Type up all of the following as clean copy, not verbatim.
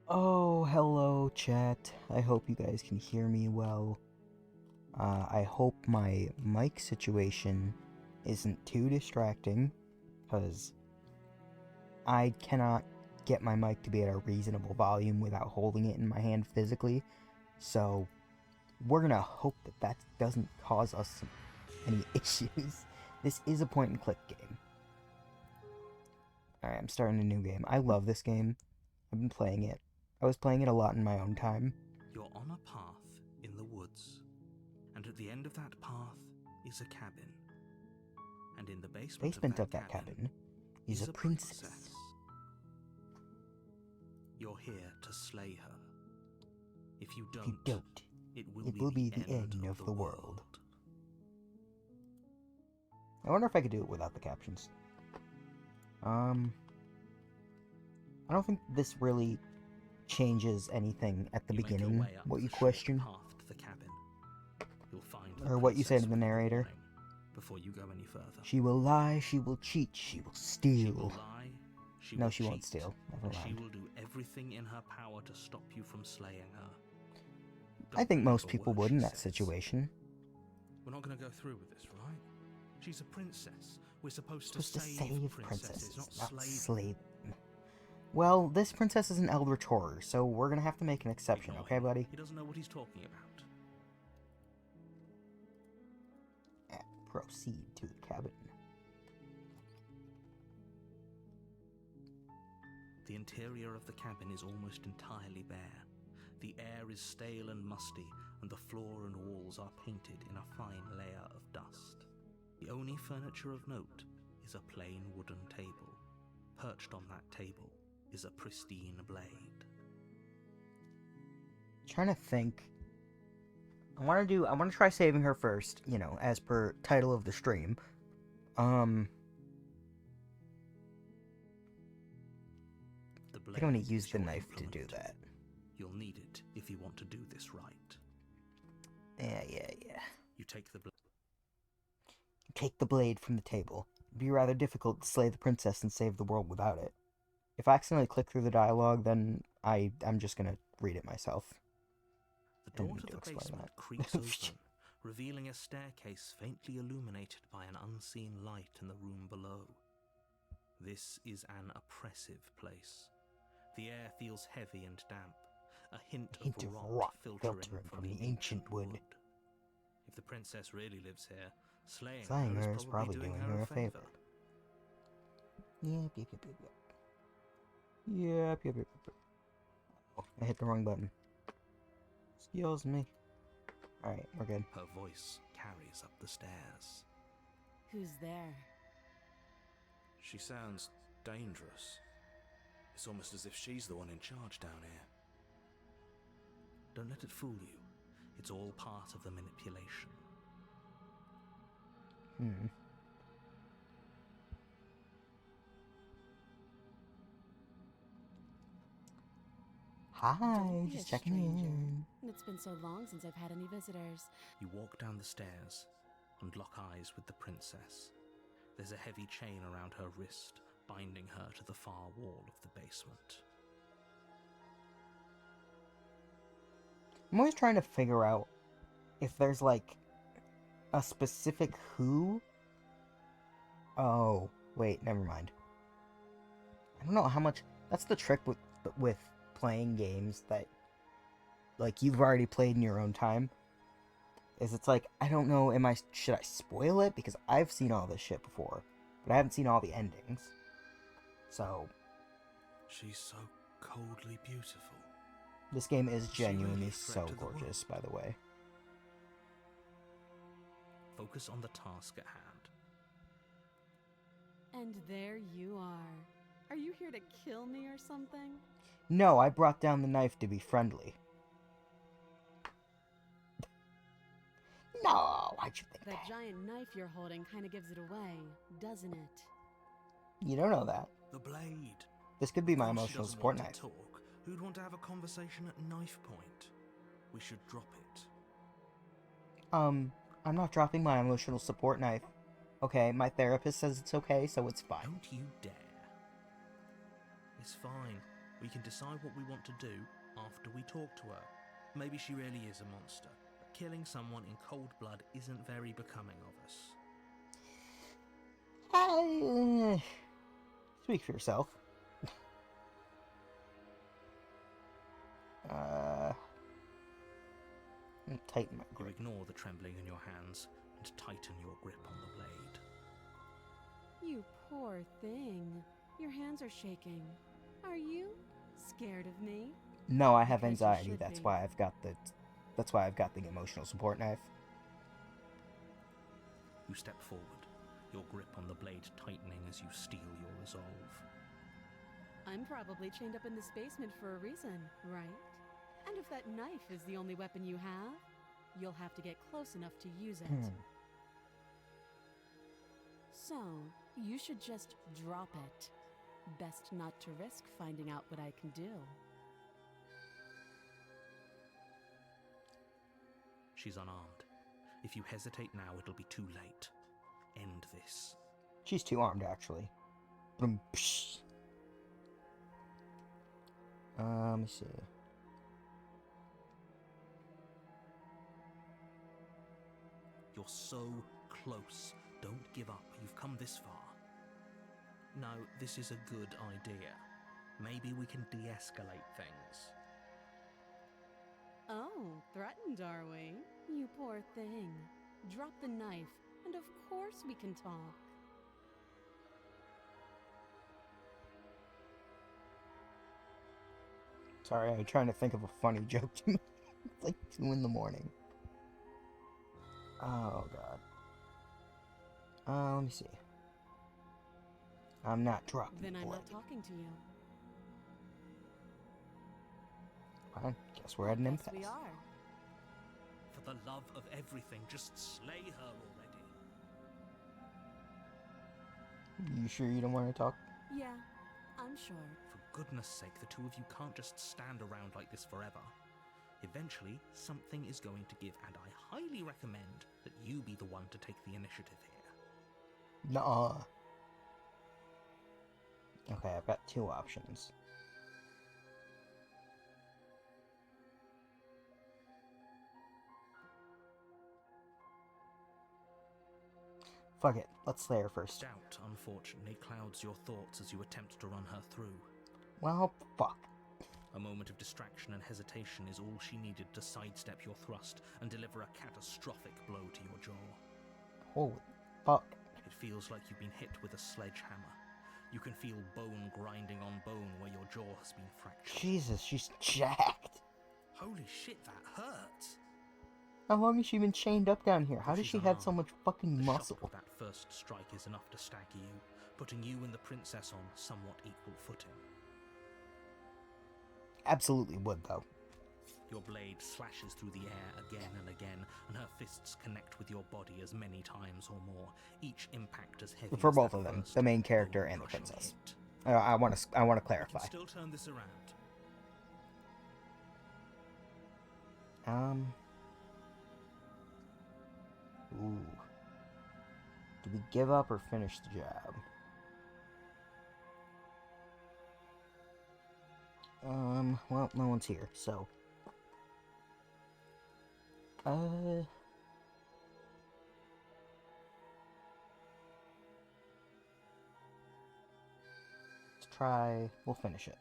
Oh, hello, chat. I hope you guys can hear me well. I hope my mic situation isn't too distracting, because I cannot get my mic to be at a reasonable volume without holding it in my hand physically, so we're gonna hope that that doesn't cause us any issues. This is a point-and-click game. Alright, I'm starting a new game. I love this game. I've been playing it. I was playing it a lot in my own time. You're on a path in the woods, and at the end of that path is a cabin. And in the basement Of that cabin is a princess. You're here to slay her. If you If you don't, don't, it it will be the end of the world. I wonder if I could do it without the captions. I don't think this really changes anything at the beginning. What you question, or what you say to the narrator. Before you go any further. She will lie, she will cheat, she will steal. No, she won't steal. Never mind. She will do everything in her power to stop you from slaying her. I think most people would in that situation. We're not going to go through with this, right? She's a princess. We're supposed to save princesses, not slay them. Well, this princess is an Eldritch Horror, so we're gonna have to make an exception, okay, buddy? He doesn't know what he's talking about. Proceed to the cabin. The interior of the cabin is almost entirely bare. The air is stale and musty, and the floor and walls are painted in a fine layer of dust. The only furniture of note is a plain wooden table. Perched on that table is a pristine blade. Trying to think. I want to try saving her first, you know, as per title of the stream. I think I'm gonna use the knife to do that. You'll need it if you want to do this right. Yeah. You take the blade. Take the blade from the table. It'd be rather difficult to slay the princess and save the world without it. If I accidentally click through the dialogue, then I'm just gonna read it myself. The door to the basement creaks open, revealing a staircase faintly illuminated by an unseen light in the room below. This is an oppressive place. The air feels heavy and damp, a hint of rot filtering from the ancient wood. If the princess really lives here, slaying her is probably doing her a favor. Yep. Oh, I hit the wrong button. Excuse me. Alright, we're good. Her voice carries up the stairs. Who's there? She sounds dangerous. It's almost as if she's the one in charge down here. Don't let it fool you. It's all part of the manipulation. Hi, just checking in. It's been so long since I've had any visitors. You walk down the stairs and lock eyes with the princess. There's a heavy chain around her wrist, binding her to the far wall of the basement. I'm always trying to figure out if there's, like, a specific who. Oh, wait, never mind. I don't know how much... That's the trick with playing games that, like, you've already played in your own time. Is it's like, I don't know, should I spoil it? Because I've seen all this shit before, but I haven't seen all the endings. So... She's so coldly beautiful. This game is genuinely so gorgeous, by the way. Focus on the task at hand. And there you are. Are you here to kill me or something? No, I brought down the knife to be friendly. No, why'd you think that? That giant knife you're holding kind of gives it away, doesn't it? You don't know that. The blade. This could be my emotional support knife. Who'd want to have a conversation at knife point? We should drop it. I'm not dropping my emotional support knife. Okay, my therapist says it's okay, so it's fine. Don't you dare. It's fine. We can decide what we want to do after we talk to her. Maybe she really is a monster. But killing someone in cold blood isn't very becoming of us. Speak for yourself. Tighten my You grip. ignore the trembling in your hands and tighten your grip on the blade. You poor thing. Your hands are shaking. Are you scared of me? No, I have Because you anxiety. should That's be. why I've got the emotional support knife. You step forward, your grip on the blade tightening as you steel your resolve. I'm probably chained up in this basement for a reason, right? And if that knife is the only weapon you have, you'll have to get close enough to use it. So, you should just drop it. Best not to risk finding out what I can do. She's unarmed. If you hesitate now, it'll be too late. End this. She's too armed, actually. Boom, psh. Let me see. You're so close. Don't give up. You've come this far. No, this is a good idea. Maybe we can de-escalate things. Oh, threatened are we? You poor thing. Drop the knife, and of course we can talk. Sorry, I'm trying to think of a funny joke to make. It's like 2 in the morning. Oh, God. Let me see. I'm not dropping Then I'm blade. not talking to you. Fine, guess we're at an Yes, impasse. we are. For the love of everything, just slay her already. You sure you don't want to talk? Yeah, I'm sure. For goodness sake, the two of you can't just stand around like this forever. Eventually, something is going to give, and I highly recommend that you be the one to take the initiative here. Nuh-uh. Okay, I've got 2 options. Fuck it, let's slay her first. Doubt, unfortunately, clouds your thoughts as you attempt to run her through. Well, fuck. A moment of distraction and hesitation is all she needed to sidestep your thrust and deliver a catastrophic blow to your jaw. Holy fuck. It feels like you've been hit with a sledgehammer. You can feel bone grinding on bone where your jaw has been fractured. Jesus, she's jacked. Holy shit, that hurts! How long has she been chained up down here? How But does she's she have so unarmed. much fucking The muscle? shock of that first strike is enough to stagger you, putting you and the princess on somewhat equal footing. Absolutely would, though. Your blade slashes through the air again and again, and her fists connect with your body as many times or more, each impact as heavy For as both that of them, first the main character and the bone-crushing princess. hit. I want to You clarify. can still turn this around. Ooh. Do we give up or finish the job? Well, no one's here, so. Let's try. We'll finish it.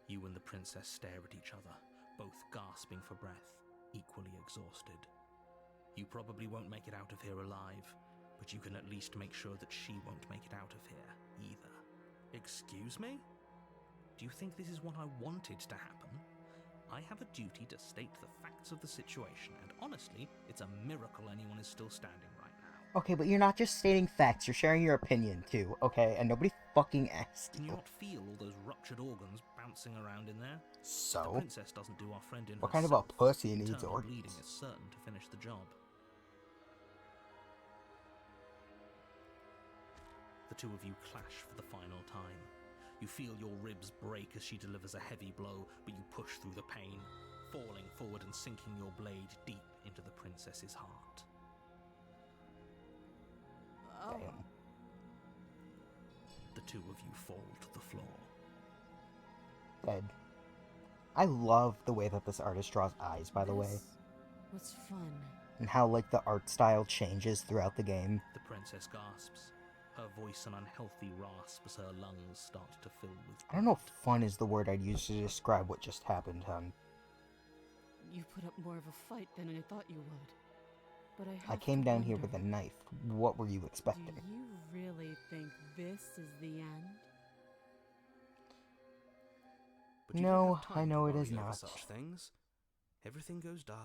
You and the princess stare at each other, both gasping for breath, equally exhausted. You probably won't make it out of here alive, but you can at least make sure that she won't make it out of here, either. Excuse me? Do you think this is what I wanted to happen? I have a duty to state the facts of the situation, and honestly, it's a miracle anyone is still standing right now. Okay, but you're not just stating facts, you're sharing your opinion too, okay? And nobody fucking asked Can you you. not feel all those ruptured organs bouncing around in there? The So? princess doesn't do our friend in What kind of a herself. pussy needs Internal organs? bleeding is certain to finish the job. The two of you clash for the final time. You feel your ribs break as she delivers a heavy blow, but you push through the pain, falling forward and sinking your blade deep into the princess's heart. Oh, Damn. The two of you fall to the floor. dead. I love the way that this artist draws eyes, by the way. This was fun. And how, like, the art style changes throughout the game. The princess gasps, her voice an unhealthy rasp as her lungs start to fill with... I don't know if fun is the word I'd use to describe what just happened, hon. You put up more of a fight than I thought you would. But I came down here with a knife. What were you expecting? Do you really think this is the end? But you No, don't have time I know to it is worry over not. such things. Everything goes dark.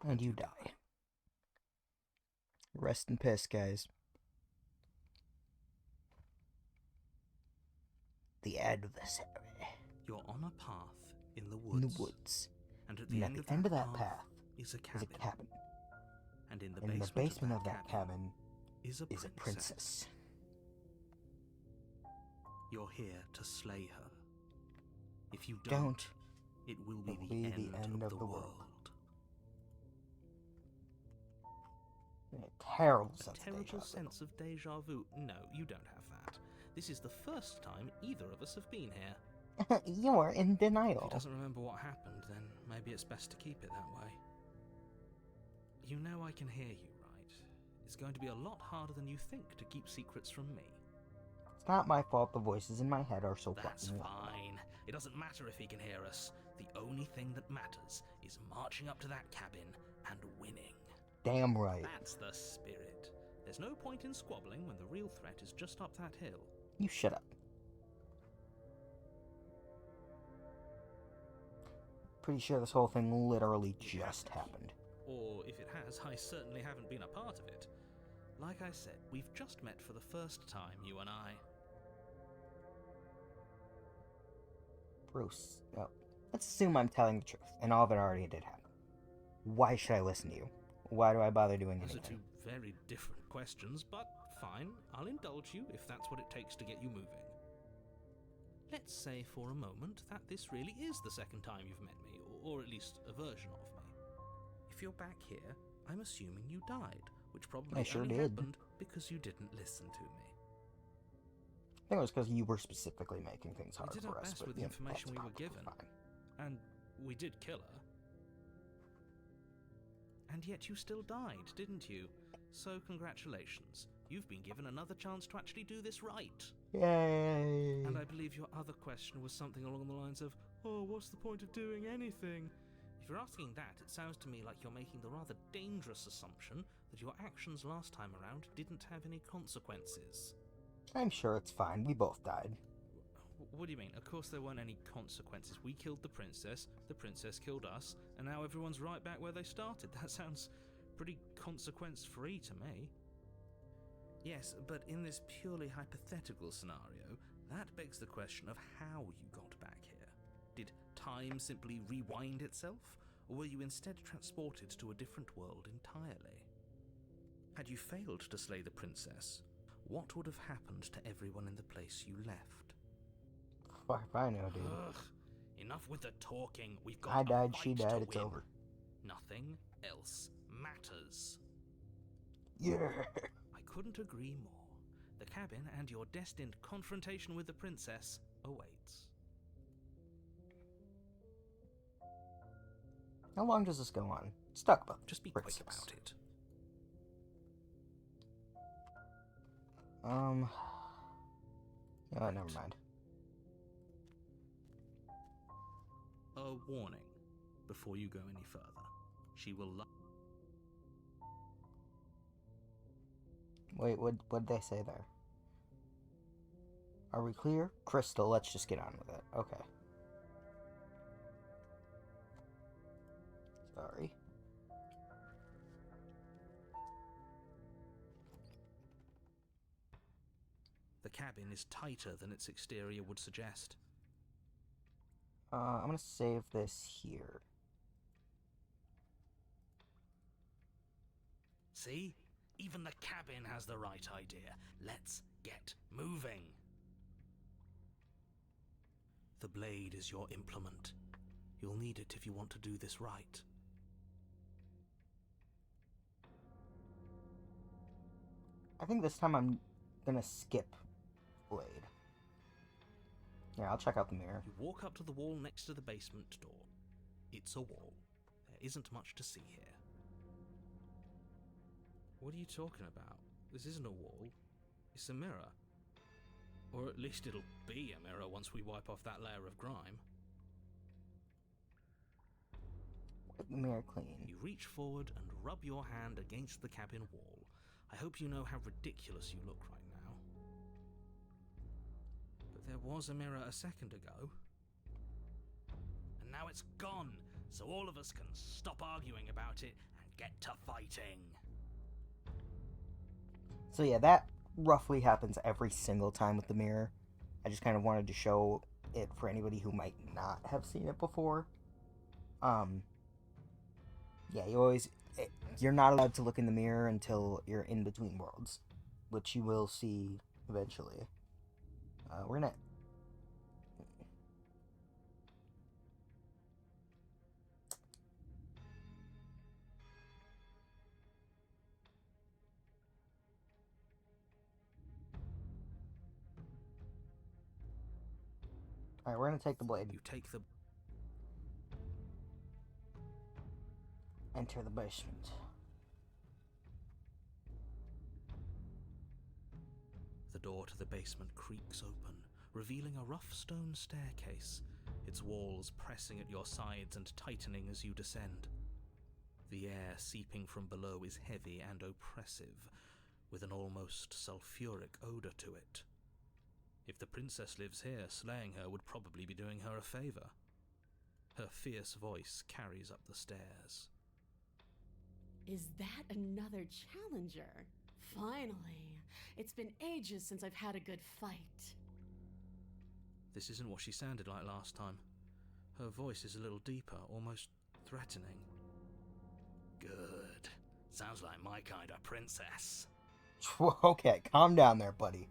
And you die. Rest in peace, guys. The adversary. You're on a path in the In woods. the woods. And at And the at end, the end of that path is a is cabin. a cabin. And in the In the basement of that cabin is a is a princess. You're here to slay her. If you Don't, don't, it will be it'll the be the end of the world. A terrible A sense of terrible deja vu. sense of deja vu. No, you don't have that. This is the first time either of us have been here. You're in If he denial. doesn't remember what happened, then maybe it's best to keep it that way. You know I can hear you, right? It's going to be a lot harder than you think to keep secrets from me. It's not my fault the voices in my head are so That's fucking loud. fine. It doesn't matter if he can hear us. The only thing that matters is marching up to that cabin and winning. Damn right. That's the spirit. There's no point in squabbling when the real threat is just up that hill. You shut up. Pretty sure this whole thing literally just happened. Or if it has, I certainly haven't been a part of it. Like I said, we've just met for the first time, you and I. Bruce, oh, let's assume I'm telling the truth, and all of it already did happen. Why should I listen to you? Why do I bother doing Those are anything? two very different questions, but fine, I'll indulge you if that's what it takes to get you moving. Let's say for a moment that this really is the second time you've met me, or at least a version of me. If you're back here, I'm assuming you died, which probably I sure only did. happened because you didn't listen to me. I think it was because you were specifically making things hard We did for our us, best but with the yeah, information that's we were probably given. fine. And we did kill her. And yet you still died, didn't you? So congratulations. You've been given another chance to actually do this right. Yay! And I believe your other question was something along the lines of, oh, what's the point of doing anything? If you're asking that, it sounds to me like you're making the rather dangerous assumption that your actions last time around didn't have any consequences. I'm sure it's fine. We both died. What do you mean? Of course there weren't any consequences. We killed the princess killed us, and now everyone's right back where they started. That sounds pretty consequence-free to me. Yes, but in this purely hypothetical scenario, that begs the question of how you got back here. Did time simply rewind itself, or were you instead transported to a different world entirely? Had you failed to slay the princess, what would have happened to everyone in the place you left? Fuck if I know, dude. Ugh, enough with the talking. We've got I a died, she fight to died, it's win. over. Nothing else matters. Yeah! I couldn't agree more. The cabin and your destined confrontation with the princess awaits. How long does this go on? Let's talk about Just be princess. quick about it. Oh, never mind. A warning before you go any further. She will Wait, what'd they say there? Are we clear? Crystal, let's just get on with it. Okay. Sorry. The cabin is tighter than its exterior would suggest. I'm gonna save this here. See? Even the cabin has the right idea. Let's get moving. The blade is your implement. You'll need it if you want to do this right. I think this time I'm gonna skip Blade. Here, I'll check out the mirror. You walk up to the wall next to the basement door. It's a wall. There isn't much to see here. What are you talking about? This isn't a wall. It's a mirror. Or at least it'll be a mirror once we wipe off that layer of grime. Wipe the mirror clean. You reach forward and rub your hand against the cabin wall. I hope you know how ridiculous you look right now. But there was a mirror a second ago. And now it's gone, so all of us can stop arguing about it and get to fighting. So yeah, that roughly happens every single time with the mirror. I just kind of wanted to show it for anybody who might not have seen it before. Yeah, you're not allowed to look in the mirror until you're in between worlds, which you will see eventually. We're gonna... Alright, we're gonna take the blade. You take the... Enter the basement. The door to the basement creaks open, revealing a rough stone staircase, its walls pressing at your sides and tightening as you descend. The air seeping from below is heavy and oppressive, with an almost sulphuric odor to it. If the princess lives here, slaying her would probably be doing her a favor. Her fierce voice carries up the stairs. Is that another challenger? Finally. It's been ages since I've had a good fight. This isn't what she sounded like last time. Her voice is a little deeper, almost threatening. Good. Sounds like my kind of princess. Okay, calm down there, buddy.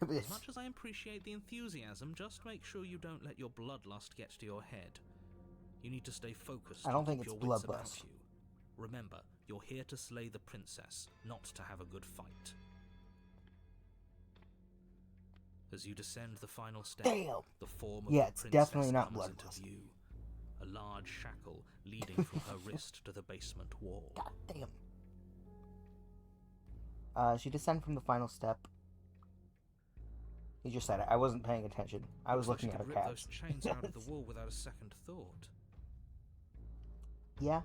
As much as I appreciate the enthusiasm, just make sure you don't let your bloodlust get to your head. You need to stay focused. I don't think and it's keep your wits about bloodlust. you. Remember, you're here to slay the princess, not to have a good fight. As you descend the final step, Damn. the form of Yeah, the it's princess definitely not comes into bloodlust. view. A large shackle leading from her wrist to the basement wall. God damn. As you descend from the final step. He just said it. I wasn't paying attention. I was Looks looking like at she her could rip calves. those chains out of the wall without a second thought. Yeah.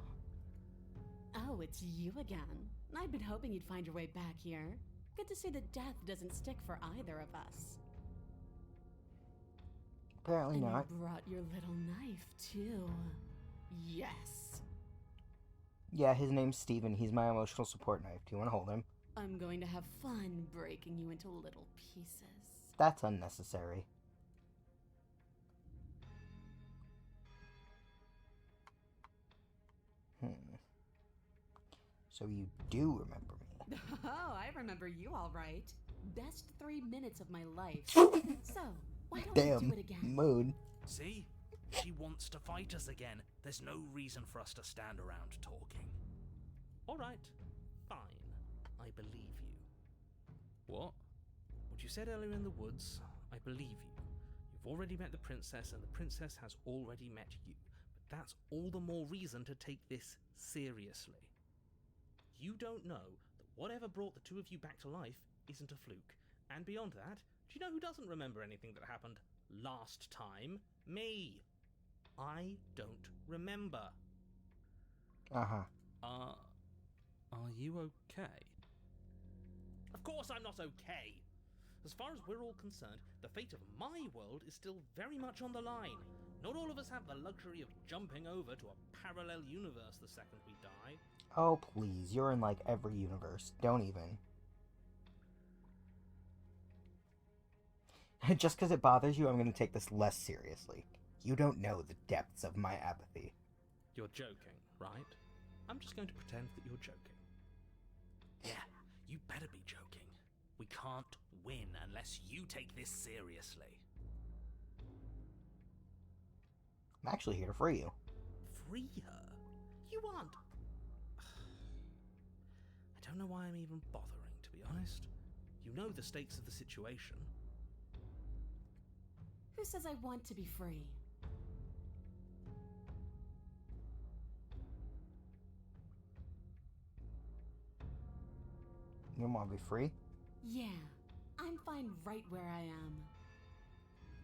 Oh, it's you again. I'd been hoping you'd find your way back here. Good to see that death doesn't stick for either of us. Apparently And not. you brought your little knife, too. Yes. Yeah, his name's Steven. He's my emotional support knife. Do you want to hold him? I'm going to have fun breaking you into little pieces. That's unnecessary. So you do remember me. Oh, I remember you all right. Best 3 minutes of my life. So, why don't we Damn do it again? mood. See? She wants to fight us again. There's no reason for us to stand around talking. Alright, fine. I believe you. What? What you said earlier in the woods, I believe you. You've already met the princess, and the princess has already met you. But that's all the more reason to take this seriously. You don't know that whatever brought the two of you back to life isn't a fluke. And beyond that, do you know who doesn't remember anything that happened last time? Me. I don't remember. Uh-huh. Are you okay? Of course I'm not okay. As far as we're all concerned, the fate of my world is still very much on the line. Not all of us have the luxury of jumping over to a parallel universe the second we die. Oh, please. You're in, like, every universe. Don't even. Just because it bothers you, I'm going to take this less seriously. You don't know the depths of my apathy. You're joking, right? I'm just going to pretend that you're joking. Yeah, you better be joking. We can't win unless you take this seriously. I'm actually here to free you. Free her? You aren't... I don't know why I'm even bothering, to be honest. You know the stakes of the situation. Who says I want to be free? You don't want to be free? Yeah, I'm fine right where I am.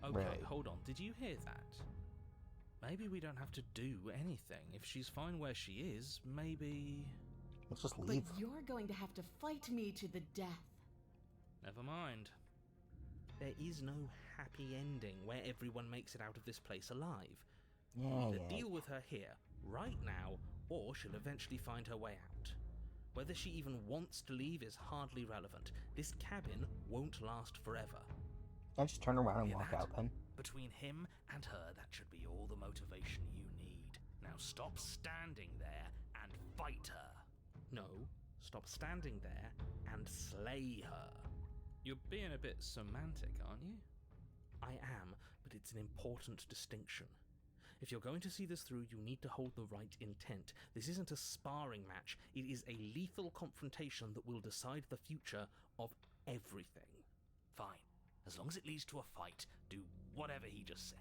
Okay, Really? hold on. Did you hear that? Maybe we don't have to do anything. If she's fine where she is, maybe... Let's just But leave. you're going to have to fight me to the death. Never mind. There is no happy ending where everyone makes it out of this place alive. Yeah, Either yeah. deal with her here, right now, or she'll eventually find her way out. Whether she even wants to leave is hardly relevant. This cabin won't last forever. I just turn around and Hear walk that? out then. Between him and her, that should be all the motivation you need. Now stop standing there and fight her. No, stop standing there and slay her. You're being a bit semantic, aren't you? I am, but it's an important distinction. If you're going to see this through, you need to hold the right intent. This isn't a sparring match. It is a lethal confrontation that will decide the future of everything. Fine. As long as it leads to a fight, do whatever he just said.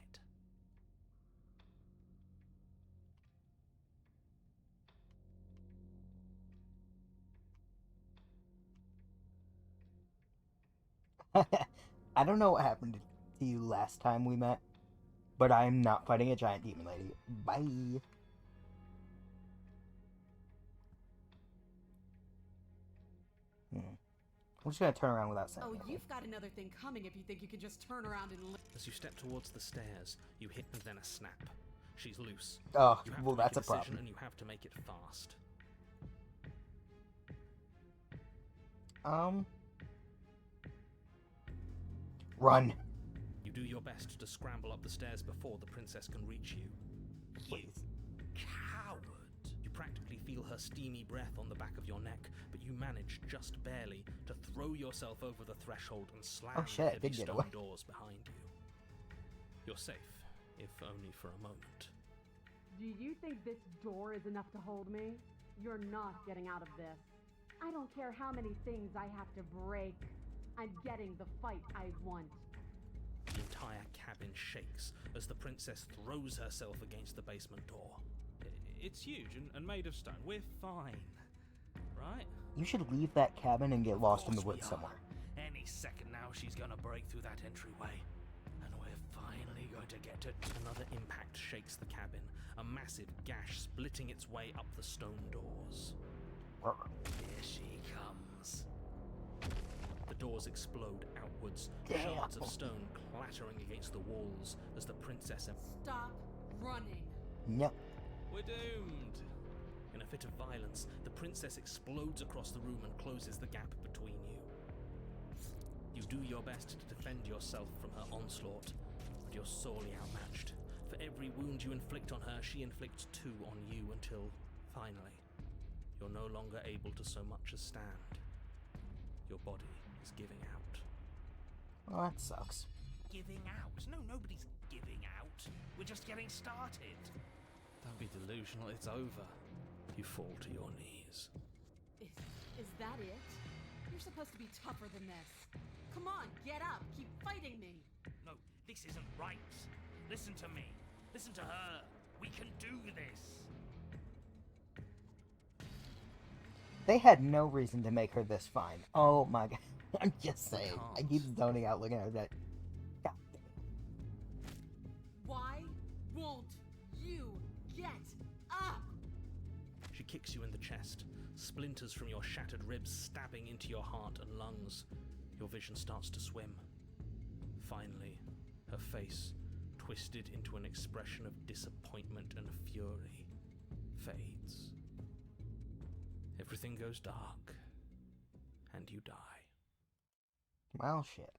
I don't know what happened to you last time we met, but I'm not fighting a giant demon lady. Bye. I'm just gonna turn around without saying Oh, anything. you've got another thing coming if you think you can just turn around and As you step towards the stairs, you hit and then a snap. She's loose. Oh, You have well, to make that's a decision problem. and you have to make it fast. Run. You do your best to scramble up the stairs before the princess can reach you. Please. Coward! You practically feel her steamy breath on the back of your neck, but you manage, just barely, to throw yourself over the threshold and slam Oh, shit, the it heavy did get stone away. doors behind you. You're safe, if only for a moment. Do you think this door is enough to hold me? You're not getting out of this. I don't care how many things I have to break. I'm getting the fight I want. The entire cabin shakes as the princess throws herself against the basement door. It's huge and made of stone. We're fine, right? You should leave that cabin and get lost in the Of course woods we are. somewhere. Any second now, she's gonna break through that entryway. And we're finally going to get to... Another impact shakes the cabin, a massive gash splitting its way up the stone doors. Here she comes. The doors explode outwards, Damn. shards of stone clattering against the walls as the princess... Stop running. No. We're doomed! In a fit of violence, the princess explodes across the room and closes the gap between you. You do your best to defend yourself from her onslaught, but you're sorely outmatched. For every wound you inflict on her, she inflicts 2 on you until, finally, you're no longer able to so much as stand. Your body is giving out. Well, that sucks. Giving out? No, nobody's giving out. We're just getting started. Don't be delusional, it's over. You fall to your knees. Is that it? You're supposed to be tougher than this. Come on, get up. Keep fighting me. No, this isn't right. Listen to me. Listen to her. We can do this. They had no reason to make her this fine. Oh my god. I'm just saying. I keep zoning out looking at that. God damn. Why won't you get up? She kicks you in the chest, splinters from your shattered ribs stabbing into your heart and lungs. Your vision starts to swim. Finally, her face, twisted into an expression of disappointment and fury, fades. Everything goes dark, and you die. Well, shit.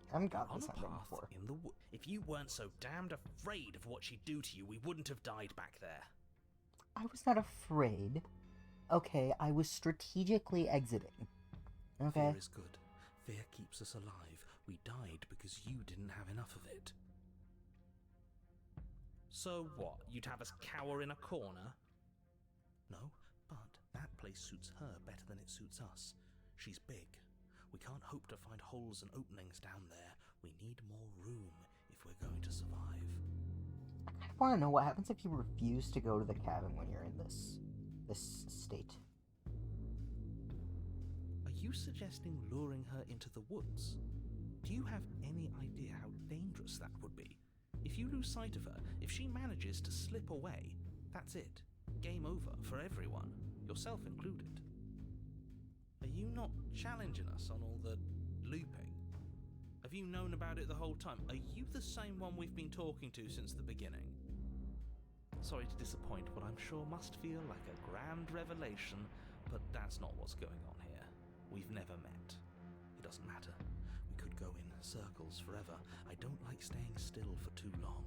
I haven't got On this a ending path before. in the if you weren't so damned afraid of what she'd do to you, we wouldn't have died back there. I was not afraid. Okay, I was strategically exiting. Okay? Fear is good. Fear keeps us alive. We died because you didn't have enough of it. So what? You'd have us cower in a corner? No, but that place suits her better than it suits us. She's big. We can't hope to find holes and openings down there. We need more room if we're going to survive. I want to know what happens if you refuse to go to the cabin when you're in this state. Are you suggesting luring her into the woods? Do you have any idea how dangerous that would be? If you lose sight of her, if she manages to slip away, that's it. Game over for everyone, yourself included. Are you not challenging us on all the looping? Have you known about it the whole time? Are you the same one we've been talking to since the beginning? Sorry to disappoint what I'm sure must feel like a grand revelation, but that's not what's going on here. We've never met. It doesn't matter. We could go in circles forever. I don't like staying still for too long.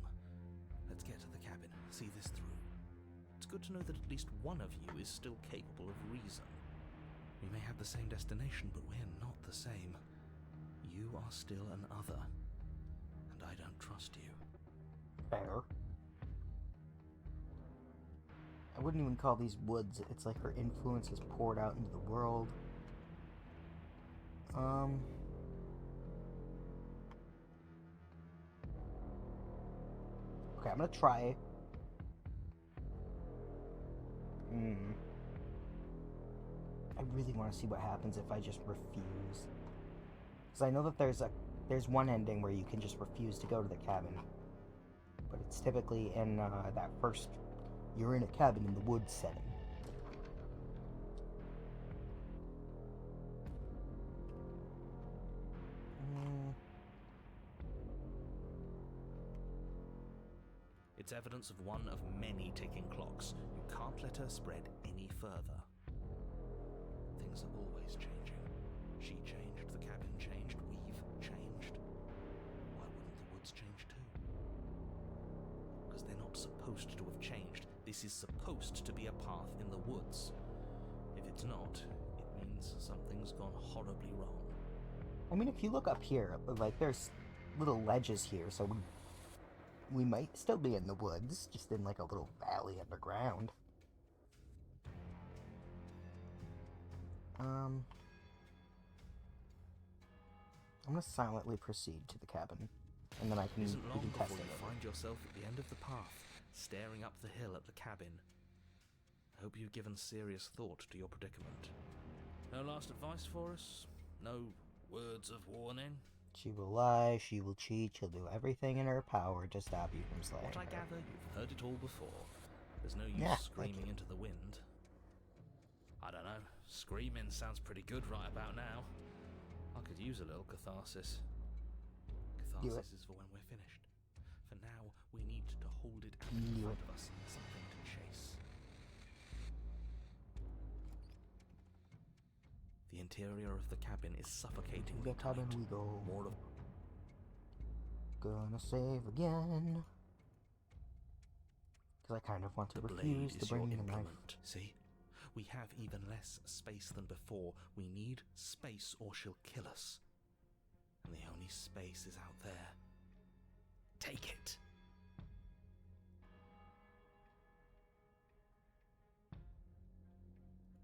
Let's get to the cabin, see this through. It's good to know that at least one of you is still capable of reason. We may have the same destination, but we're not the same. You are still an other, and I don't trust you. Fair. I wouldn't even call these woods. It's like her influence is poured out into the world. Okay, I'm gonna try. I really want to see what happens if I just refuse. Because I know that there's one ending where you can just refuse to go to the cabin. But it's typically in that first, you're in a cabin in the woods setting. It's evidence of one of many ticking clocks. You can't let her spread any further. Things are always changing. She changed, the cabin changed, we've changed. Why wouldn't the woods change too? Because they're not supposed to have changed. This is supposed to be a path in the woods. If it's not, it means something's gone horribly wrong. I mean, if you look up here, like, there's little ledges here, so we might still be in the woods, just in, like, a little valley underground. I'm gonna silently proceed to the cabin, and then I can, It isn't long we can test before it. you find yourself at the end of the path, staring up the hill at the cabin. I hope you've given serious thought to your predicament. No last advice for us? No words of warning? She will lie, she will cheat, she'll do everything in her power to stop you from slaying What I her. gather, you've heard it all before. There's no use Yeah, screaming into the wind. I don't know. Screaming sounds pretty good right about now. I could use a little catharsis. Catharsis is for when we're finished. For now, we need to hold it out in front of us, something to chase. The interior of the cabin is suffocating. The cabin we go. More of Gonna save again. Because I kind of want to the blade refuse to is your bring the knife. implement. See? We have even less space than before. We need space or she'll kill us. And the only space is out there. Take it.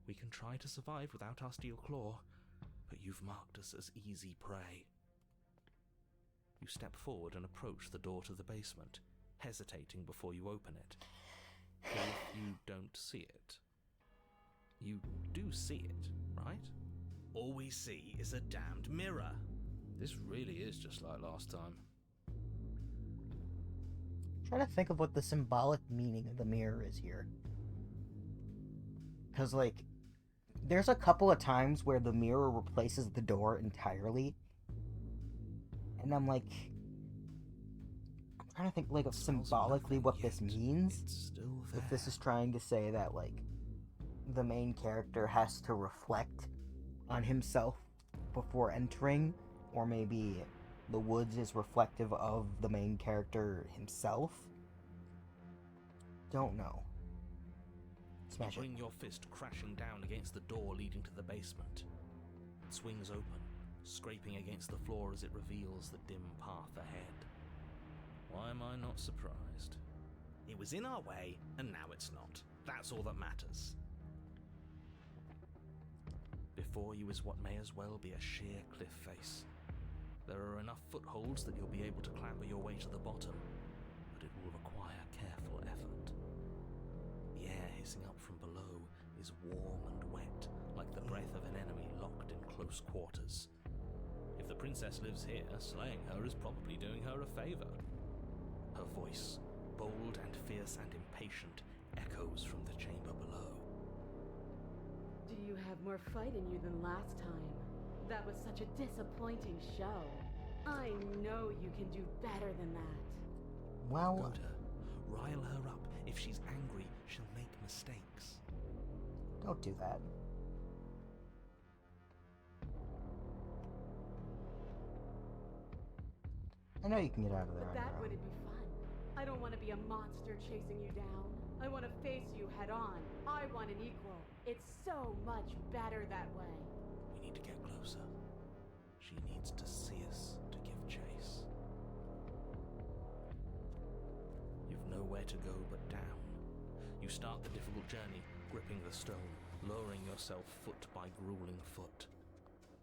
We can try to survive without our steel claw, but you've marked us as easy prey. You step forward and approach the door to the basement, hesitating before you open it. If you don't see it. You do see it, right? All we see is a damned mirror. This really is just like last time. Try to think of what the symbolic meaning of the mirror is here. Because, like, there's a couple of times where the mirror replaces the door entirely. And I'm like, I'm trying to think, like, of symbolically what this means. It's still there. If this is trying to say that, like, the main character has to reflect on himself before entering, or maybe the woods is reflective of the main character himself. Don't know. Smash You it. bring your fist crashing down against the door leading to the basement. It swings open, scraping against the floor as it reveals the dim path ahead. Why am I not surprised? It was in our way, and now it's not. That's all that matters. before you is what may as well be a sheer cliff face. There are enough footholds that you'll be able to clamber your way to the bottom, but it will require careful effort. The air hissing up from below is warm and wet, like the breath of an enemy locked in close quarters. If the princess lives here, slaying her is probably doing her a favor. Her voice, bold and fierce and impatient, echoes from the chamber below. Do you have more fight in you than last time? That was such a disappointing show. I know you can do better than that. Well, Goad her. Rile her up. If she's angry, she'll make mistakes. don't do that. I know you can get out of there But on that your own. wouldn't be fun. I don't want to be a monster chasing you down. I want to face you head on. I want an equal. It's so much better that way. We need to get closer. She needs to see us to give chase. You've nowhere to go but down. You start the difficult journey, gripping the stone, lowering yourself foot by grueling foot.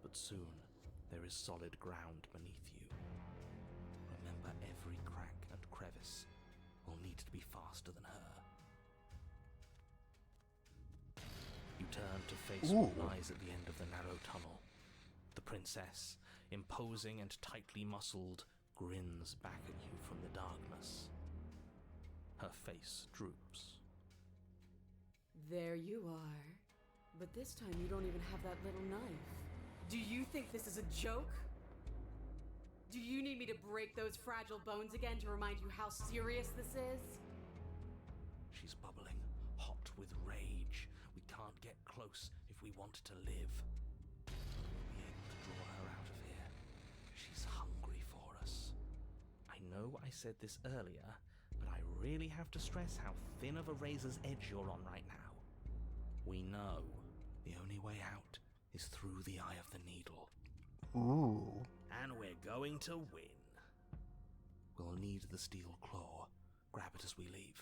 But soon, there is solid ground beneath you. Remember, every crack and crevice will need to be faster than her. You turn to face what lies at the end of the narrow tunnel. The princess, imposing and tightly muscled, grins back at you from the darkness. Her face droops. There you are. But this time you don't even have that little knife. Do you think this is a joke? Do you need me to break those fragile bones again to remind you how serious this is? She's bubbling, hot with rage. We can't get close if we want to live. We'll be able to draw her out of here. She's hungry for us. I know I said this earlier, but I really have to stress how thin of a razor's edge you're on right now. We know the only way out is through the eye of the needle. Ooh. And we're going to win. We'll need the steel claw. Grab it as we leave.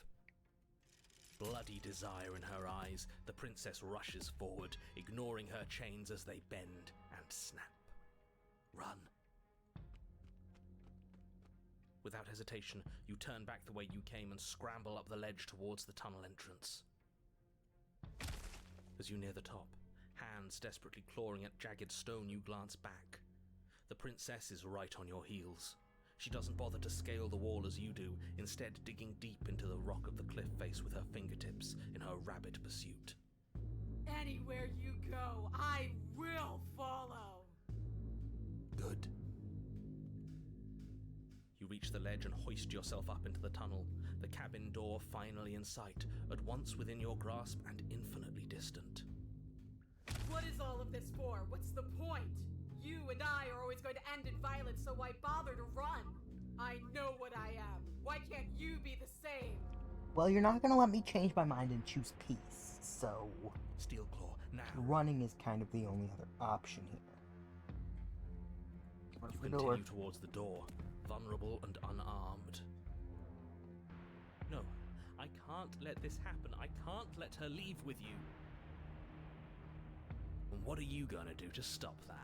Bloody desire in her eyes, the princess rushes forward, ignoring her chains as they bend and snap. Run. Without hesitation, you turn back the way you came and scramble up the ledge towards the tunnel entrance. As you near the top, hands desperately clawing at jagged stone, you glance back. The princess is right on your heels. She doesn't bother to scale the wall as you do, instead digging deep into the rock of the cliff face with her fingertips in her rabid pursuit. Anywhere you go, I will follow. Good. You reach the ledge and hoist yourself up into the tunnel, the cabin door finally in sight, at once within your grasp and infinitely distant. What is all of this for? What's the point? You and I are always going to end in violence, so why bother to run? I know what I am. Why can't you be the same? Well, you're not gonna let me change my mind and choose peace, so Steel claw, now. running is kind of the only other option here. Where's You the door? continue towards the door, vulnerable and unarmed. No, I can't let this happen. I can't let her leave with you. And what are you gonna do to stop that?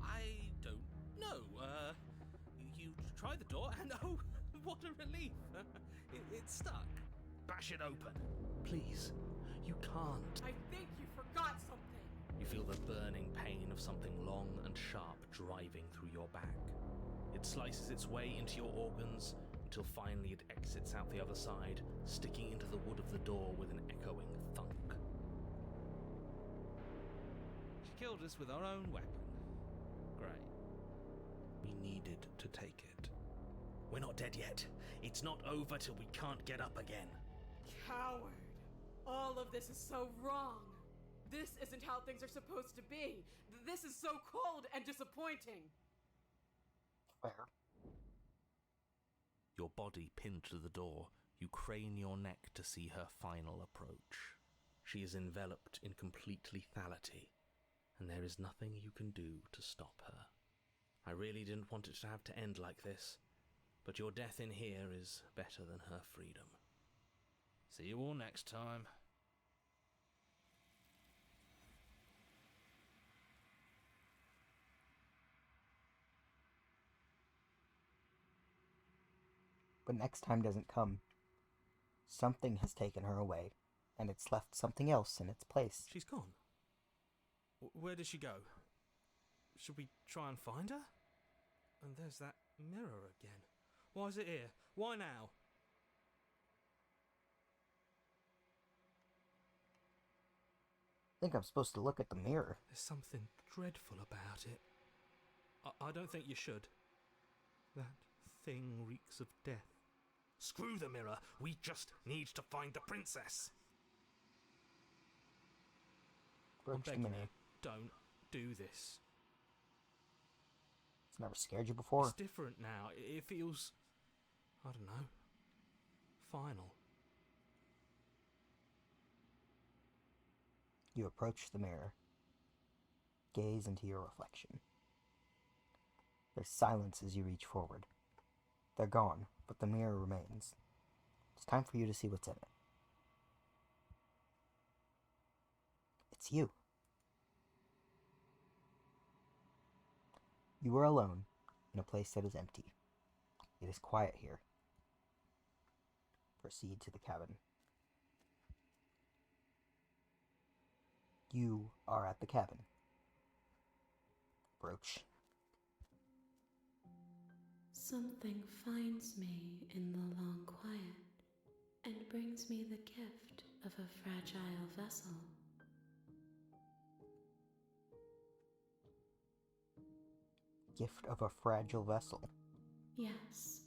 I don't know. You try the door and oh, what a relief. It's stuck. Bash it open. Please, you can't. I think you forgot something. You feel the burning pain of something long and sharp driving through your back. It slices its way into your organs until finally it exits out the other side, sticking into the wood of the door with an echoing thunk. She killed us with our own weapon. Great. We needed to take it. We're not dead yet. It's not over till we can't get up again. Coward. All of this is so wrong. This isn't how things are supposed to be. This is so cold and disappointing. Fair. Your body pinned to the door, you crane your neck to see her final approach. She is enveloped in complete lethality, and there is nothing you can do to stop her. I really didn't want it to have to end like this, but your death in here is better than her freedom. See you all next time. But next time doesn't come. Something has taken her away, and it's left something else in its place. She's gone. Where did she go? Should we try and find her? And there's that mirror again. Why is it here? Why now? I think I'm supposed to look at the mirror. There's something dreadful about it. I don't think you should. That thing reeks of death. Screw the mirror. We just need to find the princess. Broach the mirror. You, don't do this. It's never scared you before. It's different now. It feels, I don't know, final. You approach the mirror. Gaze into your reflection. There's silence as you reach forward. They're gone, but the mirror remains. It's time for you to see what's in it. It's you. You are alone in a place that is empty. It is quiet here. Proceed to the cabin. You are at the cabin. Broach. Something finds me in the long quiet and brings me the gift of a fragile vessel. Gift of a fragile vessel. Yes,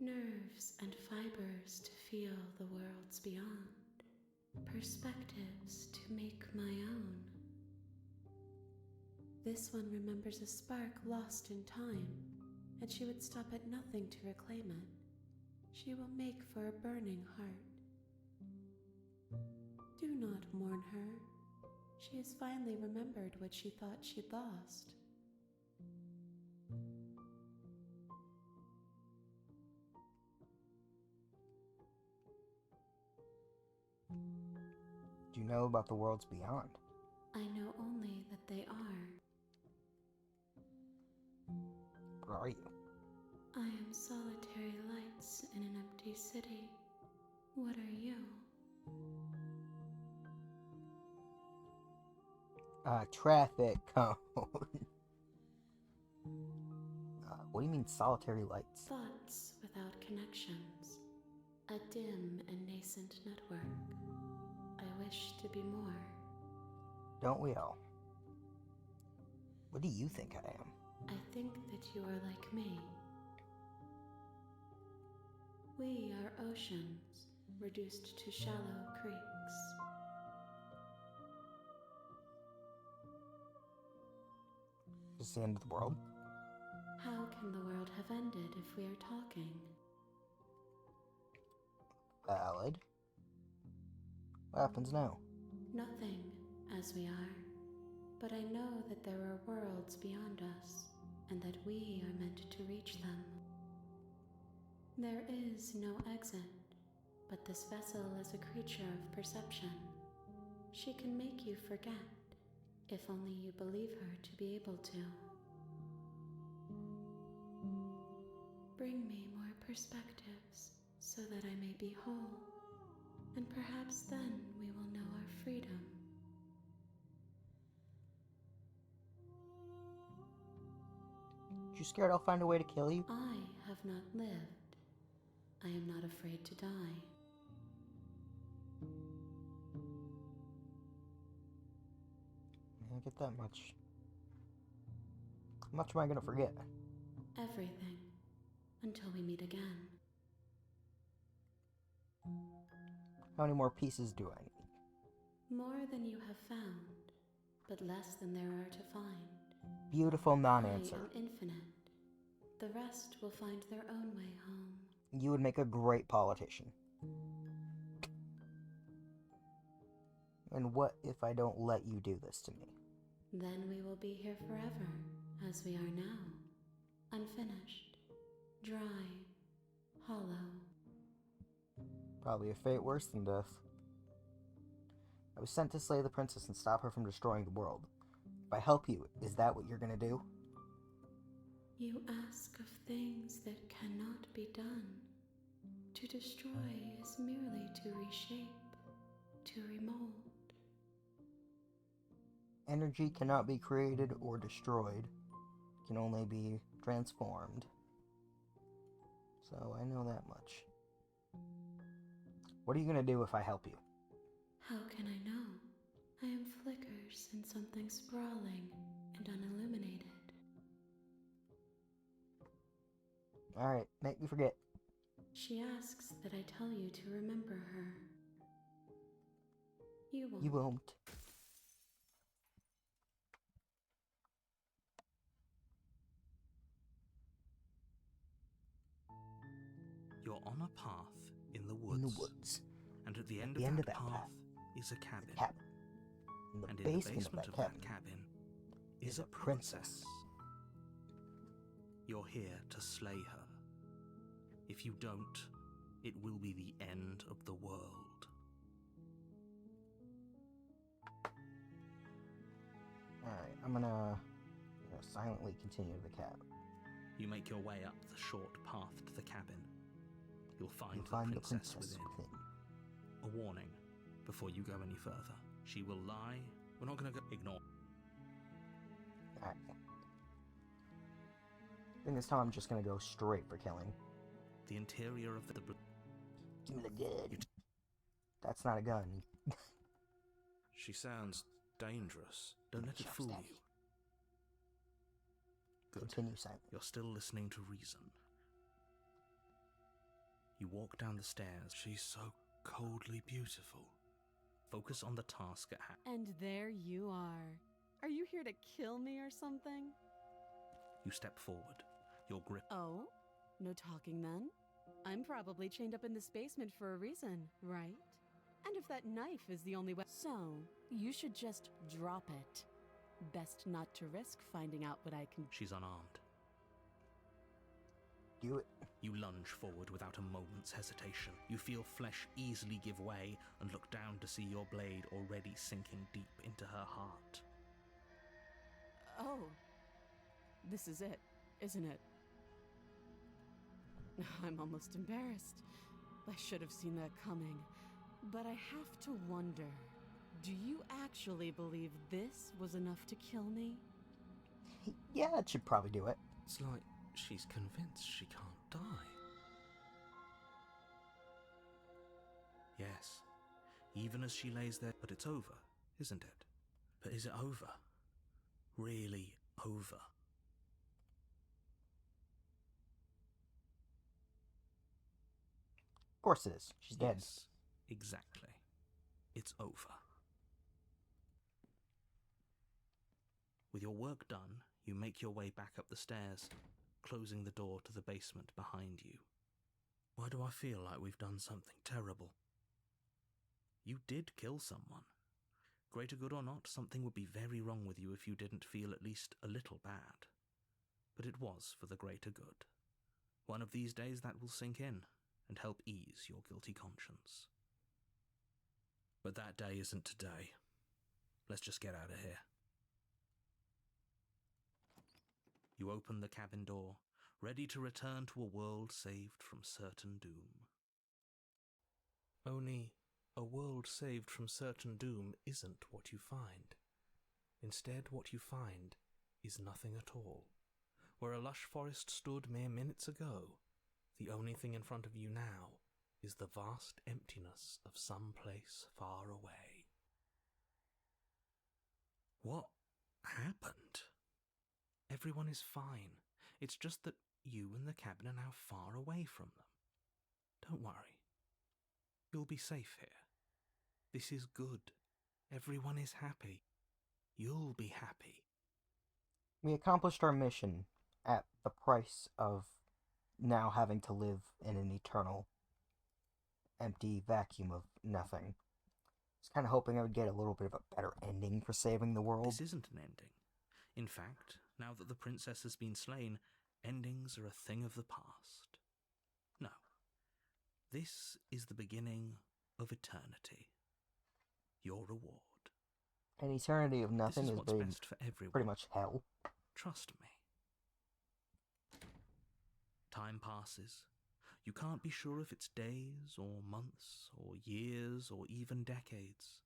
nerves and fibers to feel the worlds beyond, perspectives to make my own. This one remembers a spark lost in time, and she would stop at nothing to reclaim it. She will make for a burning heart. Do not mourn her. She has finally remembered what she thought she'd lost. Do you know about the worlds beyond? I know only that they are. Where are you? I am solitary lights in an empty city. What are you? Traffic cone. What do you mean solitary lights? Thoughts without connections. A dim and nascent network. I wish to be more. Don't we all? What do you think I am? I think that you are like me. We are oceans, reduced to shallow creeks. Is this the end of the world? How can the world have ended if we are talking? Valid. What happens now? Nothing, as we are. But I know that there are worlds beyond us, and that we are meant to reach them. There is no exit, but this vessel is a creature of perception. She can make you forget, if only you believe her to be able to. Bring me more perspectives, so that I may be whole, and perhaps then we will know our freedom. You scared I'll find a way to kill you? I have not lived. I am not afraid to die. I get that much. How much am I gonna forget? Everything. Until we meet again. How many more pieces do I need? More than you have found, but less than there are to find. Beautiful I non-answer. am infinite. The rest will find their own way home. You would make a great politician. And what if I don't let you do this to me? Then we will be here forever, as we are now. Unfinished, dry, hollow. Probably a fate worse than death. I was sent to slay the princess and stop her from destroying the world. If I help you, is that what you're gonna do? You ask of things that cannot be done. To destroy is merely to reshape, to remold. Energy cannot be created or destroyed. It can only be transformed. So I know that much. What are you gonna do if I help you? How can I know? I am flickers in something sprawling and unilluminated. Alright, make me forget. She asks that I tell you to remember her. You won't. You won't. You're on a path in the woods. In the woods. And at the At end the of end that of that path path is a cabin. Cabin. In the And in basement, the basement of that cabin is a princess. You're here to slay her. If you don't, it will be the end of the world. Alright, I'm gonna silently continue to the cabin. You make your way up the short path to the cabin. You'll find, You'll the princess within. A warning before you go any further. She will lie. We're not going to ignore. Alright. I think this time I'm just gonna go straight for killing. The interior of the... Give me the gun. That's not a gun. She sounds dangerous. Don't let it Shucks, fool Daddy. you. Good. Continue silently. You're still listening to reason. You walk down the stairs. She's so coldly beautiful. Focus on the task at hand. And there you are. Are you here to kill me or something? You step forward. Your grip. Oh? No talking then? I'm probably chained up in this basement for a reason, right? And if that knife is the only way... So, you should just drop it. Best not to risk finding out what I can... She's unarmed. Do it. You lunge forward without a moment's hesitation. You feel flesh easily give way and look down to see your blade already sinking deep into her heart. Oh. This is it, isn't it? I'm almost embarrassed. I should have seen that coming. But I have to wonder, do you actually believe this was enough to kill me? Yeah, it should probably do it. It's like she's convinced she can't die. Yes, even as she lays there, but it's over, isn't it? But is it over? Really over? Of course it is. She's dead. Yes, exactly. It's over. With your work done, you make your way back up the stairs, closing the door to the basement behind you. Why do I feel like we've done something terrible? You did kill someone. Greater good or not, something would be very wrong with you if you didn't feel at least a little bad. But it was for the greater good. One of these days that will sink in and help ease your guilty conscience. But that day isn't today. Let's just get out of here. You open the cabin door, ready to return to a world saved from certain doom. Only, a world saved from certain doom isn't what you find. Instead, what you find is nothing at all. Where a lush forest stood mere minutes ago, the only thing in front of you now is the vast emptiness of some place far away. What happened? Everyone is fine. It's just that you and the cabin are now far away from them. Don't worry. You'll be safe here. This is good. Everyone is happy. You'll be happy. We accomplished our mission at the price of now having to live in an eternal empty vacuum of nothing. I was kind of hoping I would get a little bit of a better ending for saving the world. This isn't an ending. In fact, now that the princess has been slain, endings are a thing of the past. No. This is the beginning of eternity. Your reward. An eternity of nothing This is is what's best for everyone. pretty much hell. Trust me. Time passes. You can't be sure if it's days or months or years or even decades.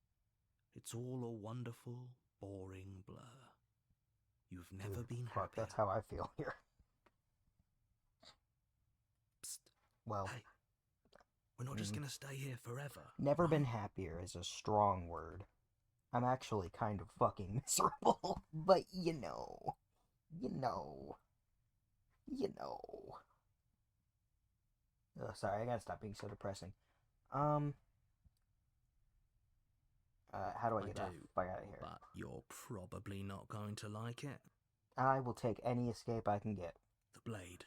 It's all a wonderful, boring blur. You've never Dude, been fuck, happier. that's how I feel here. Psst. Well, Hey, we're not just gonna stay here forever. never right? been happier is a strong word. I'm actually kind of fucking miserable, but you know. Oh, sorry, I gotta stop being so depressing. How do I get off out of here? But you're probably not going to like it. I will take any escape I can get. The blade.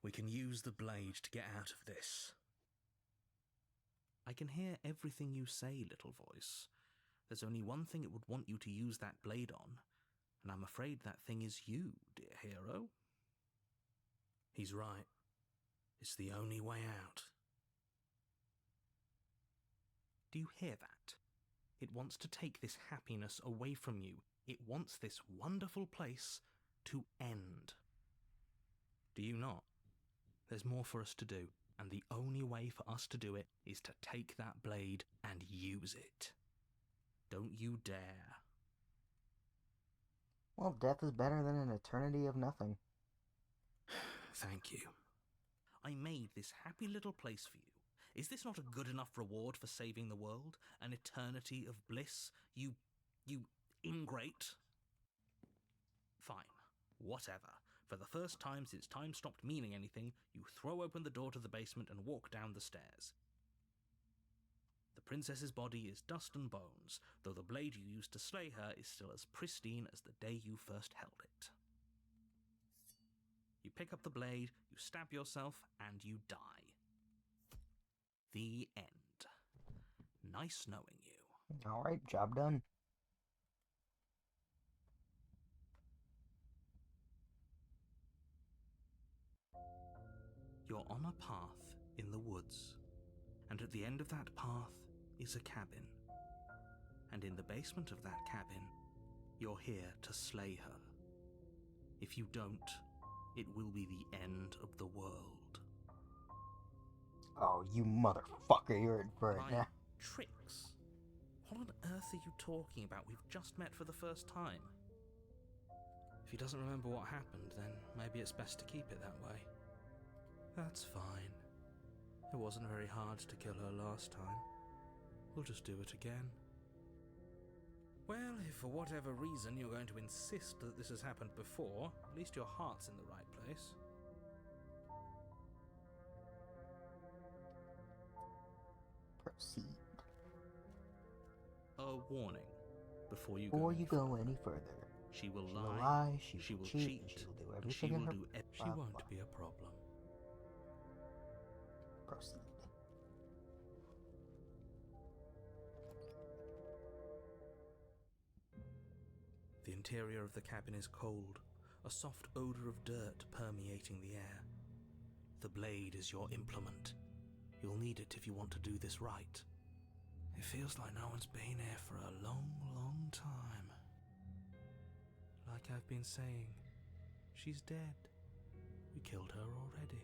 We can use the blade to get out of this. I can hear everything you say, little voice. There's only one thing it would want you to use that blade on, and I'm afraid that thing is you, dear hero. He's right. It's the only way out. Do you hear that? It wants to take this happiness away from you. It wants this wonderful place to end. Do you not? There's more for us to do, and the only way for us to do it is to take that blade and use it. Don't you dare. Well, death is better than an eternity of nothing. Thank you. I made this happy little place for you. Is this not a good enough reward for saving the world? An eternity of bliss? You ingrate? Fine. Whatever. For the first time since time stopped meaning anything, you throw open the door to the basement and walk down the stairs. The princess's body is dust and bones, though the blade you used to slay her is still as pristine as the day you first held it. You pick up the blade, you stab yourself, and you die. The end. Nice knowing you. Alright, job done. You're on a path in the woods, and at the end of that path is a cabin. And in the basement of that cabin, you're here to slay her. If you don't, it will be the end of the world. Oh, you motherfucker, you're in for it My now. tricks? What on earth are you talking about? We've just met for the first time. If he doesn't remember what happened, then maybe it's best to keep it that way. That's fine. It wasn't very hard to kill her last time. We'll just do it again. Well, if for whatever reason you're going to insist that this has happened before, at least your heart's in the right place. Proceed. A warning before you Before go you go any further. She will She will lie, lie, she she will will cheat, cheat, and she will do and she everything in will her... do she won't be a problem. Proceed. The interior of the cabin is cold, a soft odor of dirt permeating the air. The blade is your implement. You'll need it if you want to do this right. It feels like no one's been here for a long, long time. Like I've been saying, she's dead. We killed her already.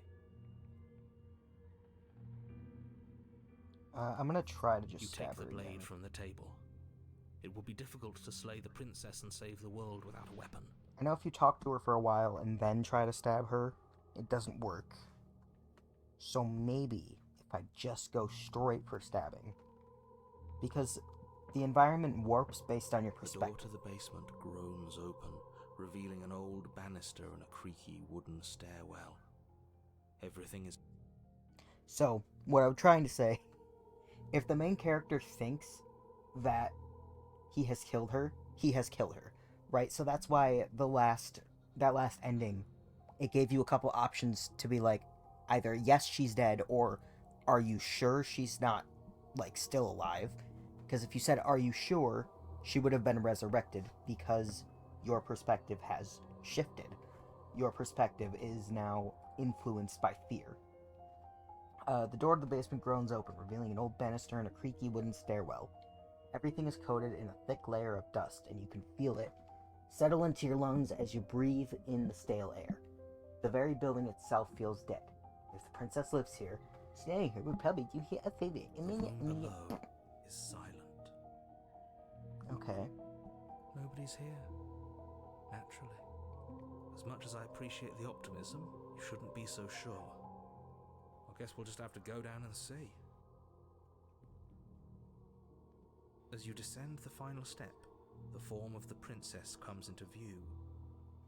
I'm gonna try to just You stab take the her blade again. from the table. It will be difficult to slay the princess and save the world without a weapon. I know if you talk to her for a while and then try to stab her, it doesn't work. So maybe if I just go straight for stabbing. Because the environment warps based on your The door perspective. to the basement groans open, revealing an old banister and a creaky wooden stairwell. Everything is... So, what I'm trying to say, if the main character thinks that he has killed her, he has killed her, right? So that's why that last ending, it gave you a couple options to be like, either yes, she's dead, or are you sure she's not, like, still alive? Because if you said, are you sure, she would have been resurrected, because your perspective has shifted. Your perspective is now influenced by fear. The door to the basement groans open, revealing an old banister and a creaky wooden stairwell. Everything is coated in a thick layer of dust, and you can feel it settle into your lungs as you breathe in the stale air. The very building itself feels dead. If the princess lives here, staying here would probably do her a favor. The room below is silent. Okay. Nobody's here. Naturally. As much as I appreciate the optimism, you shouldn't be so sure. I guess we'll just have to go down and see. As you descend the final step, the form of the princess comes into view.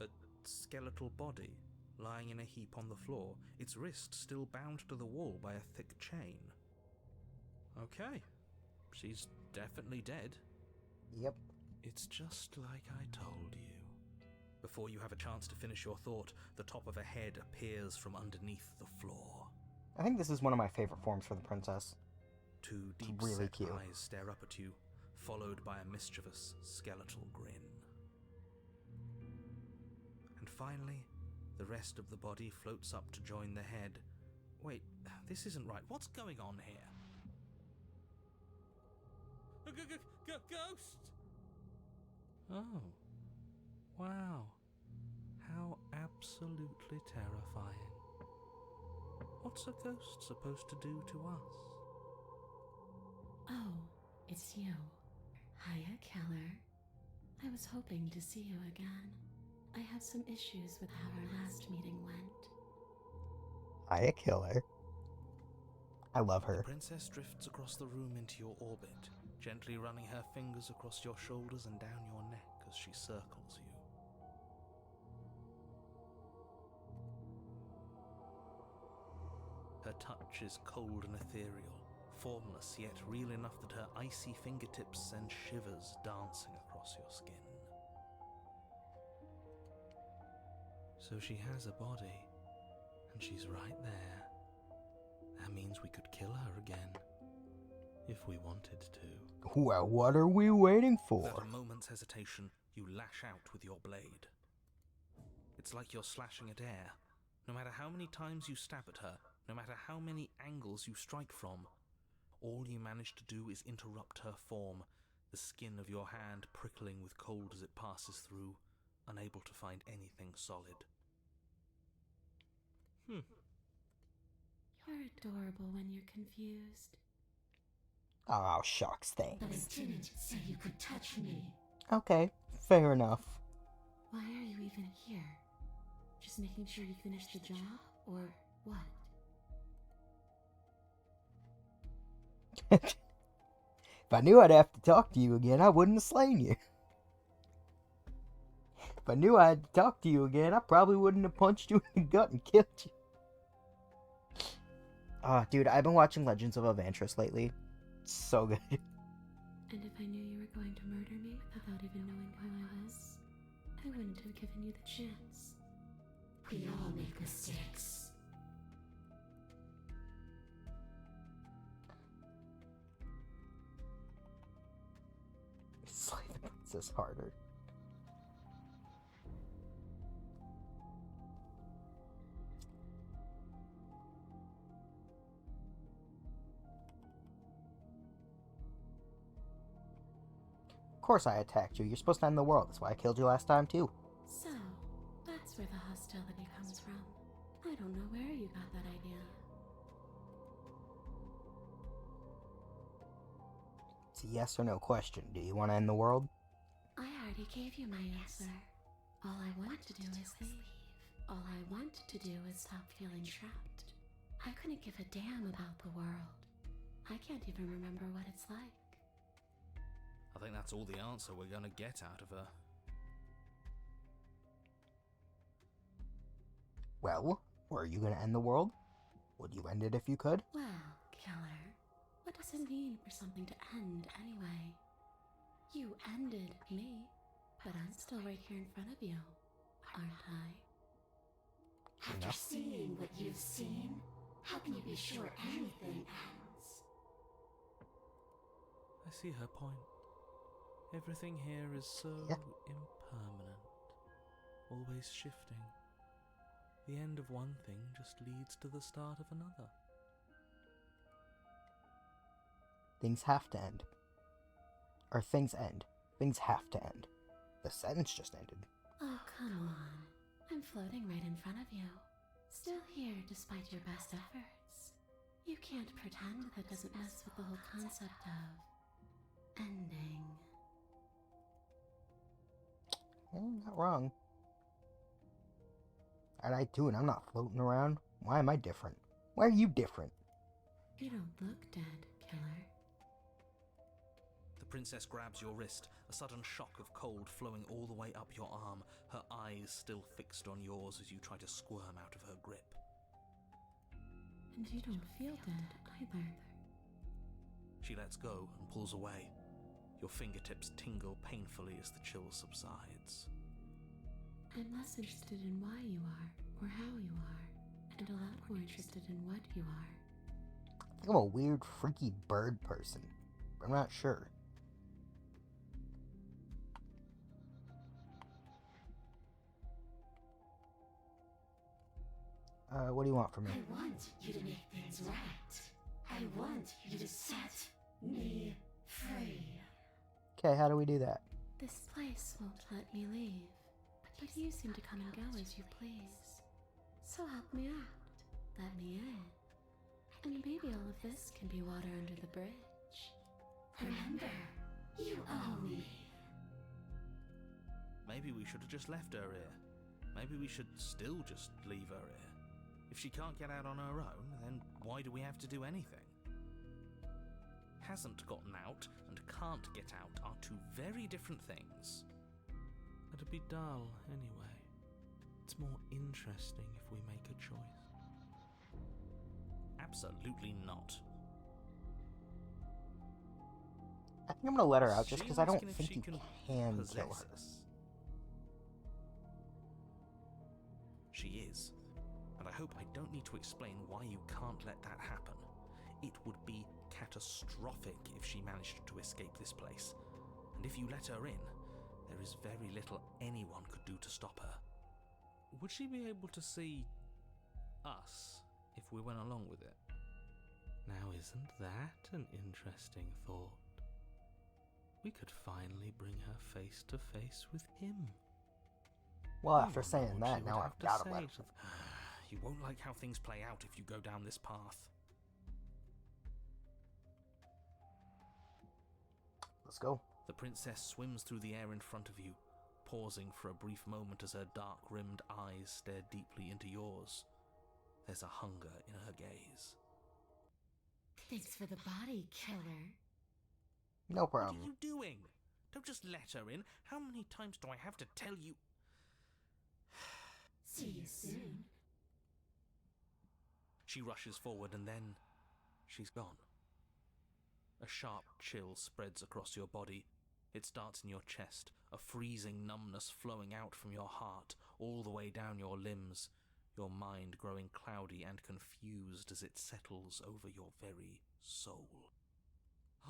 A skeletal body, lying in a heap on the floor, its wrist still bound to the wall by a thick chain. Okay, she's definitely dead. Yep. It's just like I told you. Before you have a chance to finish your thought, the top of a head appears from underneath the floor. I think this is one of my favorite forms for the princess. Two It's deep really set cute. eyes stare up at you, followed by a mischievous skeletal grin. And finally, the rest of the body floats up to join the head. Wait, this isn't right. What's going on here? Ghost! Oh, wow. How absolutely terrifying. What's a ghost supposed to do to us? Oh, it's you. Hiya, Keller. I was hoping to see you again. I have some issues with how our last meeting went. Hiya, Killer. I love The her. princess drifts across the room into your orbit, gently running her fingers across your shoulders and down your neck as she circles you. Her touch is cold and ethereal, formless yet real enough that her icy fingertips send shivers dancing across your skin. So she has a body, and she's right there. That means we could kill her again, if we wanted to. Well, what are we waiting Without for? a moment's hesitation, you lash out with your blade. It's like you're slashing at air. No matter how many times you stab at her, no matter how many angles you strike from, all you manage to do is interrupt her form, the skin of your hand prickling with cold as it passes through, unable to find anything solid. You're adorable when you're confused. Oh, shucks, thanks. But I didn't say you could touch me. Okay, fair enough. Why are you even here? Just making sure you finish the job, or what? If I knew I'd have to talk to you again, I wouldn't have slain you. If I knew I had to talk to you again, I probably wouldn't have punched you in the gut and killed you. Dude, I've been watching Legends of Elvantris lately. It's so good. And if I knew you were going to murder me without even knowing who I was, I wouldn't have given you the chance. We all make mistakes. Slay the princess harder. Of course I attacked you. You're supposed to end the world. That's why I killed you last time, too. So, that's where the hostility comes from. I don't know where you got that idea. It's a yes or no question. Do you want to end the world? I already gave you my answer. All I want to do is leave. All I want to do is stop feeling trapped. I couldn't give a damn about the world. I can't even remember what it's like. I think that's all the answer we're gonna get out of her. Well, were you going to end the world? Would you end it if you could? Well, Keller, what does it mean for something to end anyway? You ended me, but I'm still right here in front of you, aren't I? After seeing what you've seen, how can you be sure anything ends? I see her point. Everything here is so Yeah. impermanent, always shifting. The end of one thing just leads to the start of another. Things have to end. Or things end. Things have to end. The sentence just ended. Oh, come on. I'm floating right in front of you. Still here despite your best efforts. You can't pretend that doesn't mess with the whole concept of ending. Not wrong. And I too, and I'm not floating around. Why am I different? Why are you different? You don't look dead, killer. The princess grabs your wrist, a sudden shock of cold flowing all the way up your arm, her eyes still fixed on yours as you try to squirm out of her grip. And you don't feel dead either. She lets go and pulls away. Your fingertips tingle painfully as the chill subsides. I'm less interested in why you are, or how you are, and a lot more interested in what you are. I think I'm a weird, freaky bird person. I'm not sure. What do you want from me? I want you to make things right. I want you to set me free. Okay, how do we do that? This place won't let me leave, but you seem to come and go as you please. So help me out. Let me in. And maybe all of this can be water under the bridge. Remember, you owe me. Maybe we should have just left her here. Maybe we should still just leave her here. If she can't get out on her own, then why do we have to do anything? Hasn't gotten out and can't get out are two very different things. It'd be dull anyway. It's more interesting if we make a choice. Absolutely not. I think I'm gonna let her out just She's because I don't asking if think she you can can possess kill her. us. She is. And I hope I don't need to explain why you can't let that happen. It would be catastrophic if she managed to escape this place. And if you let her in, there is very little anyone could do to stop her. Would she be able to see us if we went along with it? Now, isn't that an interesting thought? We could finally bring her face to face with him. Well, I after wonder saying what that, she would now have I've to got to say let her. to You won't like how things play out if you go down this path. Let's go. The princess swims through the air in front of you, pausing for a brief moment as her dark-rimmed eyes stare deeply into yours. There's a hunger in her gaze. Thanks for the body, killer. No What problem. are you doing? Don't just let her in. How many times do I have to tell you? See you soon. She rushes forward and then she's gone. A sharp chill spreads across your body. It starts in your chest, a freezing numbness flowing out from your heart, all the way down your limbs, your mind growing cloudy and confused as it settles over your very soul.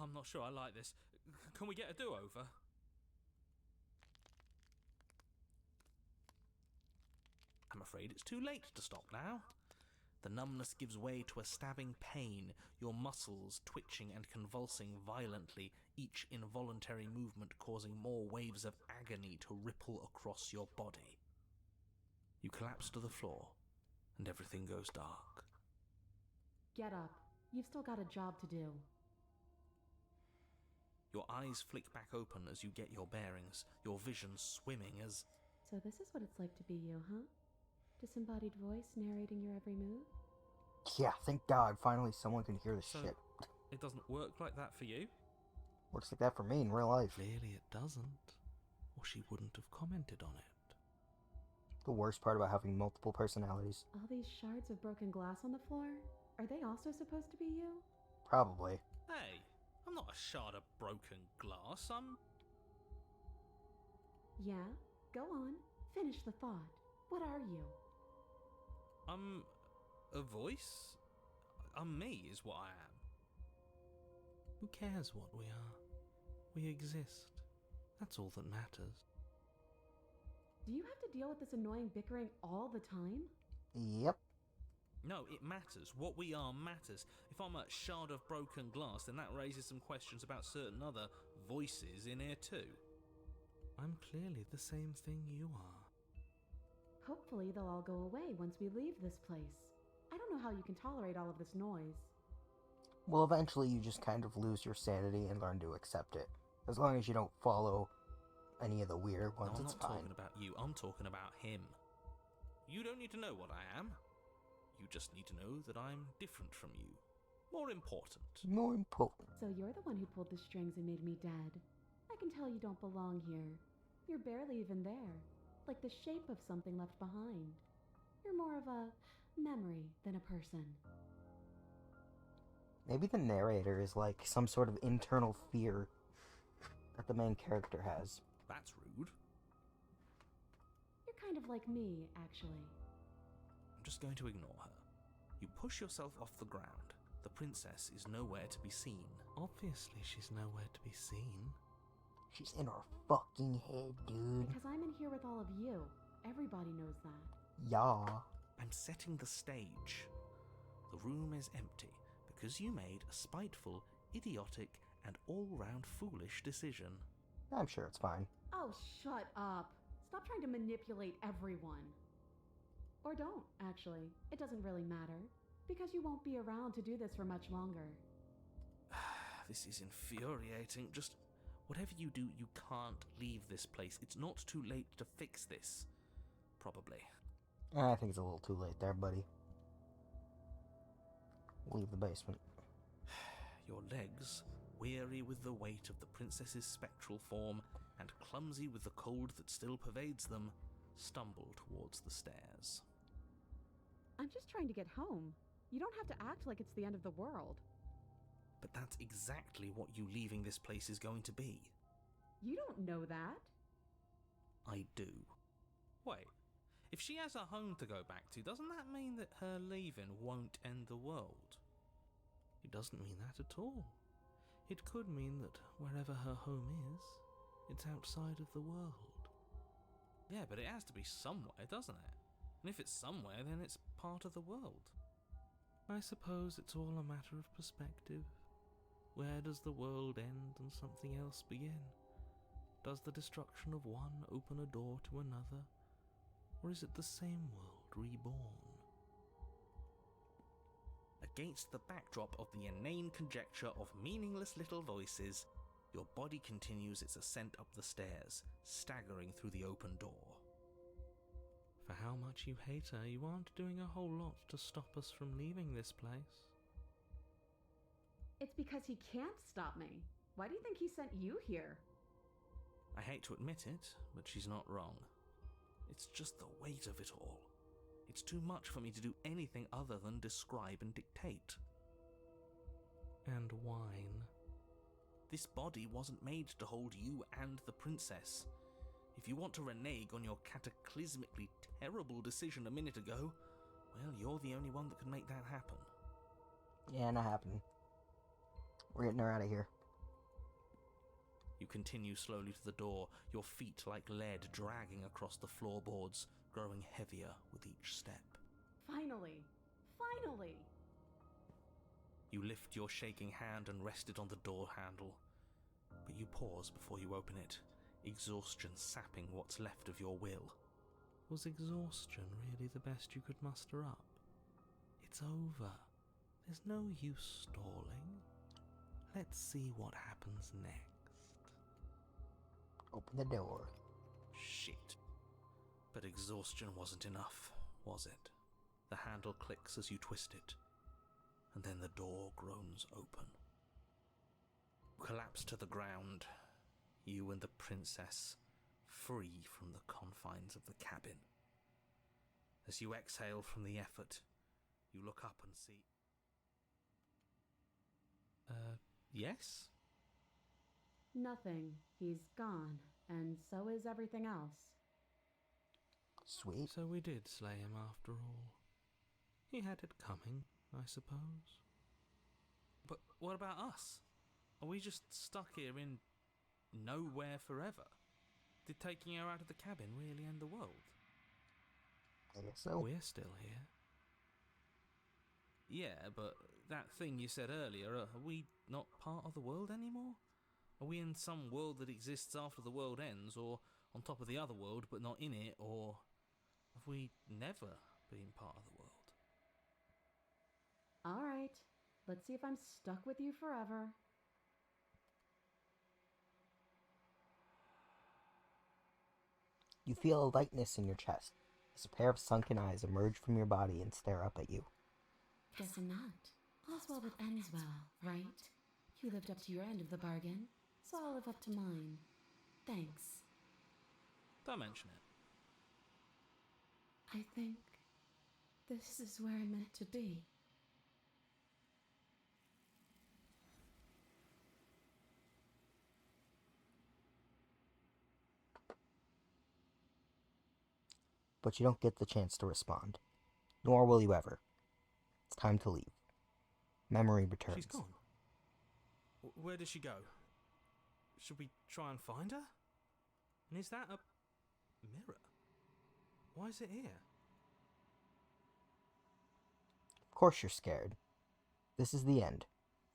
I'm not sure I like this. Can we get a do-over? I'm afraid it's too late to stop now. The numbness gives way to a stabbing pain, your muscles twitching and convulsing violently, each involuntary movement causing more waves of agony to ripple across your body. You collapse to the floor, and everything goes dark. Get up. You've still got a job to do. Your eyes flick back open as you get your bearings, your vision swimming as... So this is what it's like to be you, huh? Disembodied voice narrating your every move? Yeah, thank God. Finally, someone can hear this So, shit. it doesn't work like that for you? Works like that for me in real life. Clearly it doesn't, or she wouldn't have commented on it. The worst part about having multiple personalities. All these shards of broken glass on the floor? Are they also supposed to be you? Probably. Hey, I'm not a shard of broken glass, I'm... Yeah? Go on. Finish the thought. What are you? I'm... a voice? I'm me, is what I am. Who cares what we are? We exist. That's all that matters. Do you have to deal with this annoying bickering all the time? Yep. No, it matters. What we are matters. If I'm a shard of broken glass, then that raises some questions about certain other voices in here too. I'm clearly the same thing you are. Hopefully they'll all go away once we leave this place. I don't know how you can tolerate all of this noise. Well, eventually you just kind of lose your sanity and learn to accept it. As long as you don't follow any of the weird ones, I'm it's not fine. talking about you, I'm talking about him. You don't need to know what I am. You just need to know that I'm different from you. More important. More important. So you're the one who pulled the strings and made me dead. I can tell you don't belong here. You're barely even there. Like the shape of something left behind. You're more of a memory than a person. Maybe the narrator is like some sort of internal fear that the main character has. That's rude. You're kind of like me, actually. I'm just going to ignore her. You push yourself off the ground. The princess is nowhere to be seen. Obviously, she's nowhere to be seen. She's in our fucking head, dude. Because I'm in here with all of you. Everybody knows that. Yeah. I'm setting the stage. The room is empty because you made a spiteful, idiotic, and all-round foolish decision. I'm sure it's fine. Oh, shut up. Stop trying to manipulate everyone. Or don't, actually. It doesn't really matter. Because you won't be around to do this for much longer. This is infuriating. Just whatever you do, you can't leave this place. It's not too late to fix this. Probably. I think it's a little too late there, buddy. Leave the basement. Your legs, weary with the weight of the princess's spectral form and clumsy with the cold that still pervades them, stumble towards the stairs. I'm just trying to get home. You don't have to act like it's the end of the world. But that's exactly what you leaving this place is going to be. You don't know that. I do. Wait, if she has a home to go back to, doesn't that mean that her leaving won't end the world? It doesn't mean that at all. It could mean that wherever her home is, it's outside of the world. Yeah, but it has to be somewhere, doesn't it? And if it's somewhere, then it's part of the world. I suppose it's all a matter of perspective. Where does the world end and something else begin? Does the destruction of one open a door to another? Or is it the same world reborn? Against the backdrop of the inane conjecture of meaningless little voices, your body continues its ascent up the stairs, staggering through the open door. For how much you hate her, you aren't doing a whole lot to stop us from leaving this place. It's because he can't stop me. Why do you think he sent you here? I hate to admit it, but she's not wrong. It's just the weight of it all. It's too much for me to do anything other than describe and dictate. And whine. This body wasn't made to hold you and the princess. If you want to renege on your cataclysmically terrible decision a minute ago, well, you're the only one that can make that happen. Yeah, not happening. We're getting her out of here. You continue slowly to the door, your feet like lead dragging across the floorboards, growing heavier with each step. Finally! Finally! You lift your shaking hand and rest it on the door handle, but you pause before you open it, exhaustion sapping what's left of your will. Was exhaustion really the best you could muster up? It's over. There's no use stalling. Let's see what happens next. Open the door. Shit. But exhaustion wasn't enough, was it? The handle clicks as you twist it, and then the door groans open. You collapse to the ground, you and the princess, free from the confines of the cabin. As you exhale from the effort, you look up and see... yes? Nothing. He's gone. And so is everything else. Sweet. So we did slay him after all. He had it coming, I suppose. But what about us? Are we just stuck here in nowhere forever? Did taking her out of the cabin really end the world? I guess so. We're still here. Yeah, but that thing you said earlier, are we not part of the world anymore? Are we in some world that exists after the world ends, or on top of the other world but not in it, or Have we never been part of the world? Alright, let's see if I'm stuck with you forever. You feel a lightness in your chest as a pair of sunken eyes emerge from your body and stare up at you. Guess not. All's well that ends well, right? You lived up to your end of the bargain, so I'll live up to mine. Thanks. Don't mention it. I think this is where I'm meant to be. But you don't get the chance to respond. Nor will you ever. It's time to leave. Memory returns. She's gone. Where did she go? Should we try and find her? And is that a mirror? Why is it here? Of course you're scared. This is the end.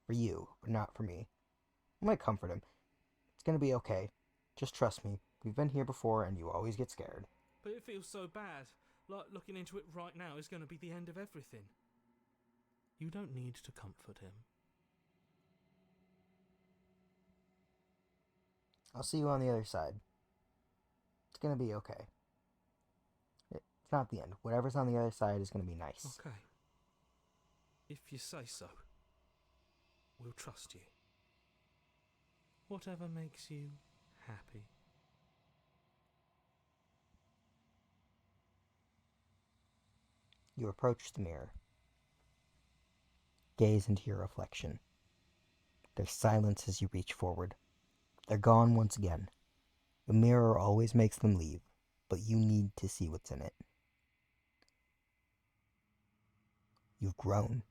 For you, but not for me. I might comfort him. It's gonna be okay. Just trust me. We've been here before and you always get scared. But it feels so bad. Like looking into it right now is going to be the end of everything. You don't need to comfort him. I'll see you on the other side. It's gonna be okay. It's not the end. Whatever's on the other side is gonna be nice. Okay. If you say so. We'll trust you. Whatever makes you happy. You approach the mirror. Gaze into your reflection. There's silence as you reach forward. They're gone once again. The mirror always makes them leave, but you need to see what's in it. You've grown.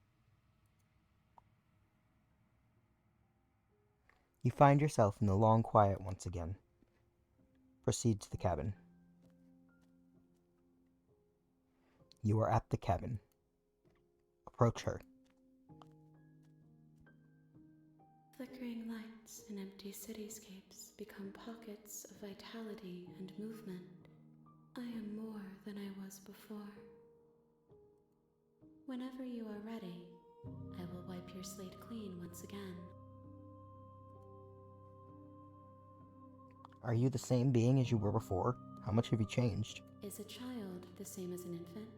You find yourself in the long quiet once again. Proceed to the cabin. You are at the cabin. Approach her. Flickering lights in empty cityscapes become pockets of vitality and movement. I am more than I was before. Whenever you are ready, I will wipe your slate clean once again. Are you the same being as you were before? How much have you changed? Is a child the same as an infant?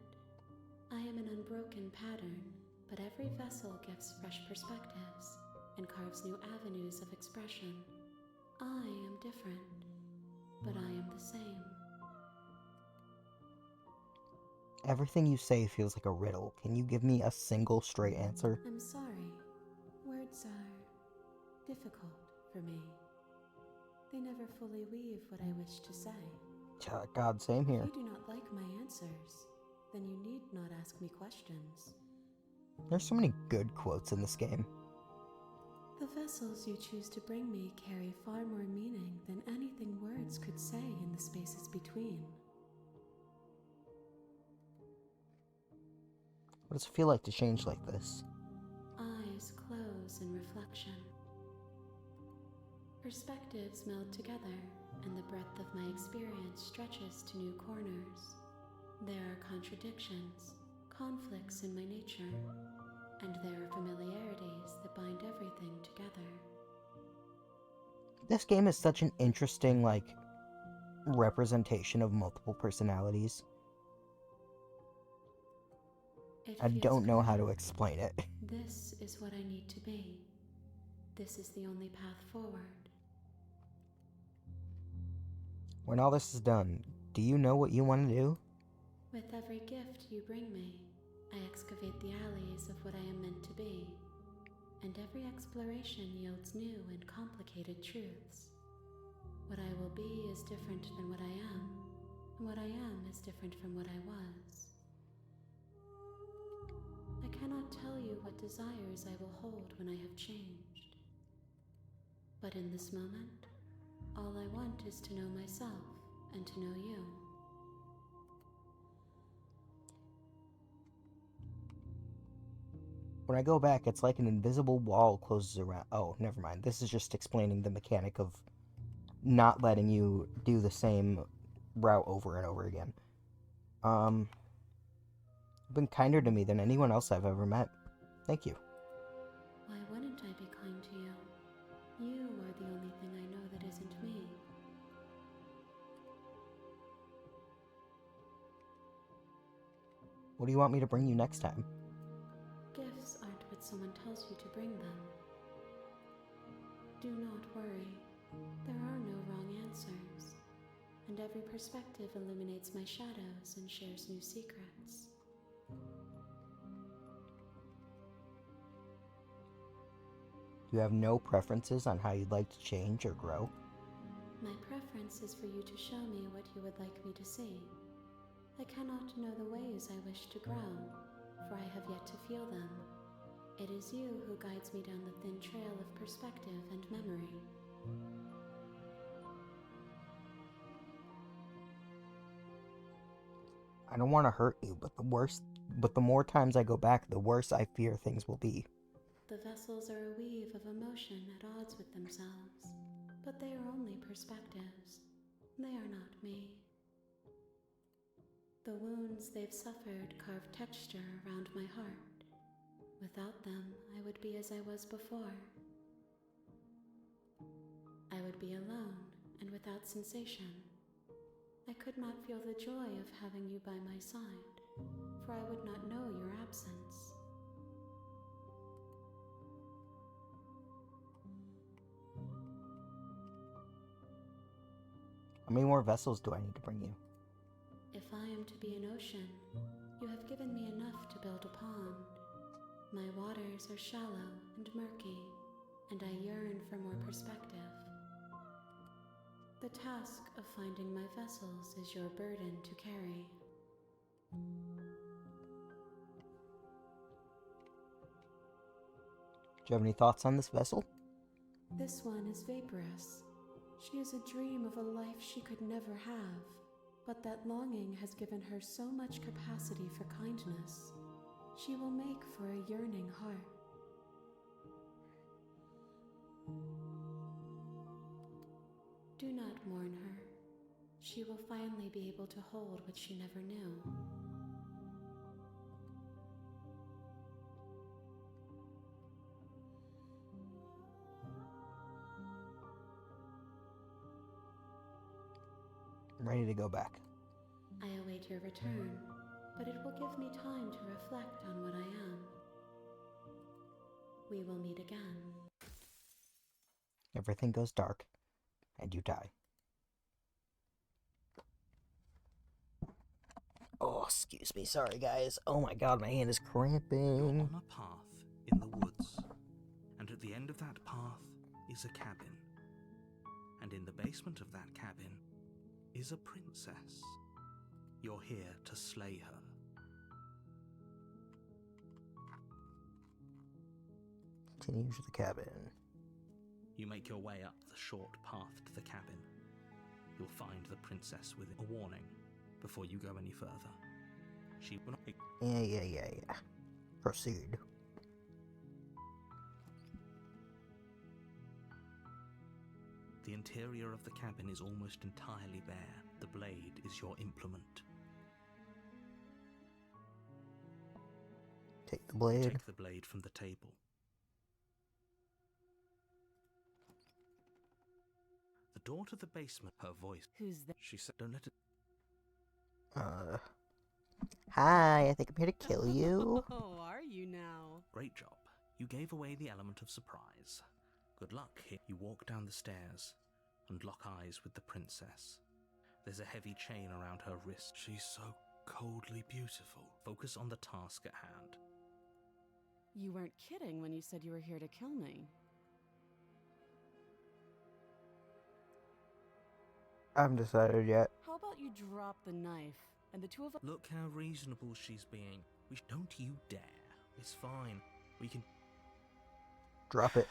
I am an unbroken pattern, but every vessel gives fresh perspectives and carves new avenues of expression. I am different, but I am the same. Everything you say feels like a riddle. Can you give me a single straight answer? I'm sorry. Words are difficult for me. They never fully weave what I wish to say. God, same here. If you do not like my answers, then you need not ask me questions. There's so many good quotes in this game. The vessels you choose to bring me carry far more meaning than anything words could say in the spaces between. What does it feel like to change like this? Eyes close in reflection. Perspectives meld together, and the breadth of my experience stretches to new corners. There are contradictions, conflicts in my nature, and there are familiarities that bind everything together. This game is such an interesting, representation of multiple personalities. I don't know how to explain it. This is what I need to be. This is the only path forward. When all this is done, do you know what you want to do? With every gift you bring me, I excavate the alleys of what I am meant to be, and every exploration yields new and complicated truths. What I will be is different than what I am, and what I am is different from what I was. I cannot tell you what desires I will hold when I have changed. But in this moment, all I want is to know myself and to know you. When I go back, it's like an invisible wall closes around. Oh, never mind. This is just explaining the mechanic of not letting you do the same route over and over again. You've been kinder to me than anyone else I've ever met. Thank you. Why wouldn't I be kind to you? You are the only thing I know that isn't me. What do you want me to bring you next time? Gifts aren't what someone tells you to bring them. Do not worry. There are no wrong answers. And every perspective illuminates my shadows and shares new secrets. You have no preferences on how you'd like to change or grow? My preference is for you to show me what you would like me to see. I cannot know the ways I wish to grow, for I have yet to feel them. It is you who guides me down the thin trail of perspective and memory. I don't want to hurt you, but the more times I go back, the worse I fear things will be. The vessels are a weave of emotion at odds with themselves, but they are only perspectives. They are not me. The wounds they've suffered carve texture around my heart. Without them, I would be as I was before. I would be alone and without sensation. I could not feel the joy of having you by my side, for I would not know your absence. How many more vessels do I need to bring you? If I am to be an ocean, you have given me enough to build a pond. My waters are shallow and murky, and I yearn for more perspective. The task of finding my vessels is your burden to carry. Do you have any thoughts on this vessel? This one is vaporous. She is a dream of a life she could never have, but that longing has given her so much capacity for kindness. She will make for a yearning heart. Do not mourn her. She will finally be able to hold what she never knew. I'm ready to go back. I await your return, but it will give me time to reflect on what I am. We will meet again. Everything goes dark, and you die. Oh, excuse me. Sorry, guys. Oh my god, my hand is You're cramping. on a path in the woods, and at the end of that path is a cabin. And in the basement of that cabin is a princess. You're here to slay her. Continue to the cabin. You make your way up the short path to the cabin. You'll find the princess with a warning before you go any further. She will not... Yeah. Proceed. The interior of the cabin is almost entirely bare. The blade is your implement. Take the blade. Take the blade from the table. The door to the basement, her voice. Who's that? She said, don't let it... Hi, I think I'm here to kill you. Oh, are you now? Great job. You gave away the element of surprise. Good luck. You walk down the stairs and lock eyes with the princess. There's a heavy chain around her wrist. She's so coldly beautiful. Focus on the task at hand. You weren't kidding when you said you were here to kill me. I haven't decided yet. How about you drop the knife, and the two of us... Look how reasonable she's being. Don't you dare. It's fine. We can... Drop it.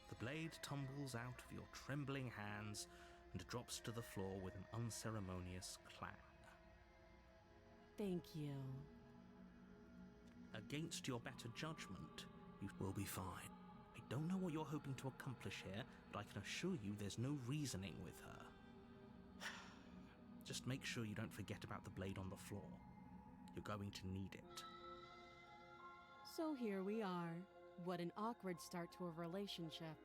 The blade tumbles out of your trembling hands and drops to the floor with an unceremonious clang. Thank you. Against your better judgment, you will be fine. I don't know what you're hoping to accomplish here, but I can assure you there's no reasoning with her. Just make sure you don't forget about the blade on the floor. You're going to need it. So here we are. What an awkward start to a relationship.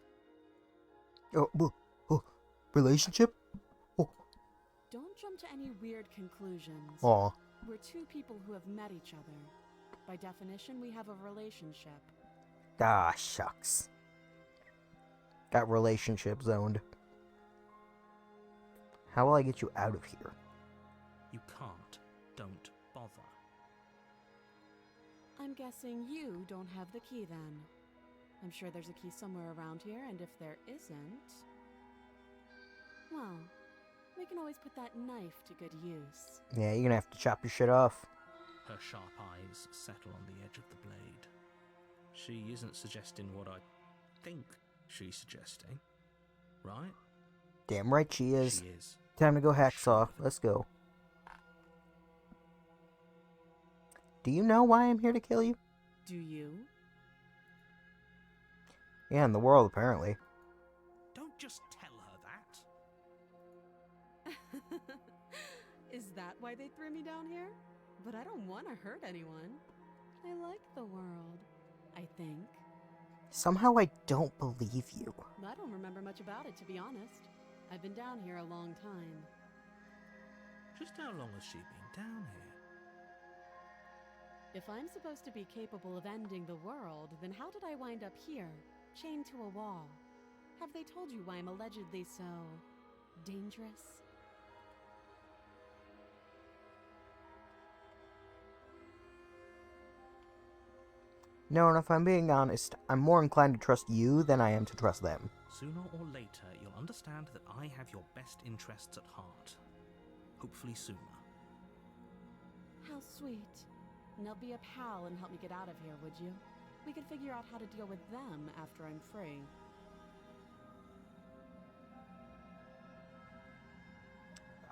Relationship? Oh. Don't jump to any weird conclusions. Aw. We're two people who have met each other. By definition, we have a relationship. Ah, shucks. Got relationship zoned. How will I get you out of here? You can't. Don't bother. I'm guessing you don't have the key then. I'm sure there's a key somewhere around here, and if there isn't... well, we can always put that knife to good use. Yeah, you're gonna have to chop your shit off. Her sharp eyes settle on the edge of the blade. She isn't suggesting what I think she's suggesting, right? Damn right she is. She is. Time to go hacksaw. Let's go. Do you know why I'm here to kill you? Do you? Yeah, in the world, apparently. Don't just tell her that. Is that why they threw me down here? But I don't want to hurt anyone. I like the world, I think. Somehow I don't believe you. I don't remember much about it, to be honest. I've been down here a long time. Just how long has she been down here? If I'm supposed to be capable of ending the world, then how did I wind up here, chained to a wall? Have they told you why I'm allegedly so... dangerous? No, and if I'm being honest, I'm more inclined to trust you than I am to trust them. Sooner or later, you'll understand that I have your best interests at heart. Hopefully sooner. How sweet. Now be a pal and help me get out of here, would you? We could figure out how to deal with them after I'm free.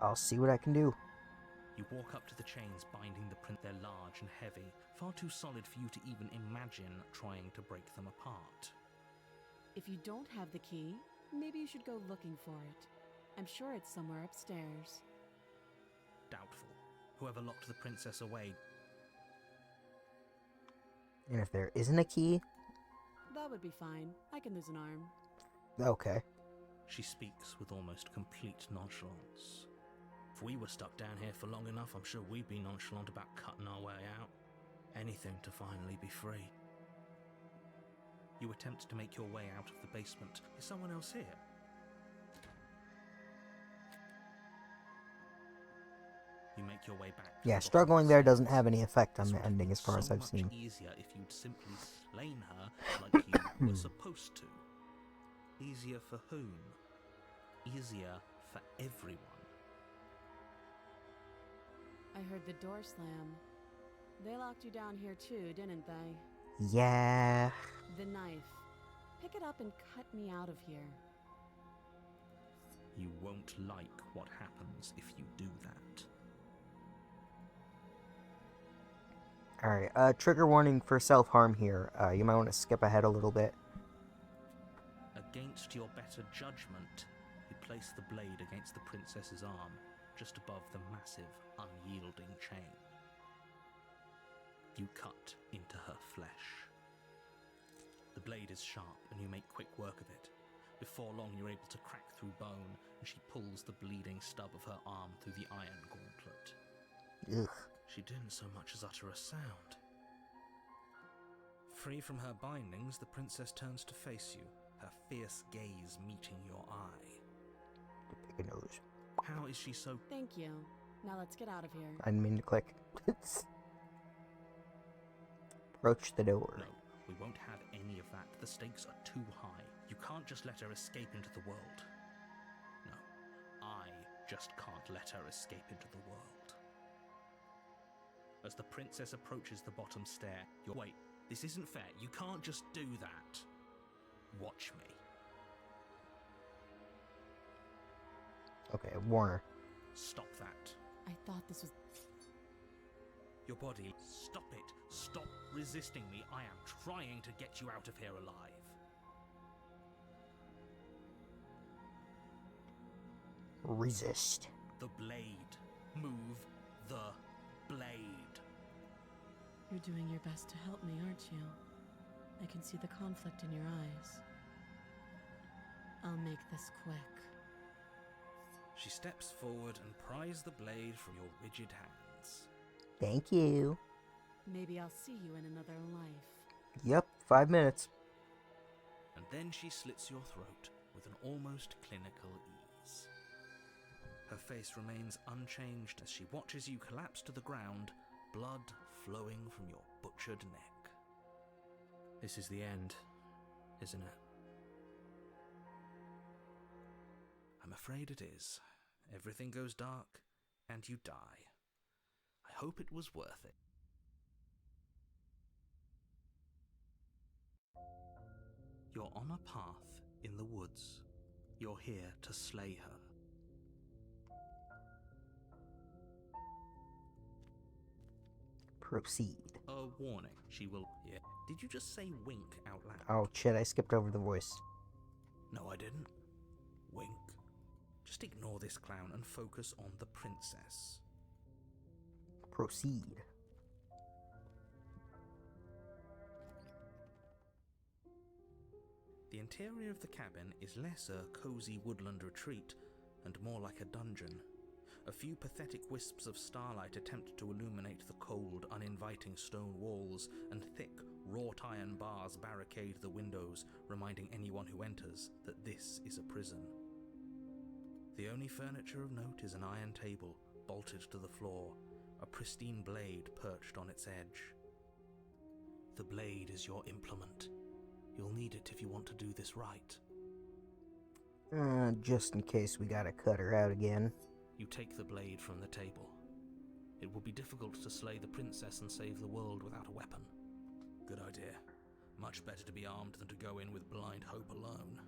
I'll see what I can do. You walk up to the chains binding the print. They're large and heavy, far too solid for you to even imagine trying to break them apart. If you don't have the key, maybe you should go looking for it. I'm sure it's somewhere upstairs. Doubtful. Whoever locked the princess away. And if there isn't a key... That would be fine. I can lose an arm. Okay. She speaks with almost complete nonchalance. If we were stuck down here for long enough, I'm sure we'd be nonchalant about cutting our way out. Anything to finally be free. You attempt to make your way out of the basement. Is someone else here? You make your way back. Yeah, struggling there doesn't have any effect on the ending as far as I've seen. So much easier if you'd simply slain her like you were supposed to. Easier for whom? Easier for everyone. I heard the door slam. They locked you down here too, didn't they? Yeah. The knife. Pick it up and cut me out of here. You won't like what happens if you do that. Alright, trigger warning for self-harm here. You might want to skip ahead a little bit. Against your better judgment, you place the blade against the princess's arm, just above the massive, unyielding chain. You cut into her flesh. The blade is sharp, and you make quick work of it. Before long, you're able to crack through bone, and she pulls the bleeding stub of her arm through the iron gauntlet. Ugh. She didn't so much as utter a sound. Free from her bindings, the princess turns to face you, her fierce gaze meeting your eye. Big nose. How is she so... Thank you. Now let's get out of here. I didn't mean to click. Approach the door. No, we won't have any of that. The stakes are too high. You can't just let her escape into the world. No, I just can't let her escape into the world. As the princess approaches the bottom stair, you're... Wait, this isn't fair. You can't just do that. Watch me. Okay, Warner. Stop that. I thought this was... Your body, stop it. Stop resisting me. I am trying to get you out of here alive. Resist. The blade. Move the blade. You're doing your best to help me, aren't you? I can see the conflict in your eyes. I'll make this quick. She steps forward and pries the blade from your rigid hands. Thank you. Maybe I'll see you in another life. Yep, 5 minutes. And then she slits your throat with an almost clinical ease. Her face remains unchanged as she watches you collapse to the ground, blood flowing from your butchered neck. This is the end, isn't it? I'm afraid it is. Everything goes dark, and you die. I hope it was worth it. You're on a path in the woods. You're here to slay her. Proceed. A warning, she will... Yeah. Did you just say wink out loud? Oh shit, I skipped over the voice. No, I didn't. Wink. Just ignore this clown and focus on the princess. Proceed. The interior of the cabin is less a cozy woodland retreat and more like a dungeon. A few pathetic wisps of starlight attempt to illuminate the cold, uninviting stone walls, and thick, wrought iron bars barricade the windows, reminding anyone who enters that this is a prison. The only furniture of note is an iron table, bolted to the floor, a pristine blade perched on its edge. The blade is your implement. You'll need it if you want to do this right. Just in case we gotta cut her out again. You take the blade from the table. It will be difficult to slay the princess and save the world without a weapon. Good idea. Much better to be armed than to go in with blind hope alone.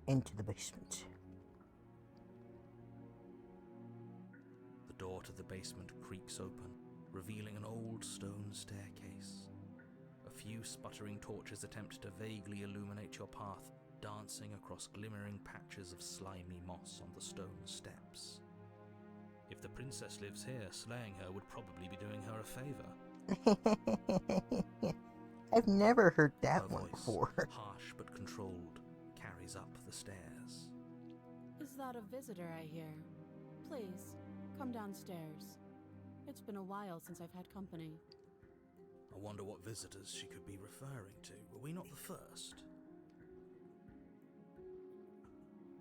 Into the basement. The door to the basement creaks open, revealing an old stone staircase. A few sputtering torches attempt to vaguely illuminate your path, dancing across glimmering patches of slimy moss on the stone steps. If the princess lives here, slaying her would probably be doing her a favor. I've never heard that Her one voice, before. harsh but controlled, carries up the stairs. Is that a visitor I hear? Please, come downstairs. It's been a while since I've had company. I wonder what visitors she could be referring to. Were we not the first?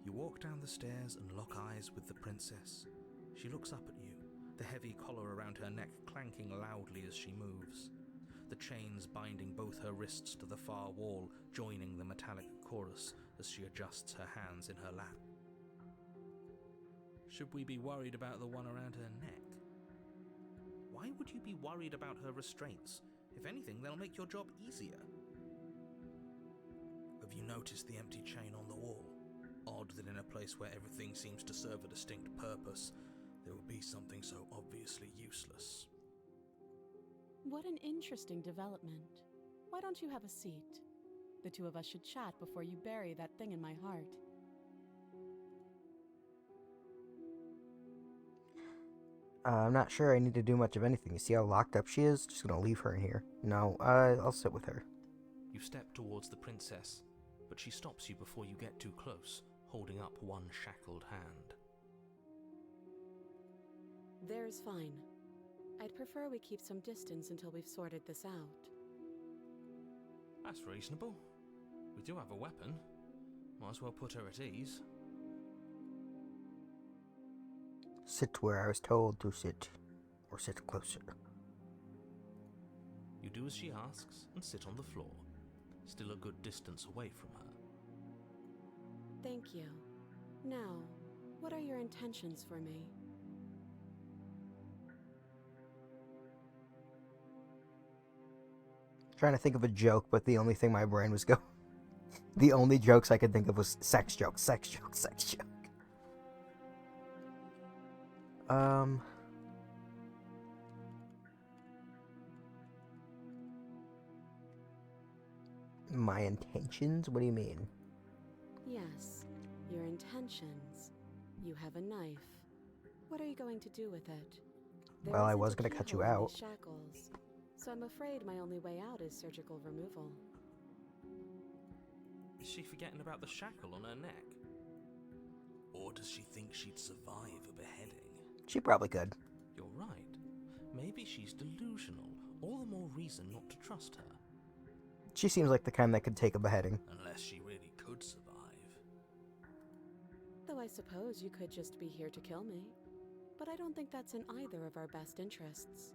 You walk down the stairs and lock eyes with the princess. She looks up at you, the heavy collar around her neck clanking loudly as she moves. The chains binding both her wrists to the far wall, joining the metallic chorus as she adjusts her hands in her lap. Should we be worried about the one around her neck? Why would you be worried about her restraints? If anything, they'll make your job easier. Have you noticed the empty chain on the wall? Odd that in a place where everything seems to serve a distinct purpose, there would be something so obviously useless. What an interesting development. Why don't you have a seat? The two of us should chat before you bury that thing in my heart. I'm not sure I need to do much of anything. You see how locked up she is? Just gonna leave her in here. No, I'll sit with her. You step towards the princess, but she stops you before you get too close, holding up one shackled hand. There's fine. I'd prefer we keep some distance until we've sorted this out. That's reasonable. We do have a weapon. Might as well put her at ease. Sit where I was told to sit. Or sit closer. You do as she asks and sit on the floor, still a good distance away from her. Thank you. Now, what are your intentions for me? Trying to think of a joke, but the only thing my brain was going... The only jokes I could think of was sex joke, sex joke, sex joke. My intentions? What do you mean? Yes, your intentions. You have a knife. What are you going to do with it? There Well, I isn't was a gonna cut you keyhole in out. these shackles, so I'm afraid my only way out is surgical removal. Is she forgetting about the shackle on her neck? Or does she think she'd survive a beheading? She probably could. You're right. Maybe she's delusional. All the more reason not to trust her. She seems like the kind that could take a beheading. Unless she really could survive. Though I suppose you could just be here to kill me. But I don't think that's in either of our best interests.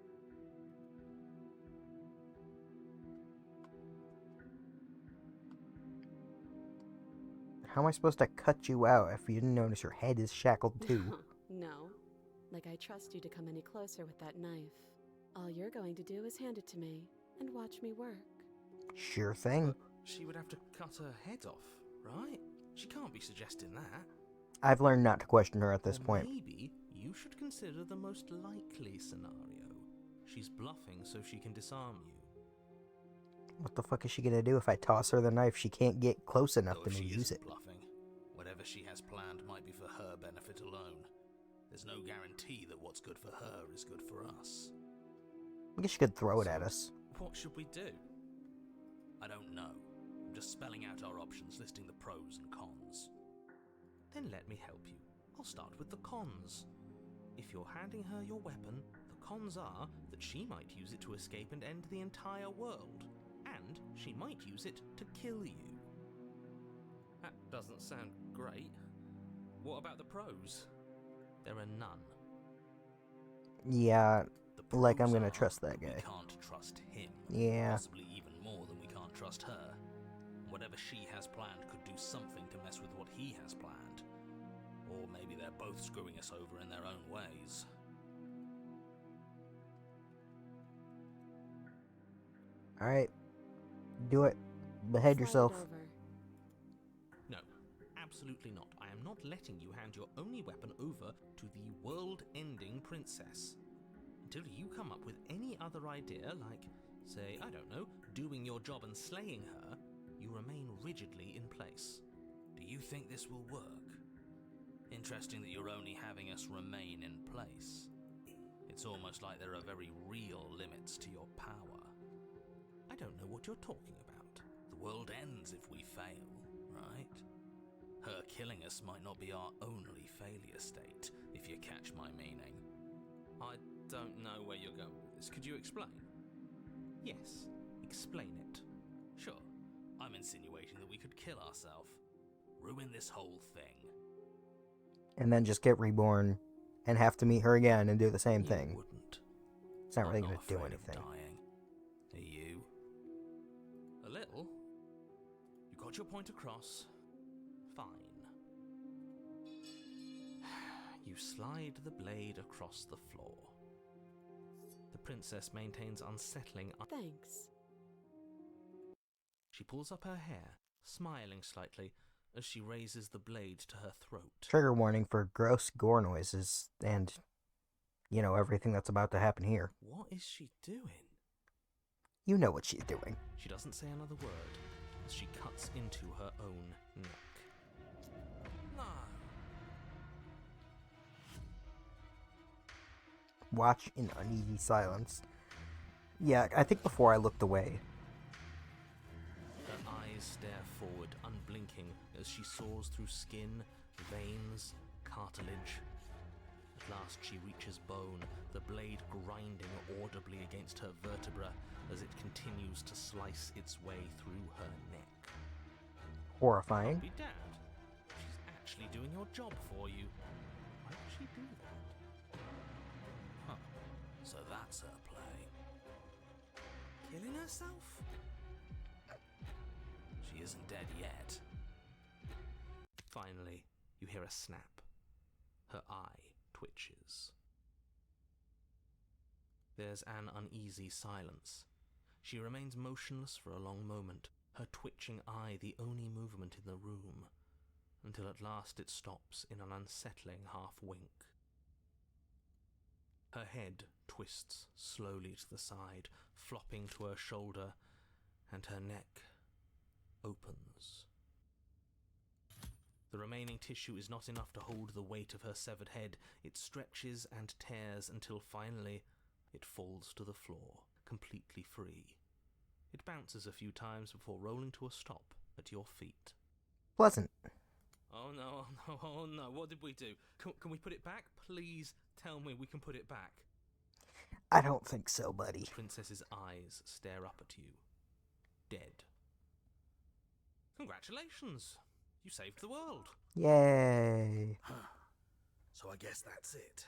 How am I supposed to cut you out if you didn't notice your head is shackled too? No. Like I trust you to come any closer with that knife. All you're going to do is hand it to me and watch me work. Sure thing. But she would have to cut her head off, right? She can't be suggesting that. I've learned not to question her at this Or point. maybe you should consider the most likely scenario. She's bluffing so she can disarm you. What the fuck is she gonna do if I toss her the knife? She can't get close enough Though to if she use isn't it. bluffing, whatever she has planned might be for her benefit alone. There's no guarantee that what's good for her is good for us. I guess she could throw it at us. What should we do? I don't know. I'm just spelling out our options, listing the pros and cons. Then let me help you. I'll start with the cons. If you're handing her your weapon, the cons are that she might use it to escape and end the entire world. And she might use it to kill you. That doesn't sound great. What about the pros? There are none. Yeah, The like I'm pros gonna are trust that We guy. can't trust him. Yeah. Possibly even more than we can't trust her. Whatever she has planned could do something to mess with what he has planned. Or maybe they're both screwing us over in their own ways. Alright. Do it. Behead Slide it yourself. over. No, absolutely not. I am not letting you hand your only weapon over to the world-ending princess. Until you come up with any other idea, like, say, I don't know, doing your job and slaying her, you remain rigidly in place. Do you think this will work? Interesting that you're only having us remain in place. It's almost like there are very real limits to your power. I don't know what you're talking about. The world ends if we fail, right? Her killing us might not be our only failure state, if you catch my meaning. I don't know where you're going with this. Could you explain? Yes, explain it. Sure, I'm insinuating that we could kill ourselves. Ruin this whole thing. And then just get reborn and have to meet her again and do the same You thing. wouldn't. It's not really I'm gonna do afraid of anything. dying. Are you? A little. You got your point across. Fine. You slide the blade across the floor. The princess maintains unsettling. Thanks. She pulls up her hair, smiling slightly as she raises the blade to her throat. Trigger warning for gross gore noises and, you know, everything that's about to happen here. What is she doing? You know what she's doing. She doesn't say another word as she cuts into her own neck. No. Watch in uneasy silence. Yeah, I think before I looked away. Her eyes stare forward, unblinking, as she saws through skin, veins, cartilage. At last she reaches bone, the blade grinding audibly against her vertebra as it continues to slice its way through her neck. Horrifying. I'll be damned. She's actually doing your job for you. Why would she do that? Huh. So that's her play. Killing herself? She isn't dead yet. Finally, you hear a snap. Her eye twitches. There's an uneasy silence. She remains motionless for a long moment, her twitching eye the only movement in the room, until at last it stops in an unsettling half-wink. Her head twists slowly to the side, flopping to her shoulder, and her neck opens. The remaining tissue is not enough to hold the weight of her severed head. It stretches and tears until finally it falls to the floor, completely free. It bounces a few times before rolling to a stop at your feet. Pleasant. Oh no, oh no, oh no, what did we do? Can we put it back? Please tell me we can put it back. I don't think so, buddy. The princess's eyes stare up at you. Dead. Congratulations! You saved the world. Yay. Huh. So I guess that's it.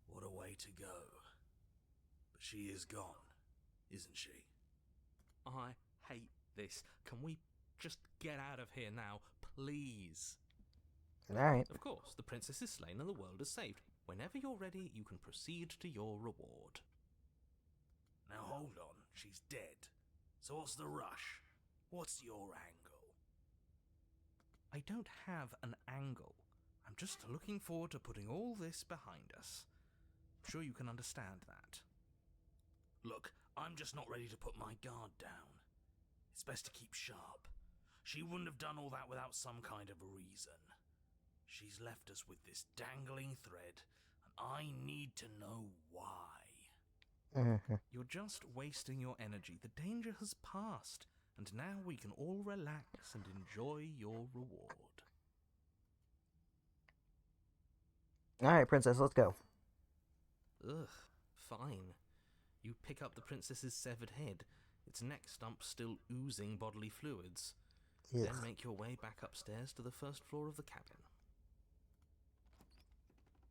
What a way to go. But she is gone, isn't she? I hate this. Can we just get out of here now, please? Alright. Of course, the princess is slain and the world is saved. Whenever you're ready, you can proceed to your reward. Now hold on, she's dead. So what's the rush? What's your angle? I don't have an angle. I'm just looking forward to putting all this behind us. I'm sure you can understand that. Look, I'm just not ready to put my guard down. It's best to keep sharp. She wouldn't have done all that without some kind of reason. She's left us with this dangling thread, and I need to know why. You're just wasting your energy. The danger has passed, and now we can all relax and enjoy your reward. Alright, princess, let's go. Ugh, fine. You pick up the princess's severed head, its neck stump still oozing bodily fluids. Ugh. Then make your way back upstairs to the first floor of the cabin.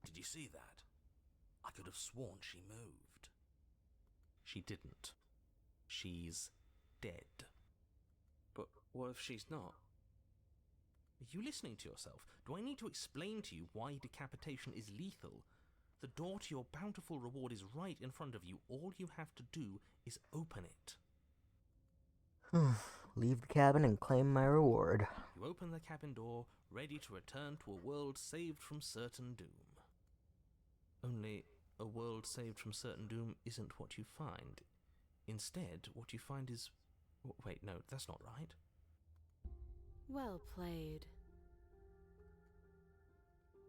Did you see that? I could have sworn she moved. She didn't. She's dead. But what if she's not? Are you listening to yourself? Do I need to explain to you why decapitation is lethal? The door to your bountiful reward is right in front of you. All you have to do is open it. Leave the cabin and claim my reward. You open the cabin door, ready to return to a world saved from certain doom. Only, a world saved from certain doom isn't what you find. Instead, what you find is... Wait, no, that's not right. Well played.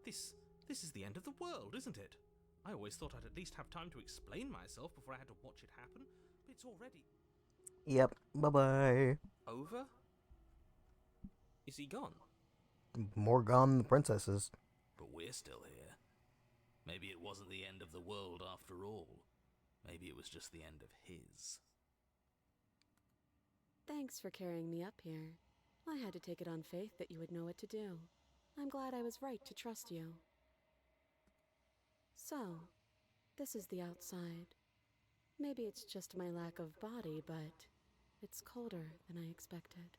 This is the end of the world, isn't it? I always thought I'd at least have time to explain myself before I had to watch it happen, but it's already... Yep, bye-bye. Over? Is he gone? More gone than the princesses. But we're still here. Maybe it wasn't the end of the world after all. Maybe it was just the end of his. Thanks for carrying me up here. I had to take it on faith that you would know what to do. I'm glad I was right to trust you. So, this is the outside. Maybe it's just my lack of body, but it's colder than I expected.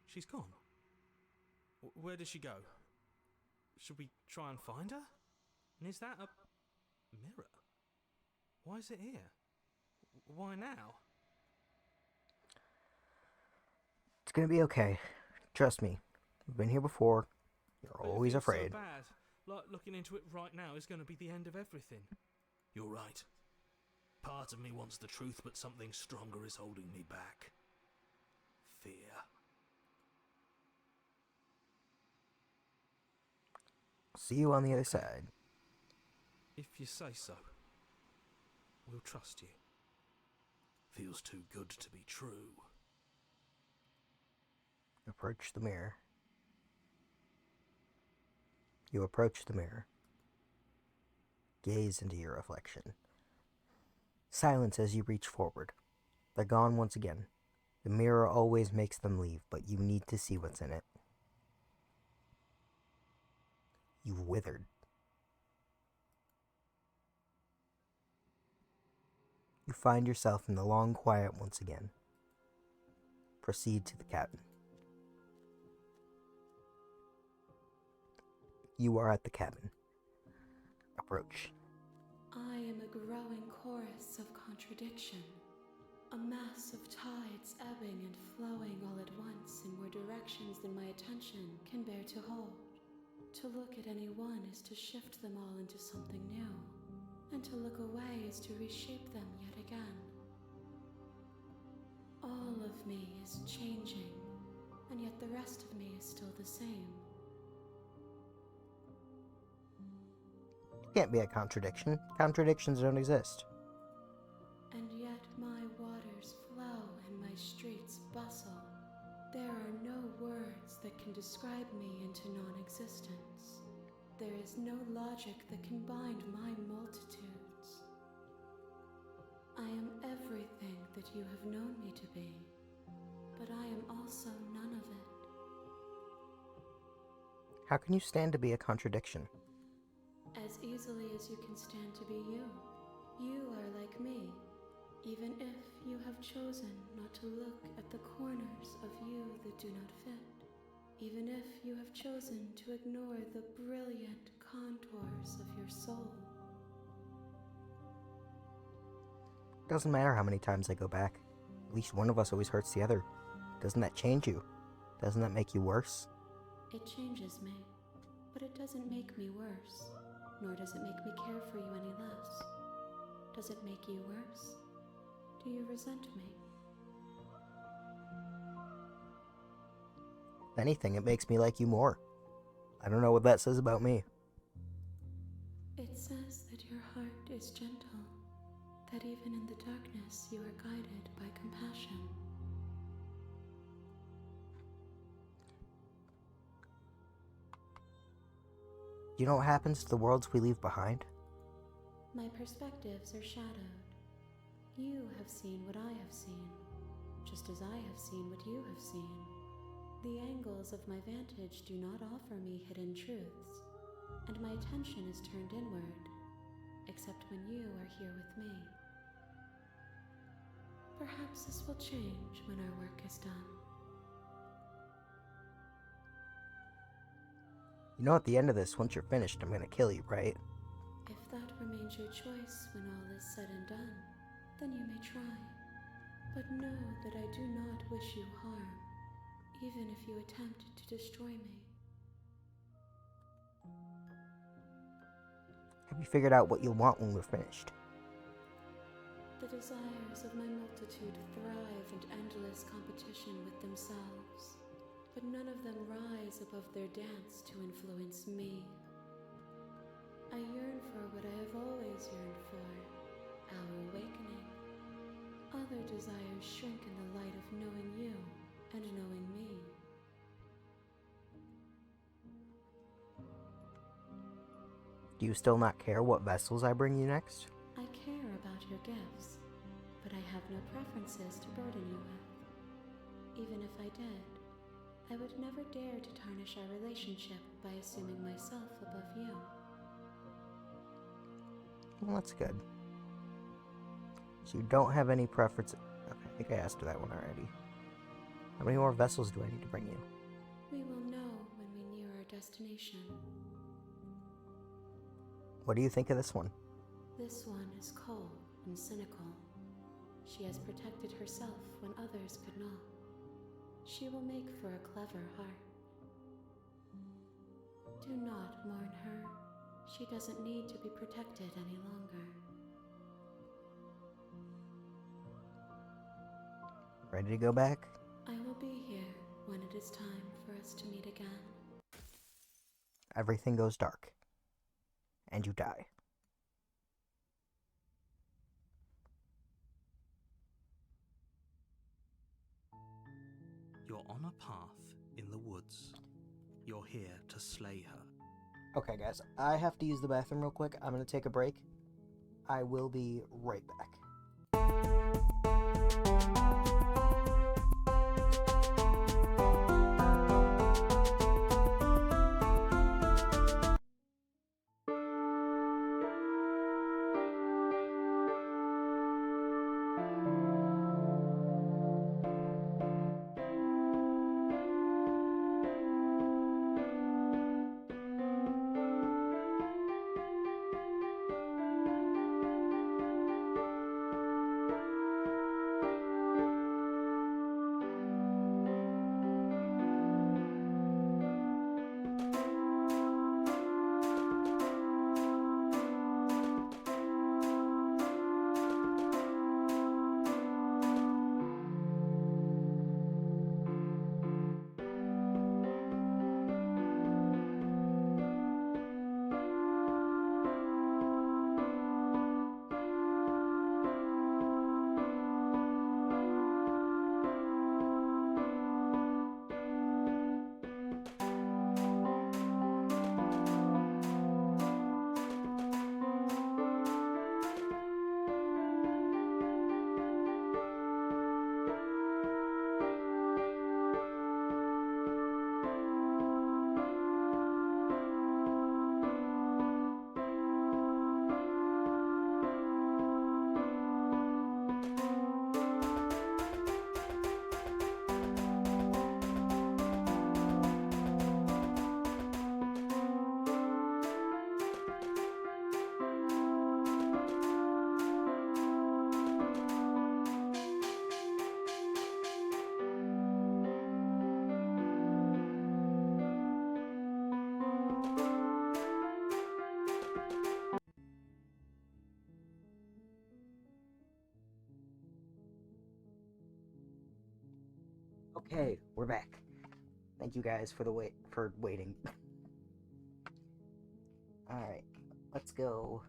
She's gone. Where did she go? Should we try and find her? And is that a mirror? Why is it here? Why now? It's gonna be okay. Trust me. We've been here before. You're But it always feels afraid. So bad. Like looking into it right now is going to be the end of everything. You're right. Part of me wants the truth, but something stronger is holding me back. Fear. See you on the other side. If you say so, we'll trust you. Feels too good to be true. Approach the mirror. You approach the mirror. Gaze into your reflection. Silence as you reach forward. They're gone once again. The mirror always makes them leave, but you need to see what's in it. You've withered. You find yourself in the long quiet once again. Proceed to the cabin. You are at the cabin. Approach. I am a growing chorus of contradiction, a mass of tides ebbing and flowing all at once in more directions than my attention can bear to hold. To look at any one is to shift them all into something new, and to look away is to reshape them yet again. All of me is changing, and yet the rest of me is still the same. Can't be a contradiction. Contradictions don't exist. And yet my waters flow and my streets bustle. There are no words that can describe me into non-existence. There is no logic that can bind my multitudes. I am everything that you have known me to be, but I am also none of it. How can you stand to be a contradiction? As easily as you can stand to be you. You are like me, even if you have chosen not to look at the corners of you that do not fit. Even if you have chosen to ignore the brilliant contours of your soul. Doesn't matter how many times I go back. At least one of us always hurts the other. Doesn't that change you? Doesn't that make you worse? It changes me, but it doesn't make me worse, nor does it make me care for you any less. Does it make you worse? Do you resent me? If anything, it makes me like you more. I don't know what that says about me. It says that your heart is gentle, that even in the darkness you are guided by compassion. You know what happens to the worlds we leave behind? My perspectives are shadowed. You have seen what I have seen, just as I have seen what you have seen. The angles of my vantage do not offer me hidden truths, and my attention is turned inward, except when you are here with me. Perhaps this will change when our work is done. You know at the end of this, once you're finished, I'm gonna kill you, right? If that remains your choice when all is said and done, then you may try. But know that I do not wish you harm, even if you attempt to destroy me. Have you figured out what you'll want when we're finished? The desires of my multitude thrive in endless competition with themselves, but none of them rise above their dance to influence me. I yearn for what I have always yearned for, our awakening. Other desires shrink in the light of knowing you and knowing me. Do you still not care what vessels I bring you next? I care about your gifts, but I have no preferences to burden you with. Even if I did, I would never dare to tarnish our relationship by assuming myself above you. Well, that's good. So you don't have any preference. Okay, I think I asked that one already. How many more vessels do I need to bring you? We will know when we near our destination. What do you think of this one? This one is cold and cynical. She has protected herself when others could not. She will make for a clever heart. Do not mourn her. She doesn't need to be protected any longer. Ready to go back? I will be here when it is time for us to meet again. Everything goes dark. And you die. You're on a path in the woods. You're here to slay her. Okay, guys, I have to use the bathroom real quick. I'm going to take a break. I will be right back. Okay, we're back. Thank you guys for waiting. Alright, let's go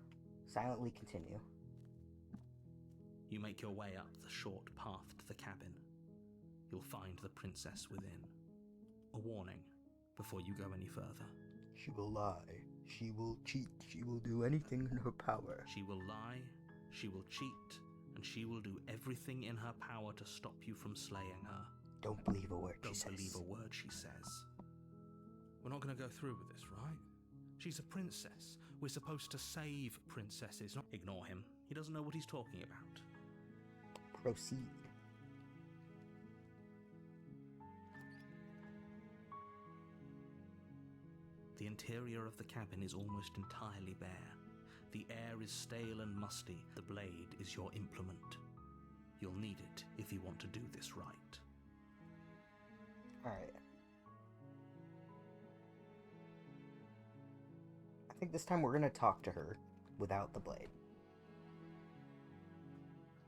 silently continue. You make your way up the short path to the cabin. You'll find the princess within. A warning before you go any further. She will lie. She will cheat. She will do anything in her power. She will lie, she will cheat, and she will do everything in her power to stop you from slaying her. Don't believe a word she says. Don't believe a word she says. We're not going to go through with this, right? She's a princess. We're supposed to save princesses. Not ignore him. He doesn't know what he's talking about. Proceed. The interior of the cabin is almost entirely bare. The air is stale and musty. The blade is your implement. You'll need it if you want to do this right. Alright. I think this time we're gonna talk to her without the blade.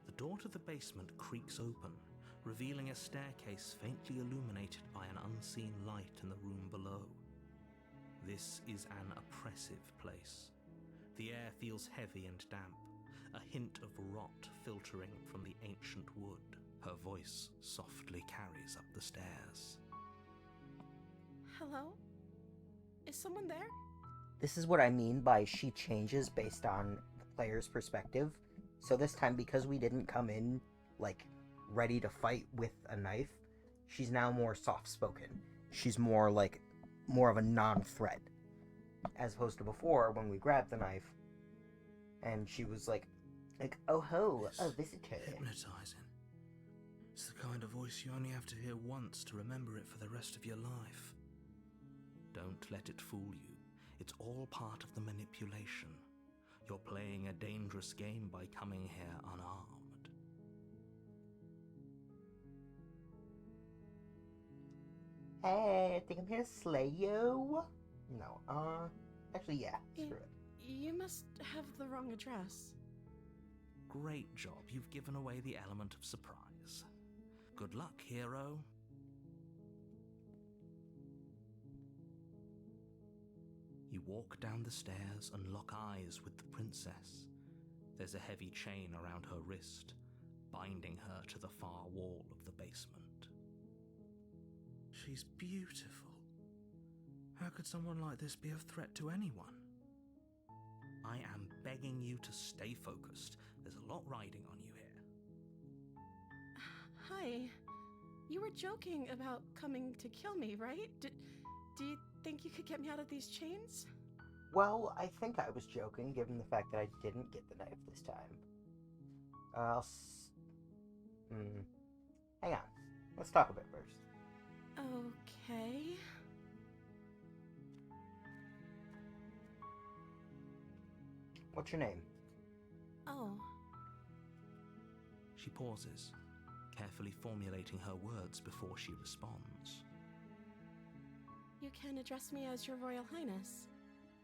The door to the basement creaks open, revealing a staircase faintly illuminated by an unseen light in the room below. This is an oppressive place. The air feels heavy and damp, a hint of rot filtering from the ancient wood. Her voice softly carries up the stairs. Hello? Is someone there? This is what I mean by she changes based on the player's perspective. So this time, because we didn't come in, like, ready to fight with a knife, she's now more soft-spoken. She's more of a non-threat. As opposed to before, when we grabbed the knife, and she was like, oh ho, a visitor. Hypnotizing. It's the kind of voice you only have to hear once to remember it for the rest of your life. Don't let it fool you. It's all part of the manipulation. You're playing a dangerous game by coming here unarmed. Hey, I think I'm here to slay you. No, actually, yeah, screw it. You must have the wrong address. Great job. You've given away the element of surprise. Good luck, hero. You walk down the stairs and lock eyes with the princess. There's a heavy chain around her wrist, binding her to the far wall of the basement. She's beautiful. How could someone like this be a threat to anyone? I am begging you to stay focused. There's a lot riding on you here. Hi. You were joking about coming to kill me, right? Do you think you could get me out of these chains? Well, I think I was joking, given the fact that I didn't get the knife this time. Hang on. Let's talk a bit first. Okay. What's your name? Oh. She pauses, carefully formulating her words before she responds. You can address me as Your Royal Highness.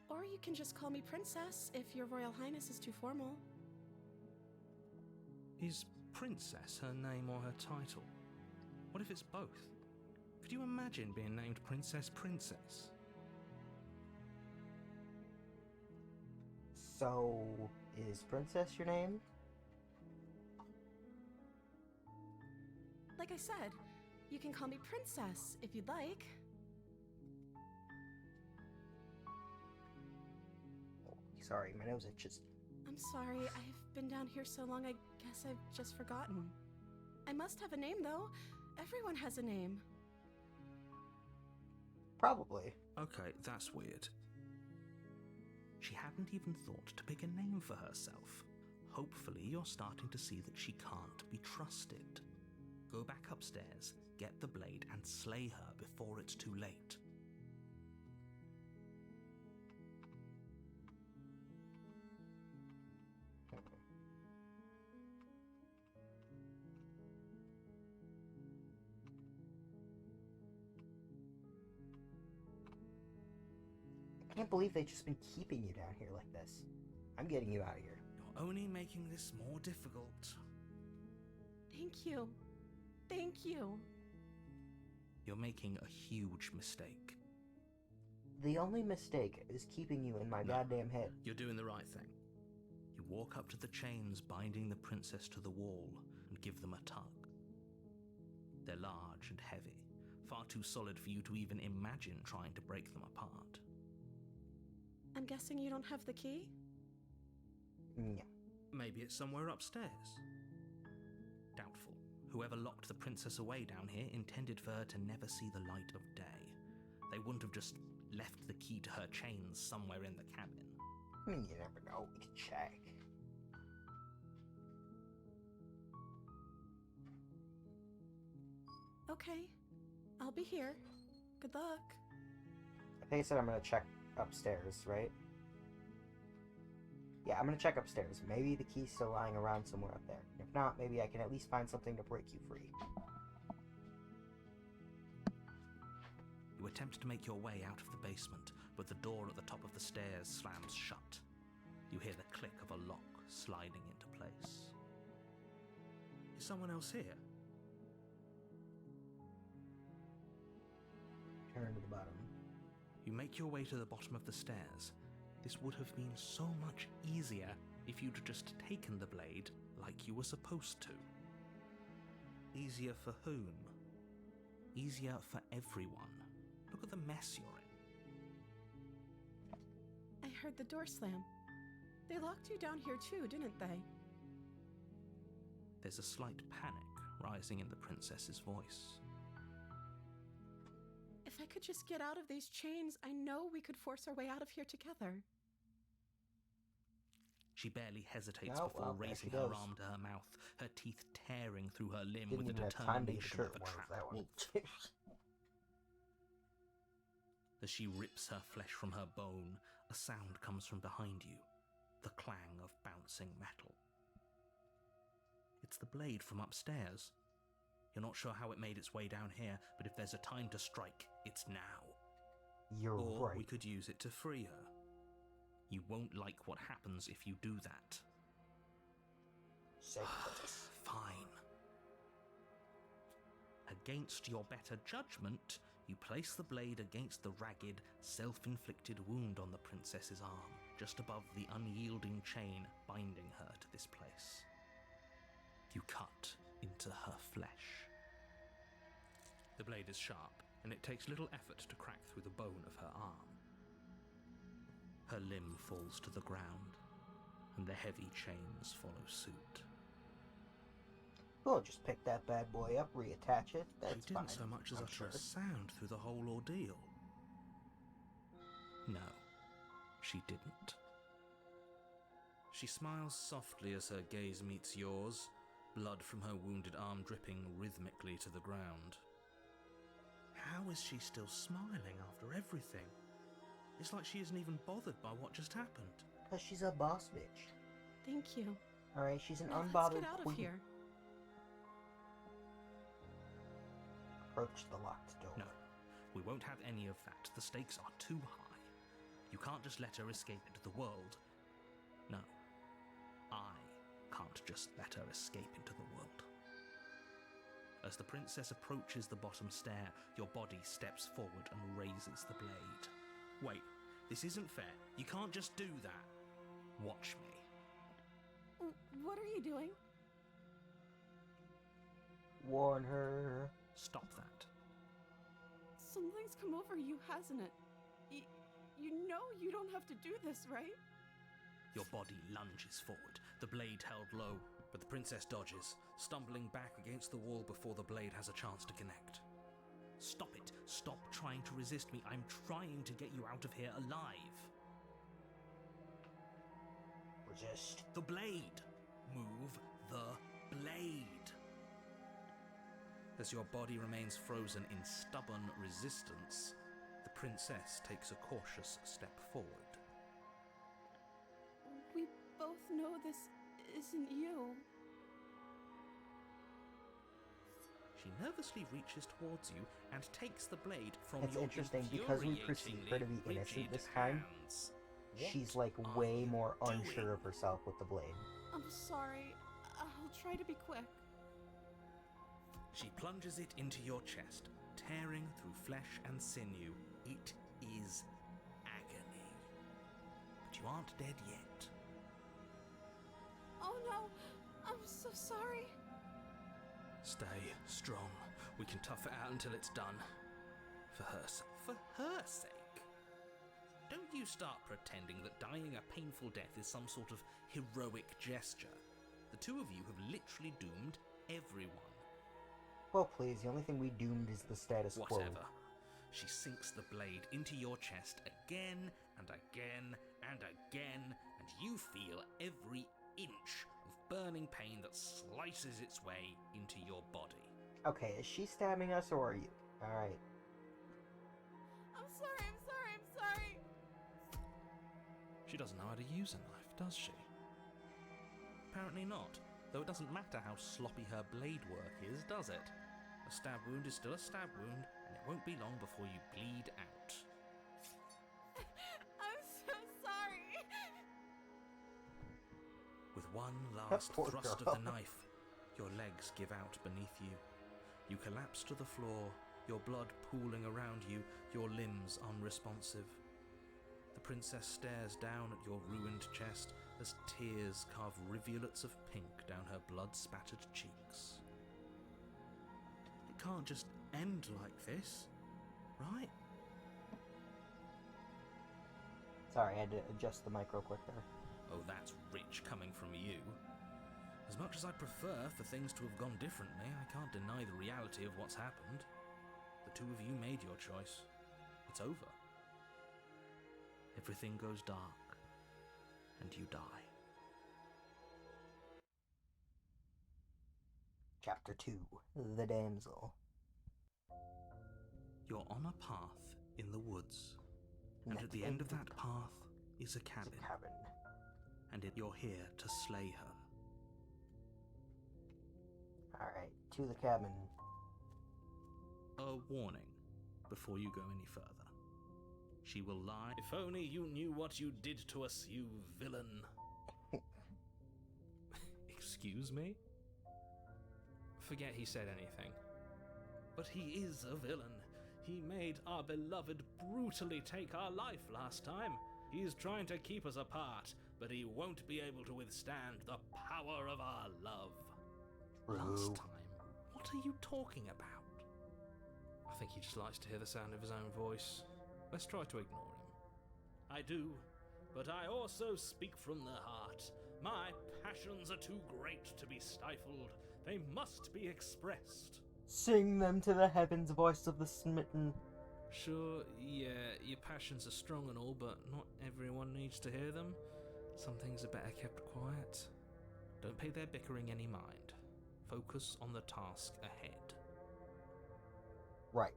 Or you can just call me Princess if Your Royal Highness is too formal. Is Princess her name or her title? What if it's both? Could you imagine being named Princess Princess? So, is Princess your name? Like I said, you can call me Princess if you'd like. Sorry, my nose itches. I'm sorry, I've been down here so long I guess I've just forgotten. I must have a name though. Everyone has a name. Probably. Okay, that's weird. She hadn't even thought to pick a name for herself. Hopefully you're starting to see that she can't be trusted. Go back upstairs, get the blade, and slay her before it's too late. I can't believe they've just been keeping you down here like this. I'm getting you out of here. You're only making this more difficult. Thank you. Thank you. You're making a huge mistake. The only mistake is keeping you in my goddamn head. You're doing the right thing. You walk up to the chains binding the princess to the wall and give them a tug. They're large and heavy, far too solid for you to even imagine trying to break them apart. I'm guessing you don't have the key? No. Maybe it's somewhere upstairs. Doubtful. Whoever locked the princess away down here intended for her to never see the light of day. They wouldn't have just left the key to her chains somewhere in the cabin. I mean, you never know. We can check. Okay. I'll be here. Good luck. I think I said I'm gonna check upstairs, right? Yeah, I'm gonna check upstairs. Maybe the key's still lying around somewhere up there. If not, maybe I can at least find something to break you free. You attempt to make your way out of the basement, but the door at the top of the stairs slams shut. You hear the click of a lock sliding into place. Is someone else here? Turn to the bottom. You make your way to the bottom of the stairs. This would have been so much easier if you'd just taken the blade like you were supposed to. Easier for whom? Easier for everyone. Look at the mess you're in. I heard the door slam. They locked you down here too, didn't they? There's a slight panic rising in the princess's voice. If I could just get out of these chains, I know we could force our way out of here together. She barely hesitates Oh, before well, there raising she her goes. arm to her mouth, her teeth tearing through her limb Didn't with the even have time to get determination sure of it a was trapped that one. wolf. As she rips her flesh from her bone, a sound comes from behind you, the clang of bouncing metal. It's the blade from upstairs. You're not sure how it made its way down here, but if there's a time to strike, it's now. You're Or right. we could use it to free her. You won't like what happens if you do that. Say this. Fine. Against your better judgment, you place the blade against the ragged, self-inflicted wound on the princess's arm, just above the unyielding chain binding her to this place. You cut into her flesh. The blade is sharp, and it takes little effort to crack through the bone of her arm. Her limb falls to the ground, and the heavy chains follow suit. We'll just pick that bad boy up, reattach it. That's She didn't fine, so much as I'm utter sure. a sound through the whole ordeal. No, she didn't. She smiles softly as her gaze meets yours, blood from her wounded arm dripping rhythmically to the ground. How is she still smiling after everything? It's like she isn't even bothered by what just happened. Because she's a boss bitch. Thank you. Alright, she's an Now unbothered let's get out of queen. here. Approach the locked door. No, we won't have any of that. The stakes are too high. You can't just let her escape into the world. No, I can't just let her escape into the world. As the princess approaches the bottom stair, your body steps forward and raises the blade. Wait, this isn't fair. You can't just do that. Watch me. What are you doing? Warn her. Stop that. Something's come over you, hasn't it? You know you don't have to do this, right? Your body lunges forward, the blade held low, but the princess dodges, stumbling back against the wall before the blade has a chance to connect. Stop it. Stop trying to resist me. I'm trying to get you out of here alive. Resist. The blade. Move the blade. As your body remains frozen in stubborn resistance, the princess takes a cautious step forward. We both know this isn't you. She nervously reaches towards you and takes the blade from It's your interesting because we perceive her to be infuriatingly innocent rigid this time. hands. She's What like are way you more doing? unsure of herself with the blade. I'm sorry. I'll try to be quick. She plunges it into your chest, tearing through flesh and sinew. It is agony. But you aren't dead yet. Oh no, I'm so sorry. Stay strong. We can tough it out until it's done. For her sake. For her sake? Don't you start pretending that dying a painful death is some sort of heroic gesture. The two of you have literally doomed everyone. Well, please, the only thing we doomed is the status quo. Whatever. She sinks the blade into your chest again and again and again, and you feel every inch of burning pain that slices its way into your body. Okay, is she stabbing us or are you? Alright. I'm sorry, I'm sorry, I'm sorry. She doesn't know how to use a knife, does she? Apparently not, though it doesn't matter how sloppy her blade work is, does it? A stab wound is still a stab wound, and it won't be long before you bleed out. I'm so sorry. With one last poor thrust girl. of the knife, your legs give out beneath you. You collapse to the floor, your blood pooling around you, your limbs unresponsive. The princess stares down at your ruined chest as tears carve rivulets of pink down her blood-spattered cheeks. It can't just end like this, right? Sorry, I had to adjust the mic real quick there. Oh, that's rich coming from you. As much as I'd prefer for things to have gone differently, I can't deny the reality of what's happened. The two of you made your choice. It's over. Everything goes dark, and you die. Chapter 2, The Damsel. You're on a path in the woods, and Next at the end of that path is a cabin, and you're here to slay her. Alright, to the cabin. A warning before you go any further. She will lie. If only you knew what you did to us, you villain. Excuse me? Forget he said anything. But he is a villain. He made our beloved brutally take our life last time. He is trying to keep us apart, but he won't be able to withstand the power of our love. Last time? What are you talking about? I think he just likes to hear the sound of his own voice. Let's try to ignore him. I do, but I also speak from the heart. My passions are too great to be stifled. They must be expressed. Sing them to the heavens, voice of the smitten. Sure, yeah, your passions are strong and all, but not everyone needs to hear them. Some things are better kept quiet. Don't pay their bickering any mind. Focus on the task ahead. Right.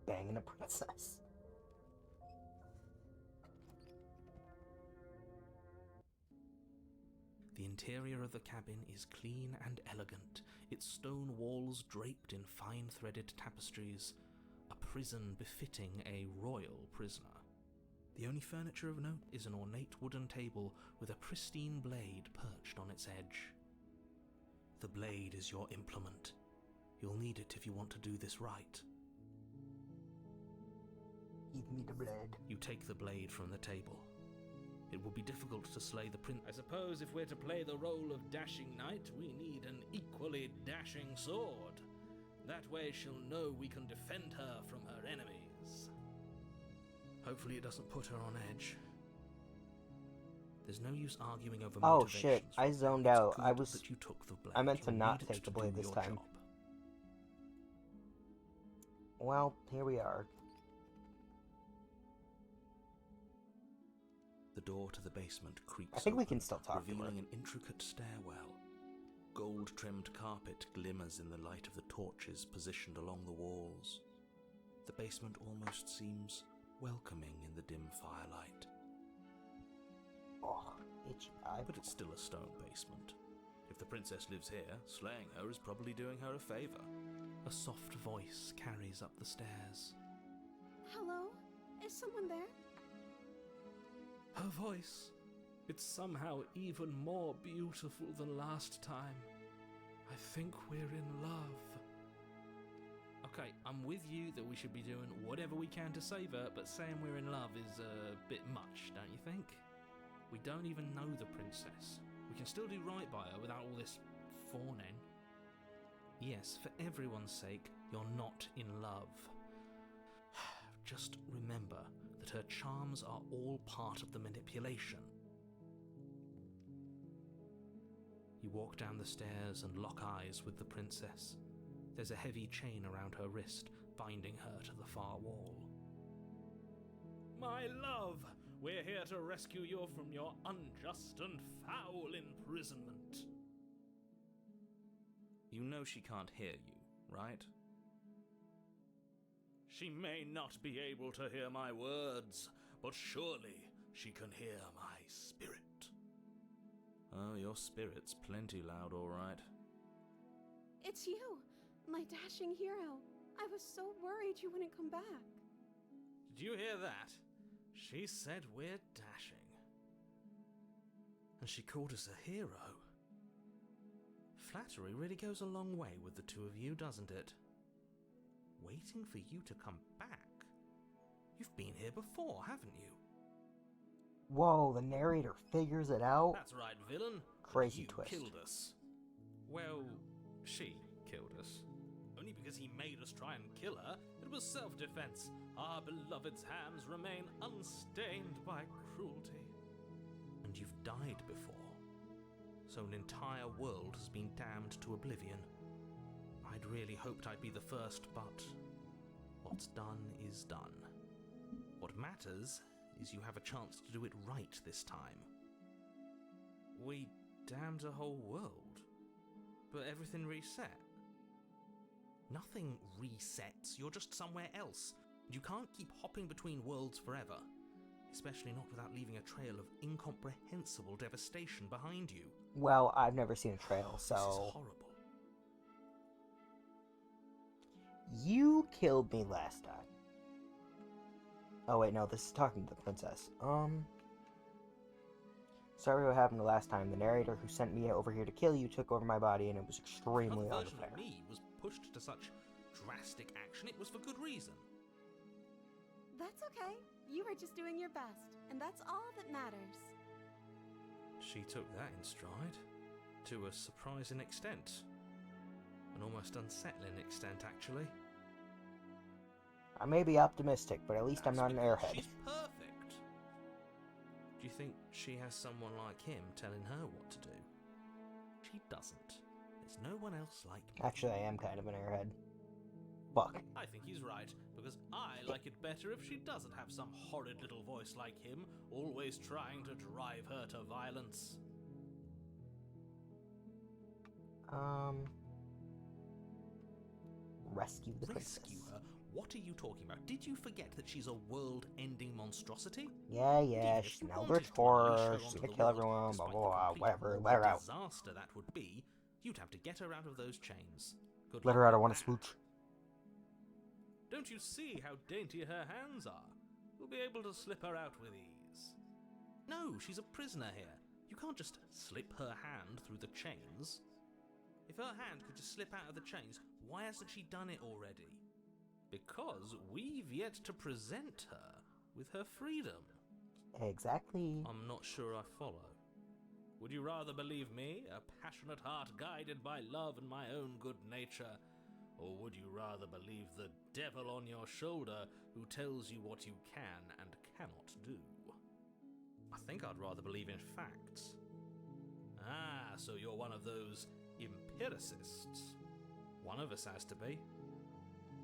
Banging a princess. The interior of the cabin is clean and elegant, its stone walls draped in fine-threaded tapestries, a prison befitting a royal prisoner. The only furniture of note is an ornate wooden table with a pristine blade perched on its edge. The blade is your implement. You'll need it if you want to do this right. Give me the blade. You take the blade from the table. It will be difficult to slay the prince. I suppose if we're to play the role of dashing knight, we need an equally dashing sword. That way she'll know we can defend her from her enemies. Hopefully it doesn't put her on edge. There's no use arguing over Oh motivations. shit, I zoned It's out. good that you took the blade. I meant to You'll not need it take the to blade do this your time. job. Well, here we are. The door to the basement creaks I think we open, can still talk to her. revealing an intricate stairwell. Gold-trimmed carpet glimmers in the light of the torches positioned along the walls. The basement almost seems welcoming in the dim firelight. Oh, itchy eye. But it's still a stone basement. If the princess lives here, slaying her is probably doing her a favor. A soft voice carries up the stairs. Hello? Is someone there? Her voice. It's somehow even more beautiful than last time. I think we're in love. A Okay, I'm with you that we should be doing whatever we can to save her, but saying we're in love is a bit much, don't you think? We don't even know the princess. We can still do right by her without all this fawning. Yes, for everyone's sake, you're not in love. Just remember that her charms are all part of the manipulation. You walk down the stairs and lock eyes with the princess. There's a heavy chain around her wrist, binding her to the far wall. My love, we're here to rescue you from your unjust and foul imprisonment. You know she can't hear you, right? She may not be able to hear my words, but surely she can hear my spirit. Oh, your spirit's plenty loud, all right. It's you, my dashing hero. I was so worried you wouldn't come back. Did you hear that? She said we're dashing. And she called us a hero. Flattery really goes a long way with the two of you, doesn't it? Waiting for you to come back. You've been here before, haven't you? Whoa, the narrator figures it out? That's right, villain. Crazy You twist. killed us. Well, she killed us. Only because he made us try and kill her. It was self-defense. Our beloved's hands remain unstained by cruelty. And you've died before. So an entire world has been damned to oblivion. I'd really hoped I'd be the first, but what's done is done. What matters is you have a chance to do it right this time. We damned a whole world, but everything reset. Nothing resets, you're just somewhere else. You can't keep hopping between worlds forever, especially not without leaving a trail of incomprehensible devastation behind you. Well, I've never seen a trail, so... This is horrible. You killed me last time. Oh wait, no, this is talking to the princess. Sorry what happened the last time. The narrator who sent me over here to kill you took over my body, and it was extremely Another version unfair. of me was pushed to such drastic action, it was for good reason. That's okay. You were just doing your best, and that's all that matters. She took that in stride, to a surprising extent. An almost unsettling extent, actually. I may be optimistic, but at least I'm not an That's because airhead. She's perfect. Do you think she has someone like him telling her what to do? She doesn't. There's no one else like me. Actually, I am kind of an airhead. Fuck. I think he's right, because I like it better if she doesn't have some horrid little voice like him, always trying to drive her to violence. Rescue the princess. Rescue her? What are you talking about? Did you forget that she's a world-ending monstrosity? Yeah, Even if she's you an wanted eldritch to unleash her horror, onto she's the gonna kill world, everyone, blah despite blah the blah, complete whatever, world let her out. disaster that would be, you'd have to get her out of those chains. Good Let luck her out, I with want to that. smooch. Don't you see how dainty her hands are? We'll be able to slip her out with ease. No, she's a prisoner here. You can't just slip her hand through the chains. If her hand could just slip out of the chains, why hasn't she done it already? Because we've yet to present her with her freedom. Exactly. I'm not sure I follow. Would you rather believe me, a passionate heart guided by love and my own good nature, or would you rather believe the devil on your shoulder who tells you what you can and cannot do? I think I'd rather believe in facts. Ah, so you're one of those empiricists. One of us has to be.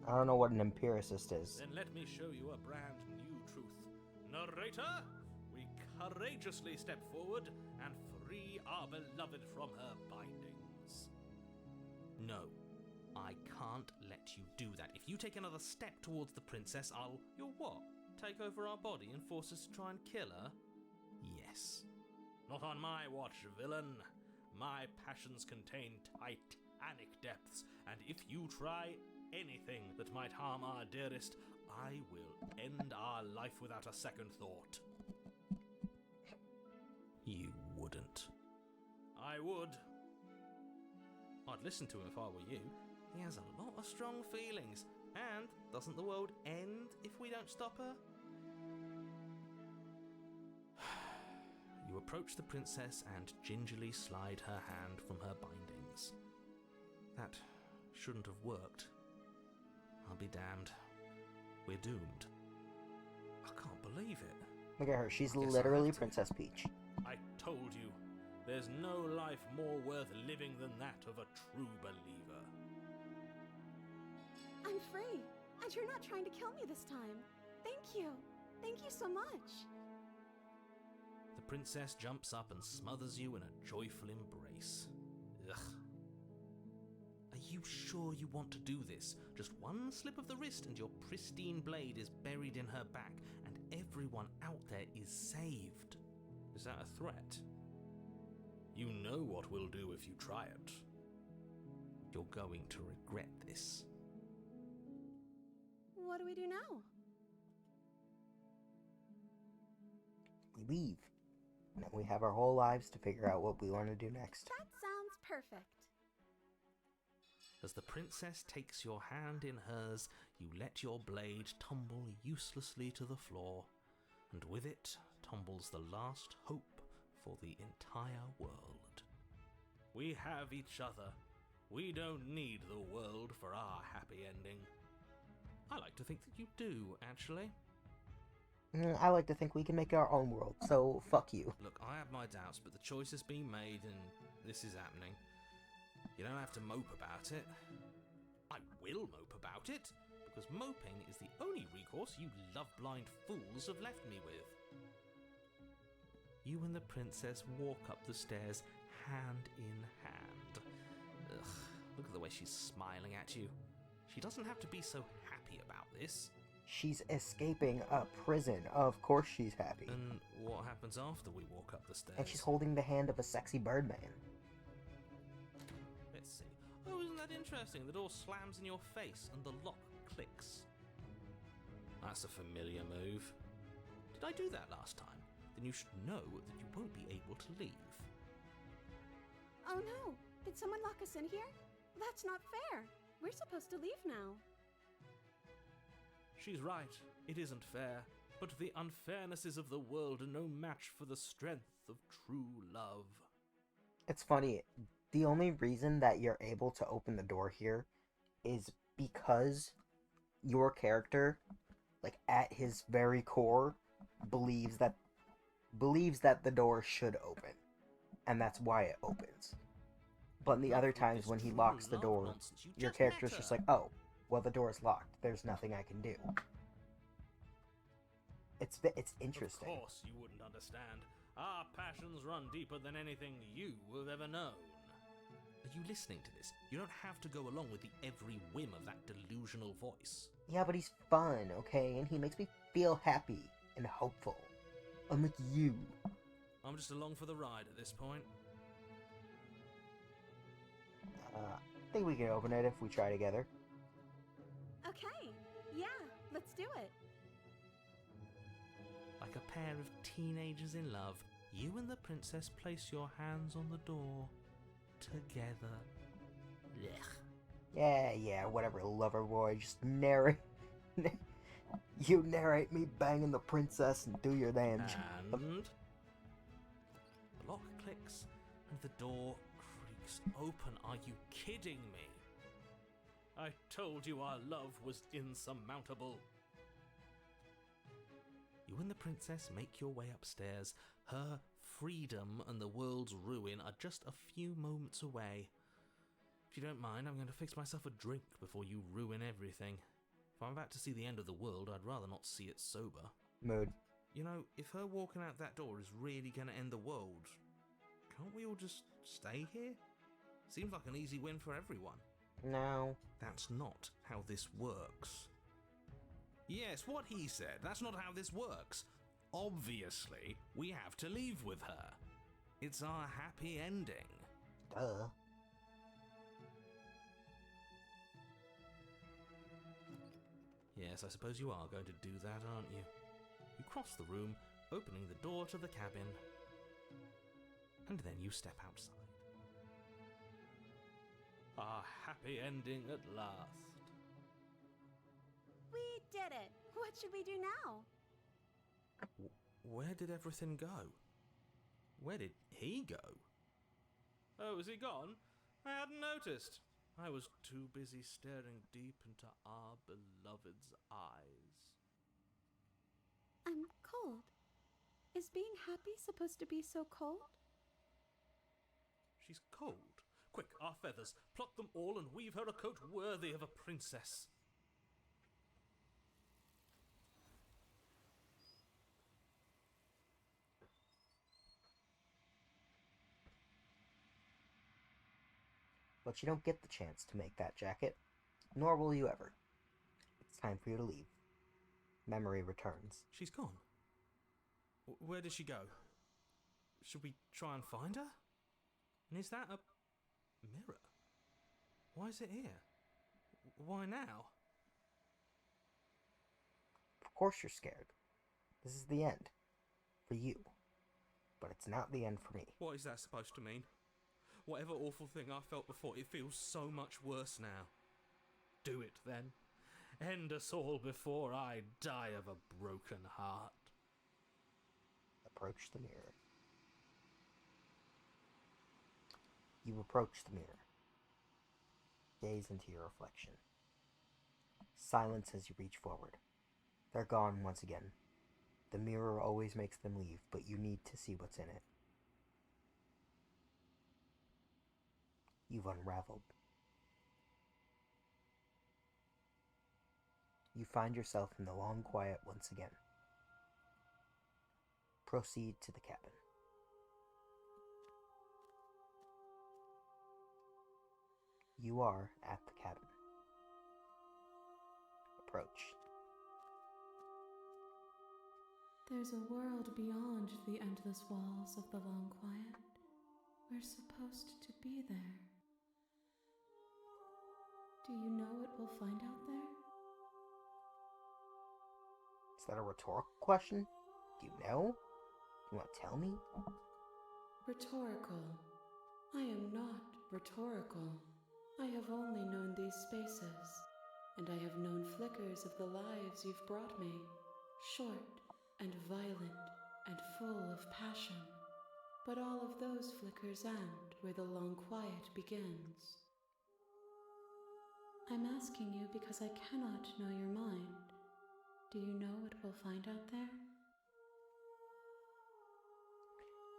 I don't know what an empiricist is. Then let me show you a brand new truth. Narrator, we courageously step forward and free our beloved from her bindings. No, I can't let you do that. If you take another step towards the princess, You'll what? Take over our body and force us to try and kill her? Yes. Not on my watch, villain. My passions contain titanic depths, and if you try anything that might harm our dearest, I will end our life without a second thought. You wouldn't. I would. I'd listen to him if I were you. He has a lot of strong feelings, And doesn't the world end if we don't stop her? You approach the princess and gingerly slide her hand from her bindings. That shouldn't have worked. I'll be damned. We're doomed. I can't believe it. Look at her. She's I guess I literally have to. Princess Peach. I told you, there's no life more worth living than that of a true believer. I'm free, and you're not trying to kill me this time. Thank you. Thank you so much. The princess jumps up and smothers you in a joyful embrace. Ugh. Are you sure you want to do this? Just one slip of the wrist and your pristine blade is buried in her back, and everyone out there is saved. Is that a threat? You know what we'll do if you try it. You're going to regret this. What do we do now? We leave. And then we have our whole lives to figure out what we want to do next. That sounds perfect. As the princess takes your hand in hers, you let your blade tumble uselessly to the floor, and with it tumbles the last hope for the entire world. We have each other. We don't need the world for our happy ending. I like to think that you do, actually. I like to think we can make our own world, so fuck you. Look, I have my doubts, but the choice has been made and this is happening. You don't have to mope about it. I will mope about it, because moping is the only recourse you love-blind fools have left me with. You and the princess walk up the stairs, hand in hand. Ugh, look at the way she's smiling at you. She doesn't have to be so happy about this. She's escaping a prison. Of course she's happy. And what happens after we walk up the stairs? And she's holding the hand of a sexy birdman. Let's see. Oh, isn't that interesting? The door slams in your face and the lock clicks. That's a familiar move. Did I do that last time? Then you should know that you won't be able to leave. Oh no! Did someone lock us in here? That's not fair! We're supposed to leave now. She's right. It isn't fair. But the unfairnesses of the world are no match for the strength of true love. It's funny. The only reason that you're able to open the door here is because your character, like at his very core, believes that the door should open. And that's why it opens. But in the other times when he locks the door, your character's just like, oh, well, the door's locked. There's nothing I can do. It's interesting. Of course you wouldn't understand. Our passions run deeper than anything you have ever known. Are you listening to this? You don't have to go along with the every whim of that delusional voice. Yeah, but he's fun, okay? And he makes me feel happy and hopeful. Unlike you. I'm just along for the ride at this point. I think we can open it if we try together. Okay, yeah, let's do it. Like a pair of teenagers in love, you and the princess place your hands on the door. Together. Blech. Yeah, whatever, lover boy. Just narrate. You narrate me banging the princess and do your dance. And the lock clicks and the door creaks open. Are you kidding me? I told you our love was insurmountable. You and the princess make your way upstairs. Her freedom and the world's ruin are just a few moments away. If you don't mind, I'm going to fix myself a drink before you ruin everything. If I'm about to see the end of the world, I'd rather not see it sober. Mood. You know, if her walking out that door is really going to end the world, can't we all just stay here? Seems like an easy win for everyone. No. That's not how this works. Yes, what he said. That's not how this works. Obviously, we have to leave with her. It's our happy ending. Duh. Yes, I suppose you are going to do that, aren't you? You cross the room, opening the door to the cabin, and then you step outside. Our happy ending at last. did it! What should we do now? Where did everything go? Where did he go? Oh, is he gone? I hadn't noticed. I was too busy staring deep into our beloved's eyes. I'm cold. Is being happy supposed to be so cold? She's cold. Quick, our feathers. Pluck them all and weave her a coat worthy of a princess. But you don't get the chance to make that jacket, nor will you ever. It's time for you to leave. Memory returns. She's gone. Where did she go? Should we try and find her? And is that a mirror? Why is it here? Why now? Of course you're scared. This is the end. For you. But it's not the end for me. What is that supposed to mean? Whatever awful thing I felt before, it feels so much worse now. Do it, then. End us all before I die of a broken heart. Approach the mirror. You approach the mirror. Gaze into your reflection. Silence as you reach forward. They're gone once again. The mirror always makes them leave, but you need to see what's in it. You've unraveled. You find yourself in the long quiet once again. Proceed to the cabin. You are at the cabin. Approach. There's a world beyond the endless walls of the long quiet. We're supposed to be there. Do you know what we'll find out there? Is that a rhetorical question? Do you know? You want to tell me? Rhetorical. I am not rhetorical. I have only known these spaces, and I have known flickers of the lives you've brought me, short and violent and full of passion. But all of those flickers end where the long quiet begins. I'm asking you because I cannot know your mind. Do you know what we'll find out there?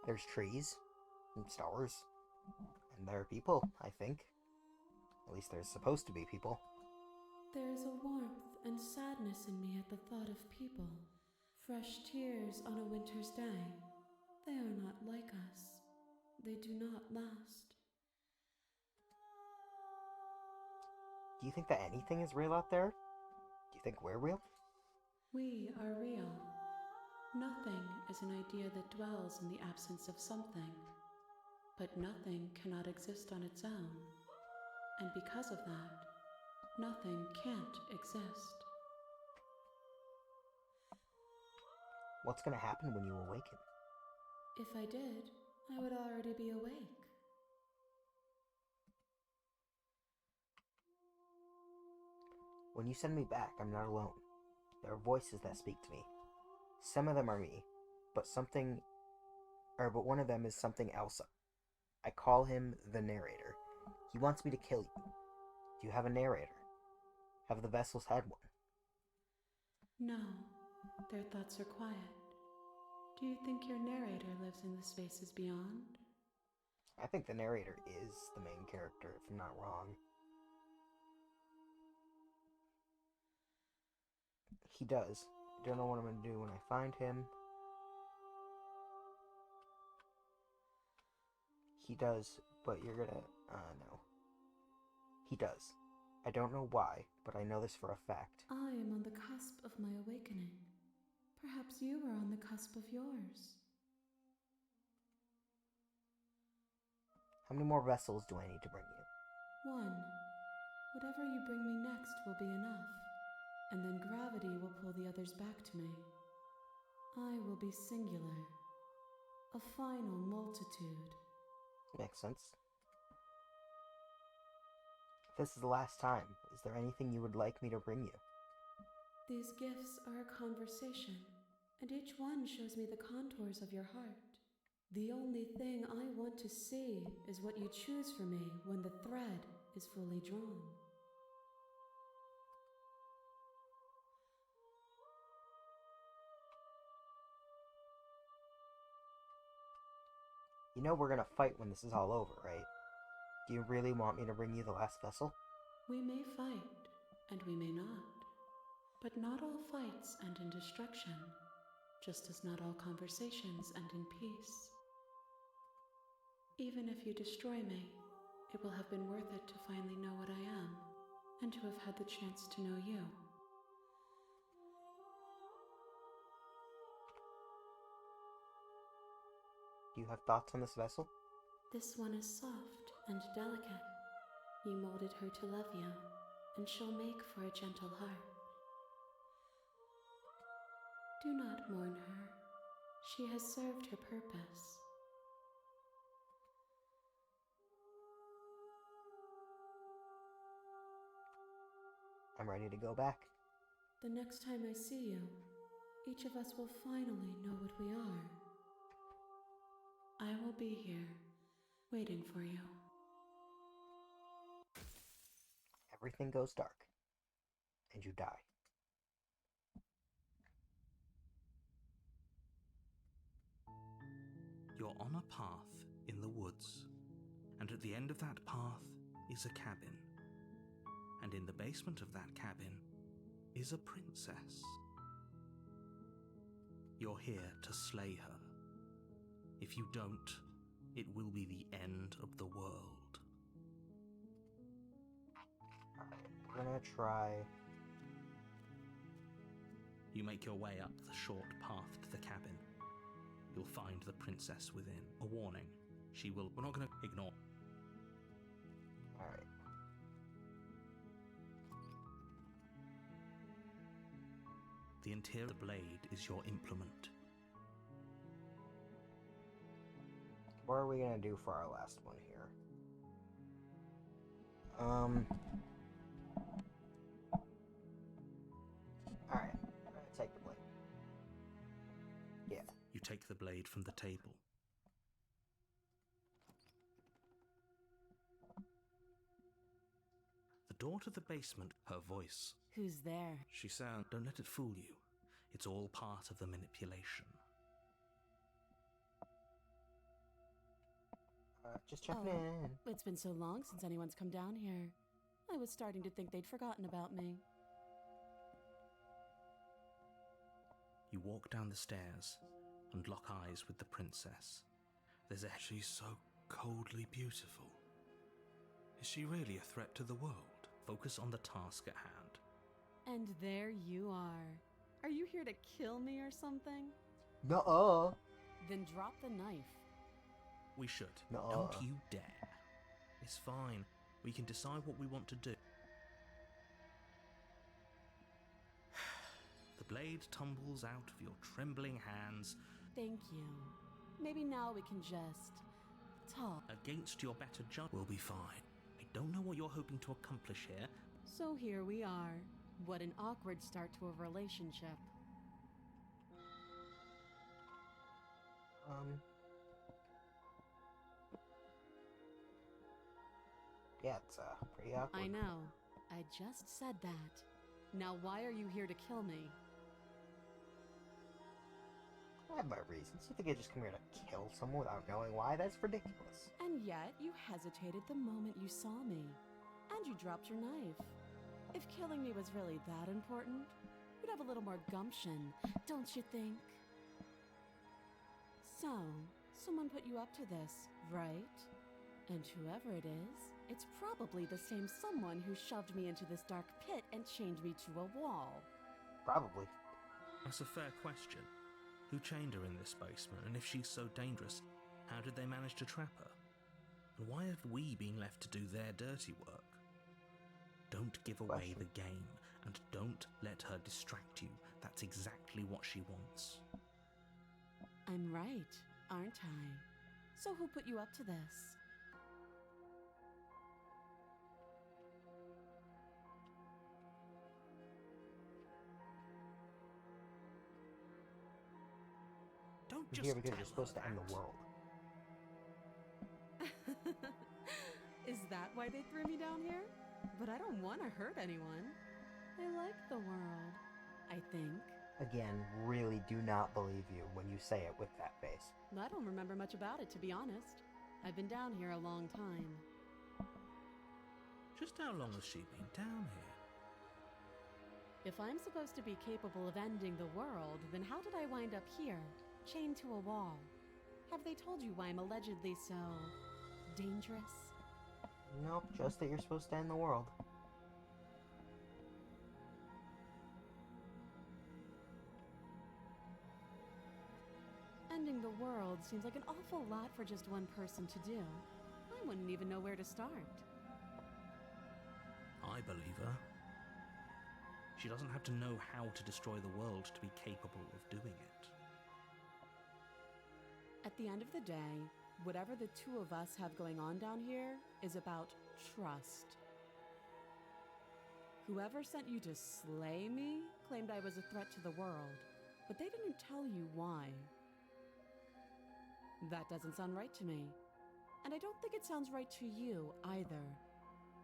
There's trees, and stars, and there are people, I think. At least there's supposed to be people. There is a warmth and sadness in me at the thought of people. Fresh tears on a winter's day. They are not like us. They do not last. Do you think that anything is real out there? Do you think we're real? We are real. Nothing is an idea that dwells in the absence of something. But nothing cannot exist on its own. And because of that, nothing can't exist. What's going to happen when you awaken? If I did, I would already be awake. When you send me back, I'm not alone. There are voices that speak to me. Some of them are me, but one of them is something else. I call him the narrator. He wants me to kill you. Do you have a narrator? Have the vessels had one? No, their thoughts are quiet. Do you think your narrator lives in the spaces beyond? I think the narrator is the main character, if I'm not wrong. He does. I don't know what I'm going to do when I find him. He does, but you're gonna... no. He does. I don't know why, but I know this for a fact. I am on the cusp of my awakening. Perhaps you are on the cusp of yours. How many more vessels do I need to bring you? One. Whatever you bring me next will be enough, and then gravity will pull the others back to me. I will be singular. A final multitude. Makes sense. If this is the last time, is there anything you would like me to bring you? These gifts are a conversation, and each one shows me the contours of your heart. The only thing I want to see is what you choose for me when the thread is fully drawn. You know we're gonna fight when this is all over, right? Do you really want me to bring you the last vessel? We may fight, and we may not. But not all fights end in destruction, just as not all conversations end in peace. Even if you destroy me, it will have been worth it to finally know what I am, and to have had the chance to know you. Do you have thoughts on this vessel? This one is soft and delicate. You molded her to love you, and she'll make for a gentle heart. Do not mourn her. She has served her purpose. I'm ready to go back. The next time I see you, each of us will finally know what we are. I will be here, waiting for you. Everything goes dark, and you die. You're on a path in the woods, and at the end of that path is a cabin. And in the basement of that cabin is a princess. You're here to slay her. If you don't, it will be the end of the world. Alright, we're gonna try... You make your way up the short path to the cabin. You'll find the princess within. A warning. She will... We're not going to ignore... Alright. The interior blade is your implement. What are we gonna do for our last one here? Alright, I'm gonna take the blade. Yeah. You take the blade from the table. The door to the basement, her voice. Who's there? She sounds... Don't let it fool you. It's all part of the manipulation. Just checking Oh. in. It's been so long since anyone's come down here. I was starting to think they'd forgotten about me. You walk down the stairs and lock eyes with the princess. There's a... She's so coldly beautiful. Is she really a threat to the world? Focus on the task at hand. And there you are. Are you here to kill me or something? Nuh-uh. Then drop the knife. We should. Nuh-uh. Don't you dare. It's fine. We can decide what we want to do. The blade tumbles out of your trembling hands. Thank you. Maybe now we can just talk. Against your better judgment. We'll be fine. I don't know what you're hoping to accomplish here. So here we are. What an awkward start to a relationship. Yeah, it's pretty awkward. I know. I just said that. Now why are you here to kill me? I have my reasons. You think I just come here to kill someone without knowing why? That's ridiculous. And yet you hesitated the moment you saw me. And you dropped your knife. If killing me was really that important, you'd have a little more gumption, don't you think? So, someone put you up to this, right? And whoever it is, it's probably the same someone who shoved me into this dark pit and chained me to a wall. Probably. That's a fair question. Who chained her in this basement? And if she's so dangerous, how did they manage to trap her? And why have we been left to do their dirty work? Don't give away the game, and don't let her distract you. That's exactly what she wants. I'm right, aren't I? So who put you up to this? You're here because you're supposed to end the world. Is that why they threw me down here? But I don't want to hurt anyone. I like the world, I think. Again, really do not believe you when you say it with that face. I don't remember much about it, to be honest. I've been down here a long time. Just how long has she been down here? If I'm supposed to be capable of ending the world, then how did I wind up here, chained to a wall? Have they told you why I'm allegedly so dangerous? Nope, just that you're supposed to end the world. Ending the world seems like an awful lot for just one person to do. I wouldn't even know where to start. I believe her. She doesn't have to know how to destroy the world to be capable of doing it. At the end of the day, whatever the two of us have going on down here is about trust. Whoever sent you to slay me claimed I was a threat to the world, but they didn't tell you why. That doesn't sound right to me. And I don't think it sounds right to you either.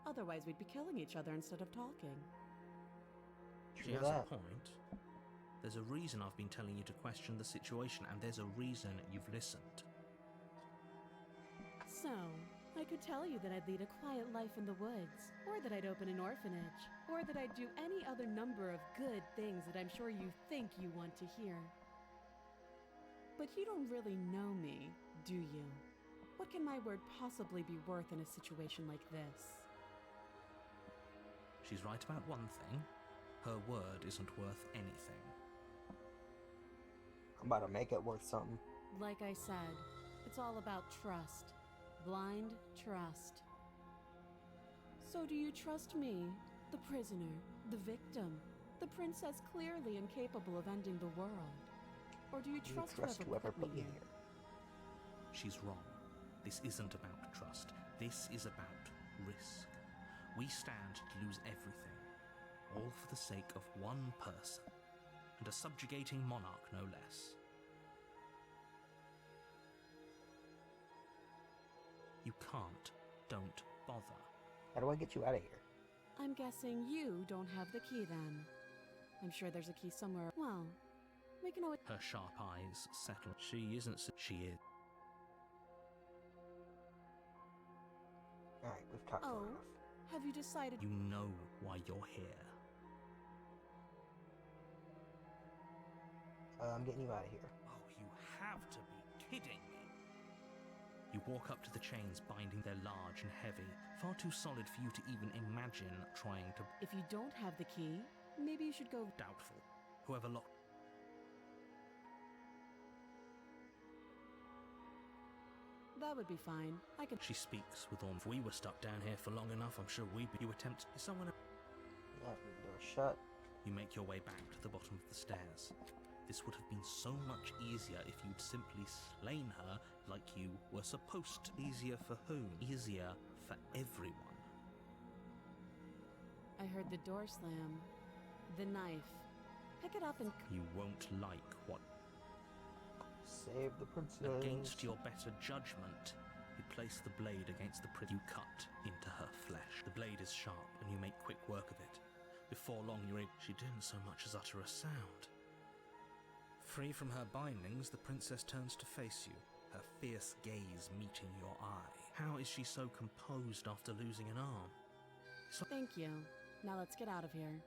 Otherwise, we'd be killing each other instead of talking. She has a point. There's a reason I've been telling you to question the situation, and there's a reason you've listened. So, I could tell you that I'd lead a quiet life in the woods, or that I'd open an orphanage, or that I'd do any other number of good things that I'm sure you think you want to hear. But you don't really know me, do you? What can my word possibly be worth in a situation like this? She's right about one thing. Her word isn't worth anything. I'm about to make it worth something. Like I said, it's all about trust. Blind trust. So do you trust me, the prisoner, the victim, the princess clearly incapable of ending the world? Or do you trust whoever put me here? She's wrong. This isn't about trust. This is about risk. We stand to lose everything, all for the sake of one person, and a subjugating monarch no less. You can't. Don't bother. How do I get you out of here? I'm guessing you don't have the key then. I'm sure there's a key somewhere. Well, we can always... Her sharp eyes settle. She isn't... She is. Alright, we've talked long enough. Have you decided... You know why you're here. I'm getting you out of here. Oh, you have to be kidding me. You walk up to the chains binding. They're large and heavy, far too solid for you to even imagine trying to... If you don't have the key, maybe you should go... Doubtful. Whoever locked... That would be fine. I could... She speaks with all... If we were stuck down here for long enough, I'm sure we'd be... You attempt... Is someone... Yeah, the door's shut. You make your way back to the bottom of the stairs. This would have been so much easier if you'd simply slain her like you were supposed to. Easier for whom? Easier for everyone. I heard the door slam. The knife. Pick it up and... You won't like what... Save the princess. Against your better judgment, you place the blade against the You cut into her flesh. The blade is sharp, and you make quick work of it. Before long, you're able... She didn't so much as utter a sound. Free from her bindings, the princess turns to face you, her fierce gaze meeting your eye. How is she so composed after losing an arm? Thank you. Now let's get out of here.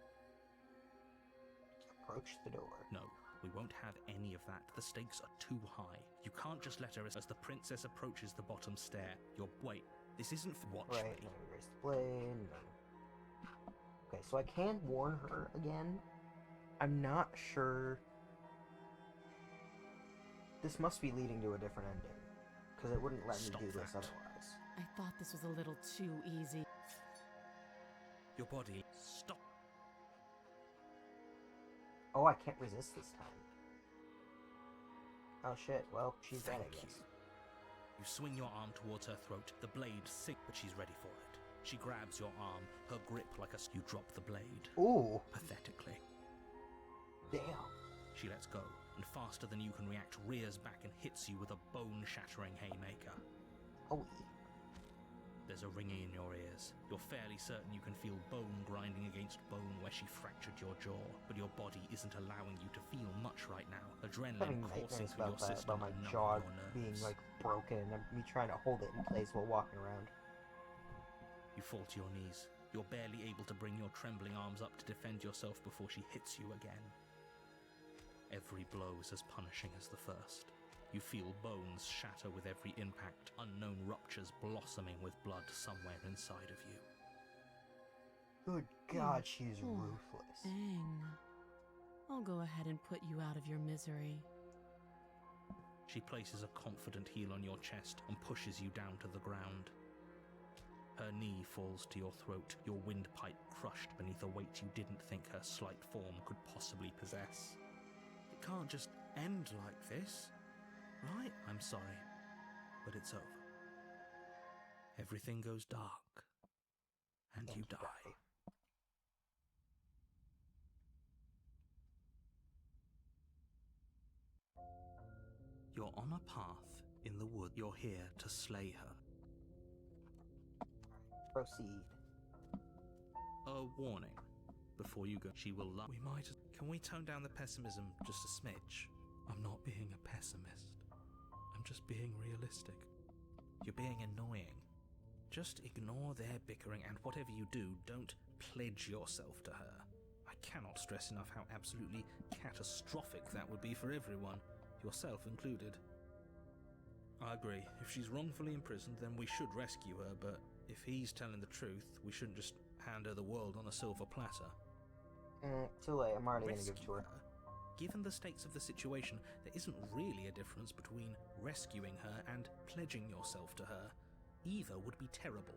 Approach the door. No, we won't have any of that. The stakes are too high. You can't just let her as the princess approaches the bottom stair. Wait, this isn't for watch Right, me. now we raise the blade. No. Okay, so I can warn her again. I'm not sure... This must be leading to a different ending, because it wouldn't let Stop me do this that. otherwise. I thought this was a little too easy. Your body... Stop. Oh, I can't resist this time. Oh shit, well, she's dead, I Thank guess. You swing your arm towards her throat. The blade sinks, but she's ready for it. She grabs your arm, her grip like a... You drop the blade. Ooh, Pathetically. damn. She lets go and faster than you can react, rears back and hits you with a bone-shattering haymaker. Oh, There's a ringing in your ears. You're fairly certain you can feel bone grinding against bone where she fractured your jaw, but your body isn't allowing you to feel much right now. Adrenaline having coursing nightmares through your about that, system about my to numb jaw your being nerves. like broken and me trying to hold it in place while walking around. You fall to your knees. You're barely able to bring your trembling arms up to defend yourself before she hits you again. Every blow is as punishing as the first. You feel bones shatter with every impact, unknown ruptures blossoming with blood somewhere inside of you. Good God, she's ruthless. Dang. I'll go ahead and put you out of your misery. She places a confident heel on your chest and pushes you down to the ground. Her knee falls to your throat, your windpipe crushed beneath a weight you didn't think her slight form could possibly possess. It can't just end like this, right? I'm sorry, but it's over. Everything goes dark, and you die. You're on a path in the wood. You're here to slay her. Proceed. A warning. Before you go, she will Can we tone down the pessimism just a smidge? I'm not being a pessimist. I'm just being realistic. You're being annoying. Just ignore their bickering, and whatever you do, don't pledge yourself to her. I cannot stress enough how absolutely catastrophic that would be for everyone, yourself included. I agree. If she's wrongfully imprisoned, then we should rescue her, but if he's telling the truth, we shouldn't just hand her the world on a silver platter. Too late, I'm already gonna give it to her. Given the stakes of the situation, there isn't really a difference between rescuing her and pledging yourself to her. Either would be terrible.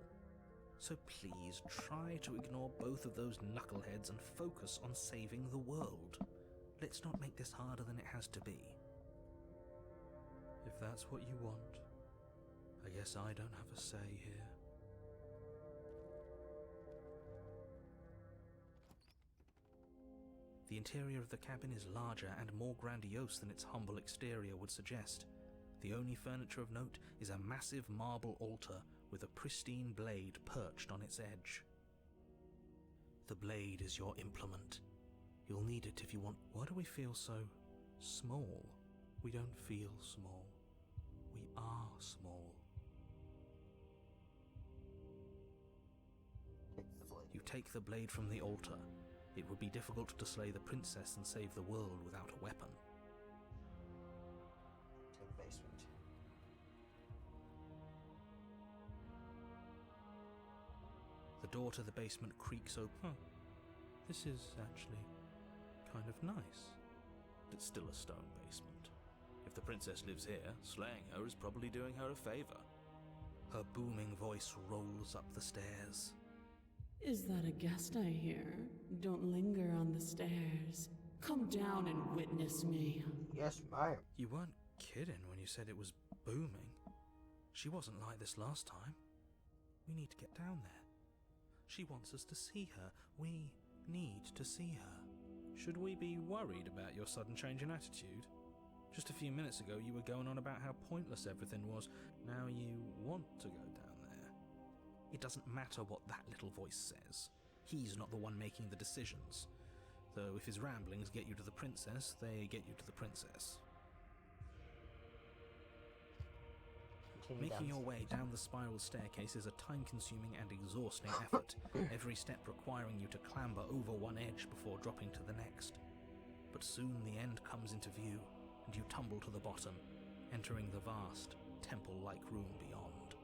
So please, try to ignore both of those knuckleheads and focus on saving the world. Let's not make this harder than it has to be. If that's what you want, I guess I don't have a say here. The interior of the cabin is larger and more grandiose than its humble exterior would suggest. The only furniture of note is a massive marble altar with a pristine blade perched on its edge. The blade is your implement. You'll need it if you want. Why do we feel so small? We don't feel small. We are small. You take the blade from the altar. It would be difficult to slay the princess and save the world without a weapon. To the basement. The door to the basement creaks open. Oh, this is actually kind of nice. It's still a stone basement. If the princess lives here, slaying her is probably doing her a favor. Her booming voice rolls up the stairs. Is that a guest I hear? Don't linger on the stairs. Come down and witness me. Yes, ma'am. You weren't kidding when you said it was booming. She wasn't like this last time. We need to get down there. She wants us to see her. We need to see her. Should we be worried about your sudden change in attitude? Just a few minutes ago you were going on about how pointless everything was. Now you want to go down there. It doesn't matter what that little voice says. He's not the one making the decisions. Though if his ramblings get you to the princess, they get you to the princess. Making your way down the spiral staircase is a time-consuming and exhausting effort, every step requiring you to clamber over one edge before dropping to the next. But soon the end comes into view, and you tumble to the bottom, entering the vast, temple-like room beyond.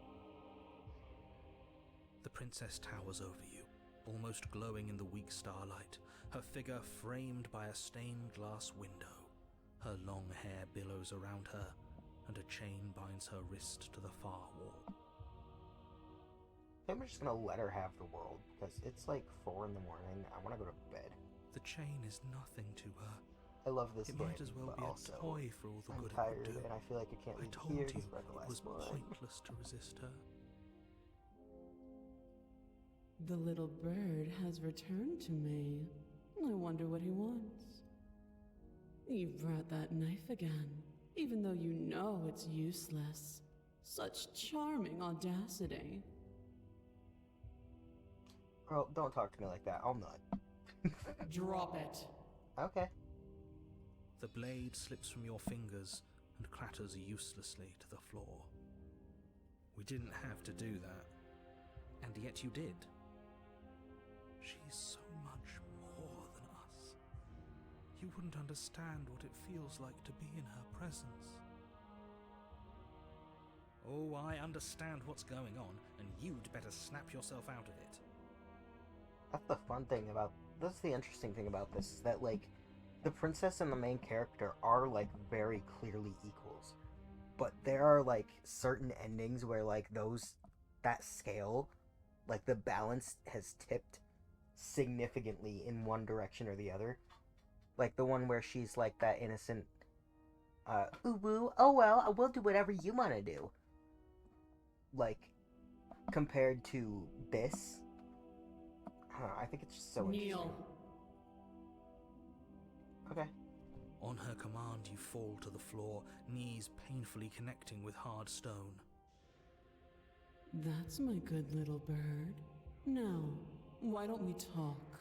The princess towers over you, almost glowing in the weak starlight, her figure framed by a stained glass window. Her long hair billows around her, and a chain binds her wrist to the far wall. I'm just gonna let her have the world, because it's like 4 in the morning. I want to go to bed. The chain is nothing to her. I love this It game, might as well but be a also toy for all the I'm good tired, it would do. and I feel like I can't I leave told here you because we're at the it was last one. pointless to resist her. The little bird has returned to me. I wonder what he wants. You've brought that knife again, even though you know it's useless. Such charming audacity. Girl, don't talk to me like that. I'll nut. Drop it. Okay. The blade slips from your fingers and clatters uselessly to the floor. We didn't have to do that, and yet you did. She's so much more than us. You wouldn't understand what it feels like to be in her presence. Oh, I understand what's going on, and you'd better snap yourself out of it. That's the fun thing about... That's the interesting thing about this, is that, like, the princess and the main character are, like, very clearly equals. But there are, like, certain endings where, like, that scale, like, the balance has tipped significantly in one direction or the other. Like, the one where she's, like, that innocent, ooh woo, oh well, we'll do whatever you want to do. Like, compared to this, I don't know, I think it's just so Kneel. interesting. Okay. On her command, you fall to the floor, knees painfully connecting with hard stone. That's my good little bird. Now, why don't we talk?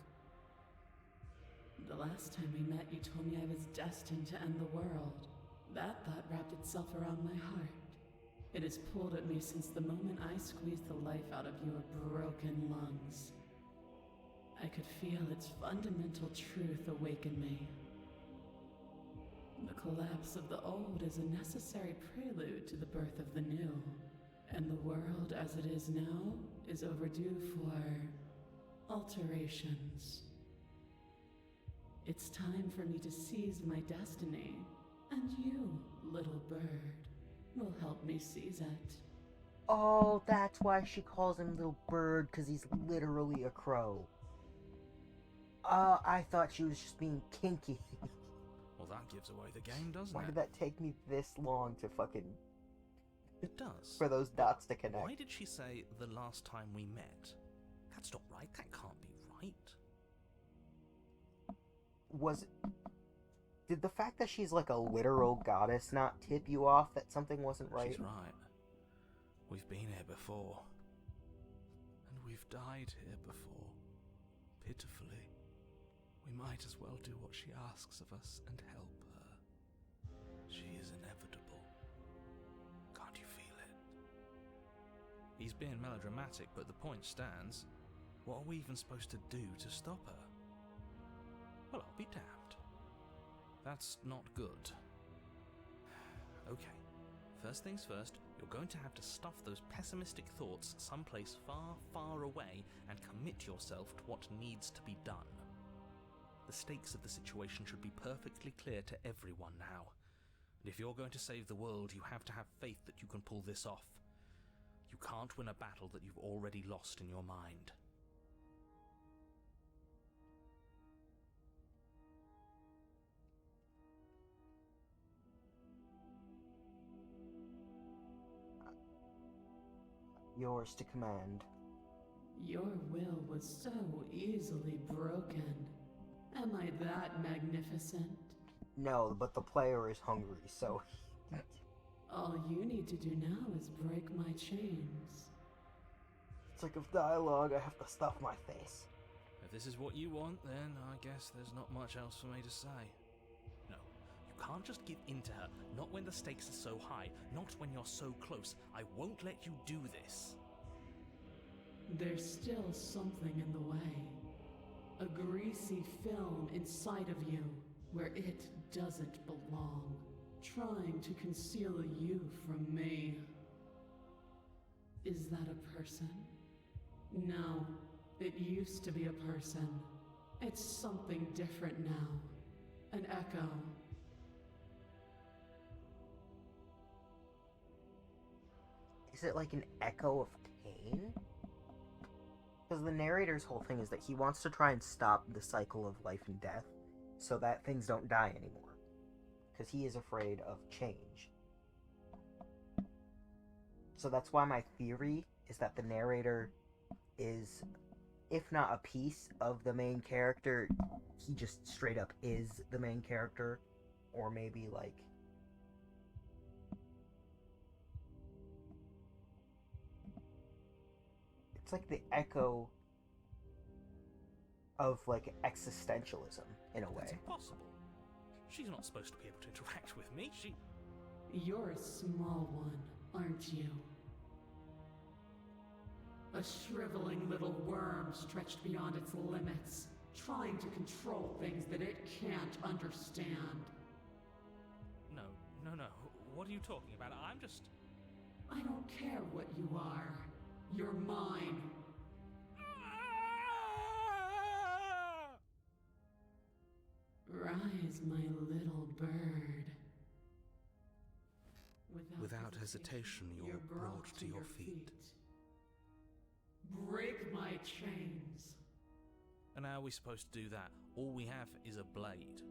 The last time we met, you told me I was destined to end the world. That thought wrapped itself around my heart. It has pulled at me since the moment I squeezed the life out of your broken lungs. I could feel its fundamental truth awaken me. The collapse of the old is a necessary prelude to the birth of the new, and the world as it is now is overdue for alterations. It's time for me to seize my destiny, and you, little bird, will help me seize it. Oh, that's why she calls him little bird, because he's literally a crow. I thought she was just being kinky. Well, that gives away the game, doesn't Why it? did that take me this long to fucking... It does. for those dots to connect? Why did she say the last time we met? That's not right. That can't be right. Did the fact that she's like a literal goddess not tip you off that something wasn't right? She's right. We've been here before. And we've died here before. Pitifully. We might as well do what she asks of us and help her. She is inevitable. Can't you feel it? He's being melodramatic, but the point stands. What are we even supposed to do to stop her? Well, I'll be damned. That's not good. Okay, first things first, you're going to have to stuff those pessimistic thoughts someplace far, far away and commit yourself to what needs to be done. The stakes of the situation should be perfectly clear to everyone now. And if you're going to save the world, you have to have faith that you can pull this off. You can't win a battle that you've already lost in your mind. Yours to command. Your will was so easily broken. Am I that magnificent? No, but the player is hungry, so... All you need to do now is break my chains. Sick of dialogue, I have to stuff my face. If this is what you want, then I guess there's not much else for me to say. No, you can't just give in to her, not when the stakes are so high, not when you're so close. I won't let you do this. There's still something in the way. A greasy film inside of you, where it doesn't belong, trying to conceal you from me. Is that a person? No, it used to be a person. It's something different now. An echo. Is it like an echo of Cain? Because the narrator's whole thing is that he wants to try and stop the cycle of life and death so that things don't die anymore. Because he is afraid of change. So that's why my theory is that the narrator is, if not a piece of the main character, he just straight up is the main character. or maybe like it's like the echo of like existentialism in a That's way. impossible. She's not supposed to be able to interact with me. You're a small one, aren't you? A shriveling little worm stretched beyond its limits, trying to control things that it can't understand. No. What are you talking about? I'm just... I don't care what you are. You're mine. Rise, my little bird. Without hesitation, you're brought to your feet. Break my chains. And how are we supposed to do that? All we have is a blade.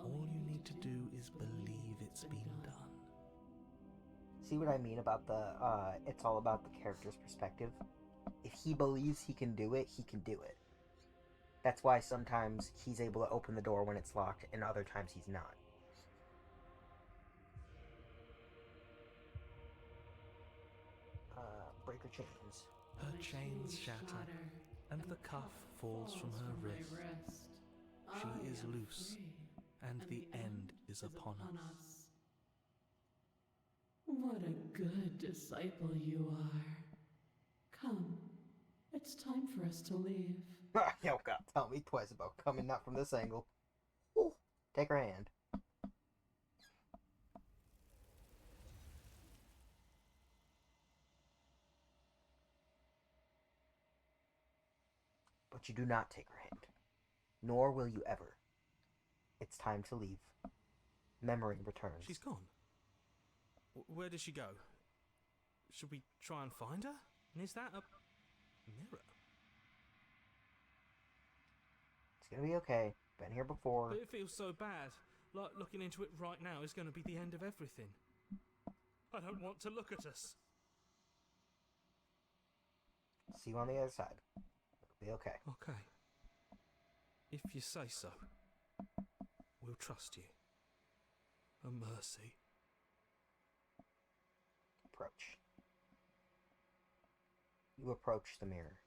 All you need to do is believe it's been done. See what I mean about the, it's all about the character's perspective? If he believes he can do it, he can do it. That's why sometimes he's able to open the door when it's locked, and other times he's not. Breaker chains. Her chains shatter, and the cuff falls from her wrist. She is loose, and the end is upon us. What a good disciple you are. Come, it's time for us to leave. You don't gotta tell me twice about coming not from this angle. Ooh, take her hand. But you do not take her hand. Nor will you ever. It's time to leave. Memory returns. She's gone. Where did she go? Should we try and find her? And is that a mirror? It's gonna be okay. Been here before. But it feels so bad. Like looking into it right now is going to be the end of everything. I don't want to look at us. See you on the other side. It'll be okay. Okay. If you say so. We'll trust you. A mercy. Approach. You approach the mirror.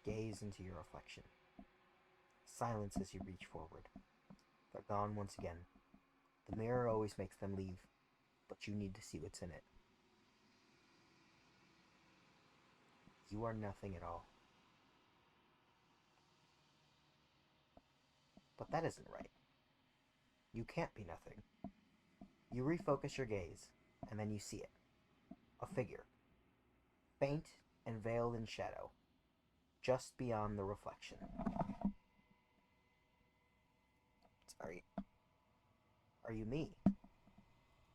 Gaze into your reflection. Silence as you reach forward. They're gone once again. The mirror always makes them leave, but you need to see what's in it. You are nothing at all. But that isn't right. You can't be nothing. You refocus your gaze, and then you see it. A figure. Faint and veiled in shadow. Just beyond the reflection. Sorry. Are you me?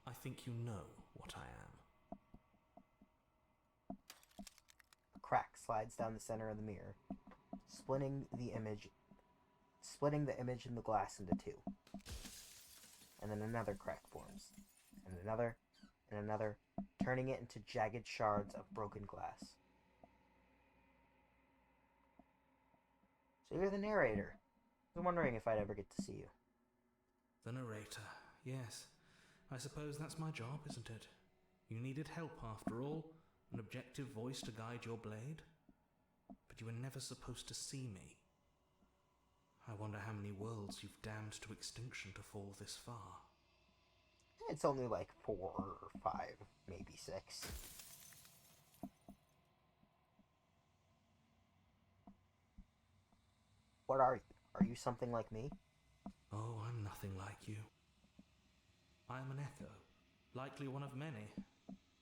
I think you know what I am. A crack slides down the center of the mirror, splitting the image in the glass into two. And then another crack forms, and another, turning it into jagged shards of broken glass. So you're the narrator. I was wondering if I'd ever get to see you. The narrator, yes. I suppose that's my job, isn't it? You needed help after all, an objective voice to guide your blade. But you were never supposed to see me. I wonder how many worlds you've damned to extinction to fall this far. It's only like 4 or 5, maybe 6. What are you? Are you something like me? Oh, I'm nothing like you. I'm an echo, likely one of many.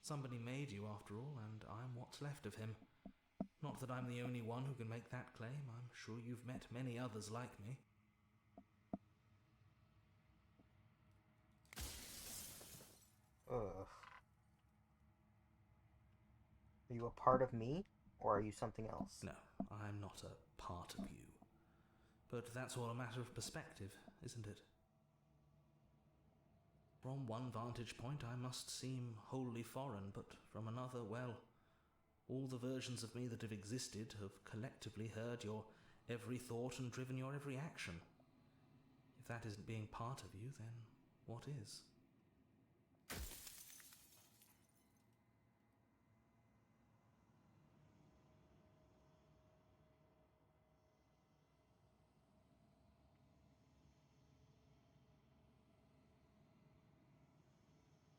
Somebody made you after all, and I'm what's left of him. Not that I'm the only one who can make that claim. I'm sure you've met many others like me. Ugh. Are you a part of me, or are you something else? No, I'm not a part of you. But that's all a matter of perspective, isn't it? From one vantage point I must seem wholly foreign, but from another, well, all the versions of me that have existed have collectively heard your every thought and driven your every action. If that isn't being part of you, then what is?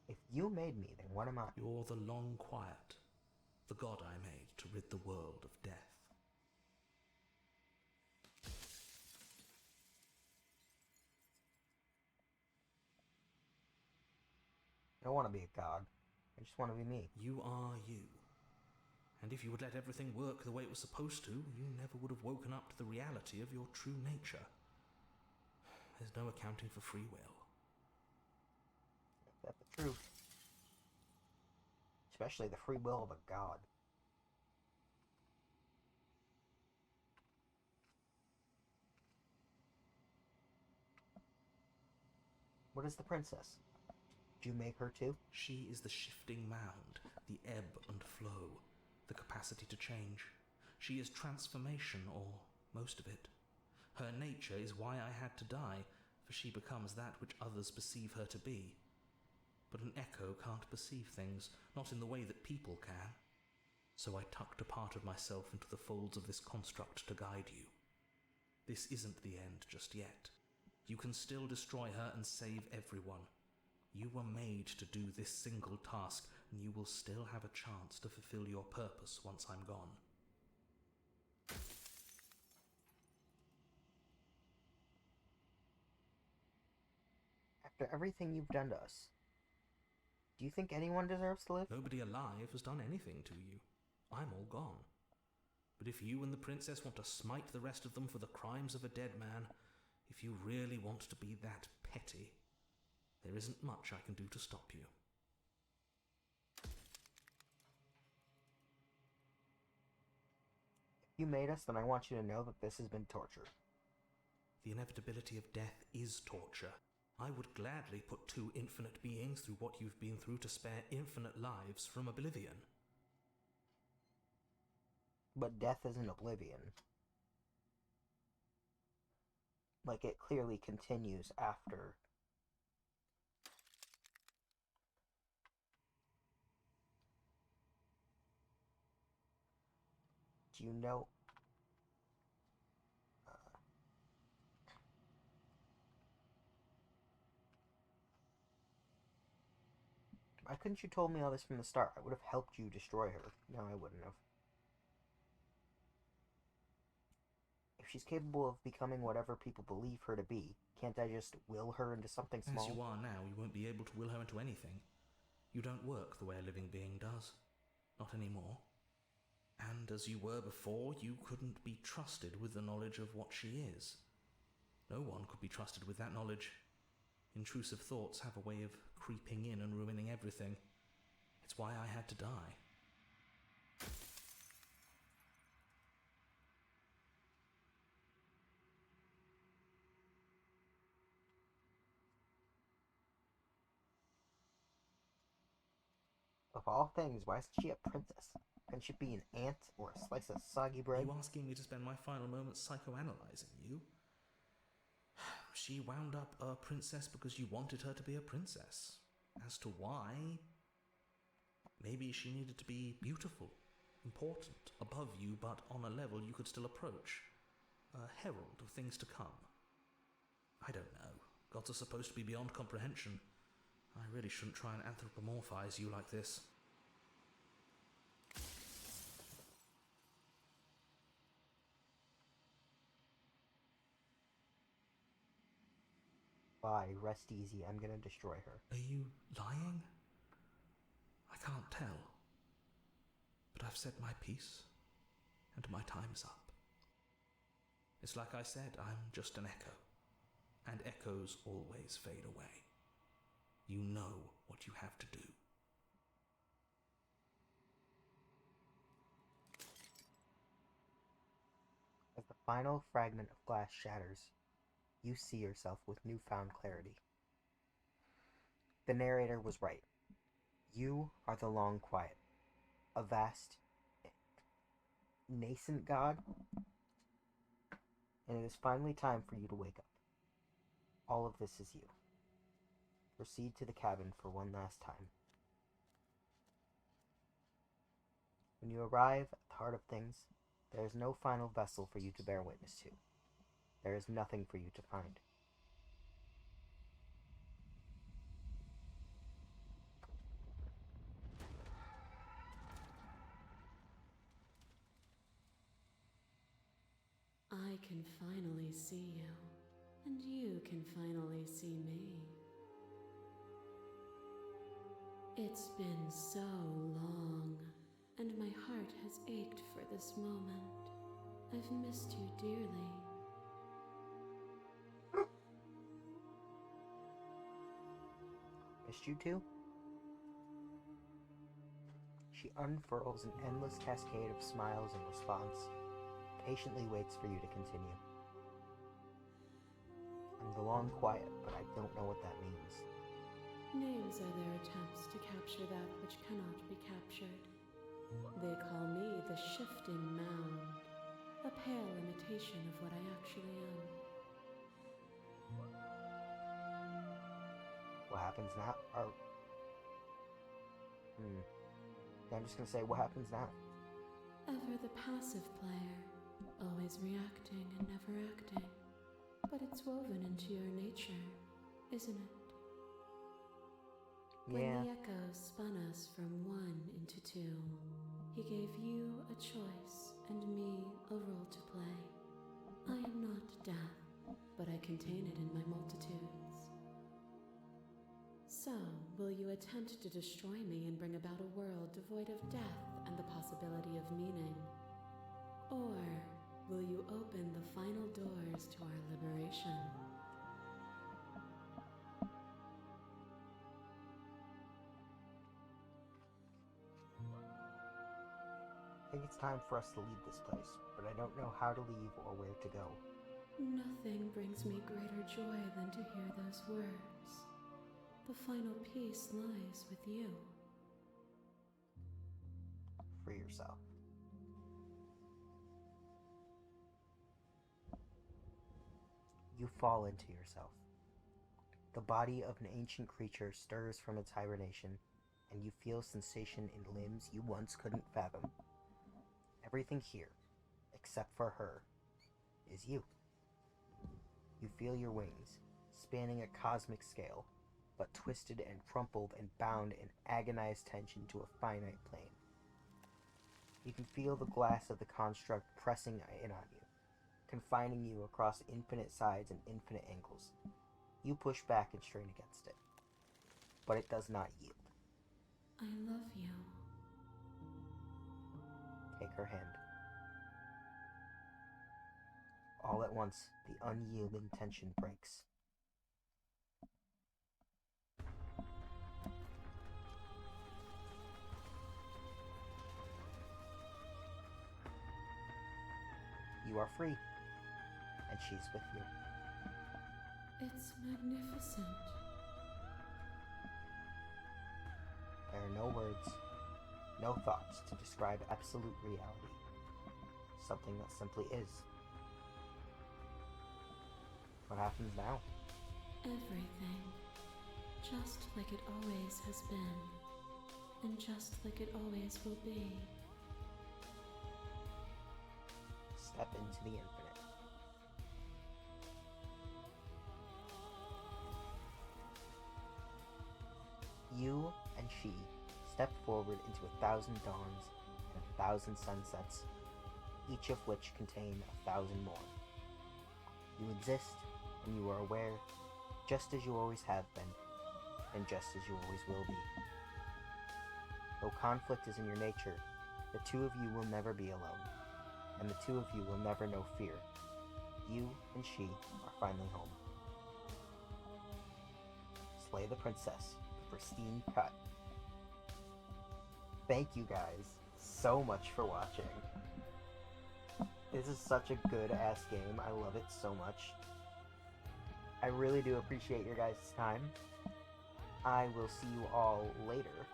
If you made me, then what am I? You're the long quiet, the god I made to rid the world of death. I don't want to be a god. I just want to be me. You are you. And if you would let everything work the way it was supposed to, you never would have woken up to the reality of your true nature. There's no accounting for free will. That's the truth. Especially the free will of a god. What is the princess? Did you make her too? She is the shifting mound, the ebb and flow, the capacity to change. She is transformation, or most of it. Her nature is why I had to die, for she becomes that which others perceive her to be. But an echo can't perceive things, not in the way that people can. So I tucked a part of myself into the folds of this construct to guide you. This isn't the end just yet. You can still destroy her and save everyone. You were made to do this single task, and you will still have a chance to fulfill your purpose once I'm gone. After everything you've done to us, do you think anyone deserves to live? Nobody alive has done anything to you. I'm all gone. But if you and the princess want to smite the rest of them for the crimes of a dead man, if you really want to be that petty, there isn't much I can do to stop you. If you made us, then I want you to know that this has been torture. The inevitability of death is torture. I would gladly put two infinite beings through what you've been through to spare infinite lives from oblivion. But death isn't oblivion. Like, it clearly continues after. Do you know? Why couldn't you told me all this from the start? I would have helped you destroy her. No, I wouldn't have. If she's capable of becoming whatever people believe her to be, can't I just will her into something small? As you are now, you won't be able to will her into anything. You don't work the way a living being does. Not anymore. And as you were before, you couldn't be trusted with the knowledge of what she is. No one could be trusted with that knowledge. Intrusive thoughts have a way of creeping in and ruining everything. It's why I had to die. Of all things, why isn't she a princess? Can she be an ant or a slice of soggy bread? Are you asking me to spend my final moments psychoanalyzing you? She wound up a princess because you wanted her to be a princess. As to why, maybe she needed to be beautiful, important, above you, but on a level you could still approach. A herald of things to come. I don't know. Gods are supposed to be beyond comprehension. I really shouldn't try and anthropomorphize you like this. Bye, rest easy, I'm gonna destroy her. Are you lying? I can't tell. But I've said my piece, and my time's up. It's like I said, I'm just an echo, and echoes always fade away. You know what you have to do. As the final fragment of glass shatters, you see yourself with newfound clarity. The narrator was right. You are the long quiet, a vast, nascent god, and it is finally time for you to wake up. All of this is you. Proceed to the cabin for one last time. When you arrive at the heart of things, there is no final vessel for you to bear witness to. There is nothing for you to find. I can finally see you, and you can finally see me. It's been so long, and my heart has ached for this moment. I've missed you dearly. Missed you too? She unfurls an endless cascade of smiles in response, patiently waits for you to continue. I'm the long quiet, but I don't know what that means. Names are their attempts to capture that which cannot be captured. They call me the shifting mound, a pale imitation of what I actually am. What happens now? I'm just gonna say, what happens now? Ever the passive player, always reacting and never acting. But it's woven into your nature, isn't it? Yeah. When the echoes spun us from one into two, he gave you a choice and me a role to play. I am not death, but I contain it in my multitudes. So, will you attempt to destroy me and bring about a world devoid of death and the possibility of meaning? Or will you open the final doors to our liberation? I think it's time for us to leave this place, but I don't know how to leave or where to go. Nothing brings me greater joy than to hear those words. The final piece lies with you. Free yourself. You fall into yourself. The body of an ancient creature stirs from its hibernation, and you feel sensation in limbs you once couldn't fathom. Everything here, except for her, is you. You feel your wings, spanning a cosmic scale, but twisted and crumpled and bound in agonized tension to a finite plane. You can feel the glass of the construct pressing in on you, confining you across infinite sides and infinite angles. You push back and strain against it, but it does not yield. I love you. Take her hand. All at once, the unyielding tension breaks. You are free, and she's with you. It's magnificent. There are no words, no thoughts to describe absolute reality. Something that simply is. What happens now? Everything. Just like it always has been. And just like it always will be. Step into the infinite. You and she step forward into 1,000 dawns and 1,000 sunsets, each of which contain 1,000 more. You exist, and you are aware, just as you always have been, and just as you always will be. Though conflict is in your nature, the two of you will never be alone, and the two of you will never know fear. You and she are finally home. Slay the Princess, the pristine cut. Thank you guys so much for watching. This is such a good-ass game. I love it so much. I really do appreciate your guys' time. I will see you all later.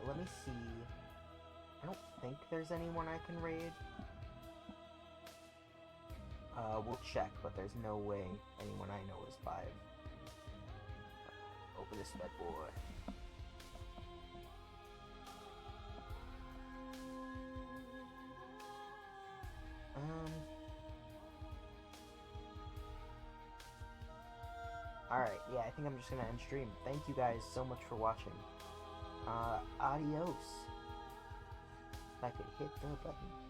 Let me see. I don't think there's anyone I can raid. We'll check, but there's no way anyone I know is 5. Open this bad boy. Alright, yeah, I think I'm just gonna end stream. Thank you guys so much for watching. Adios. If I could hit the button.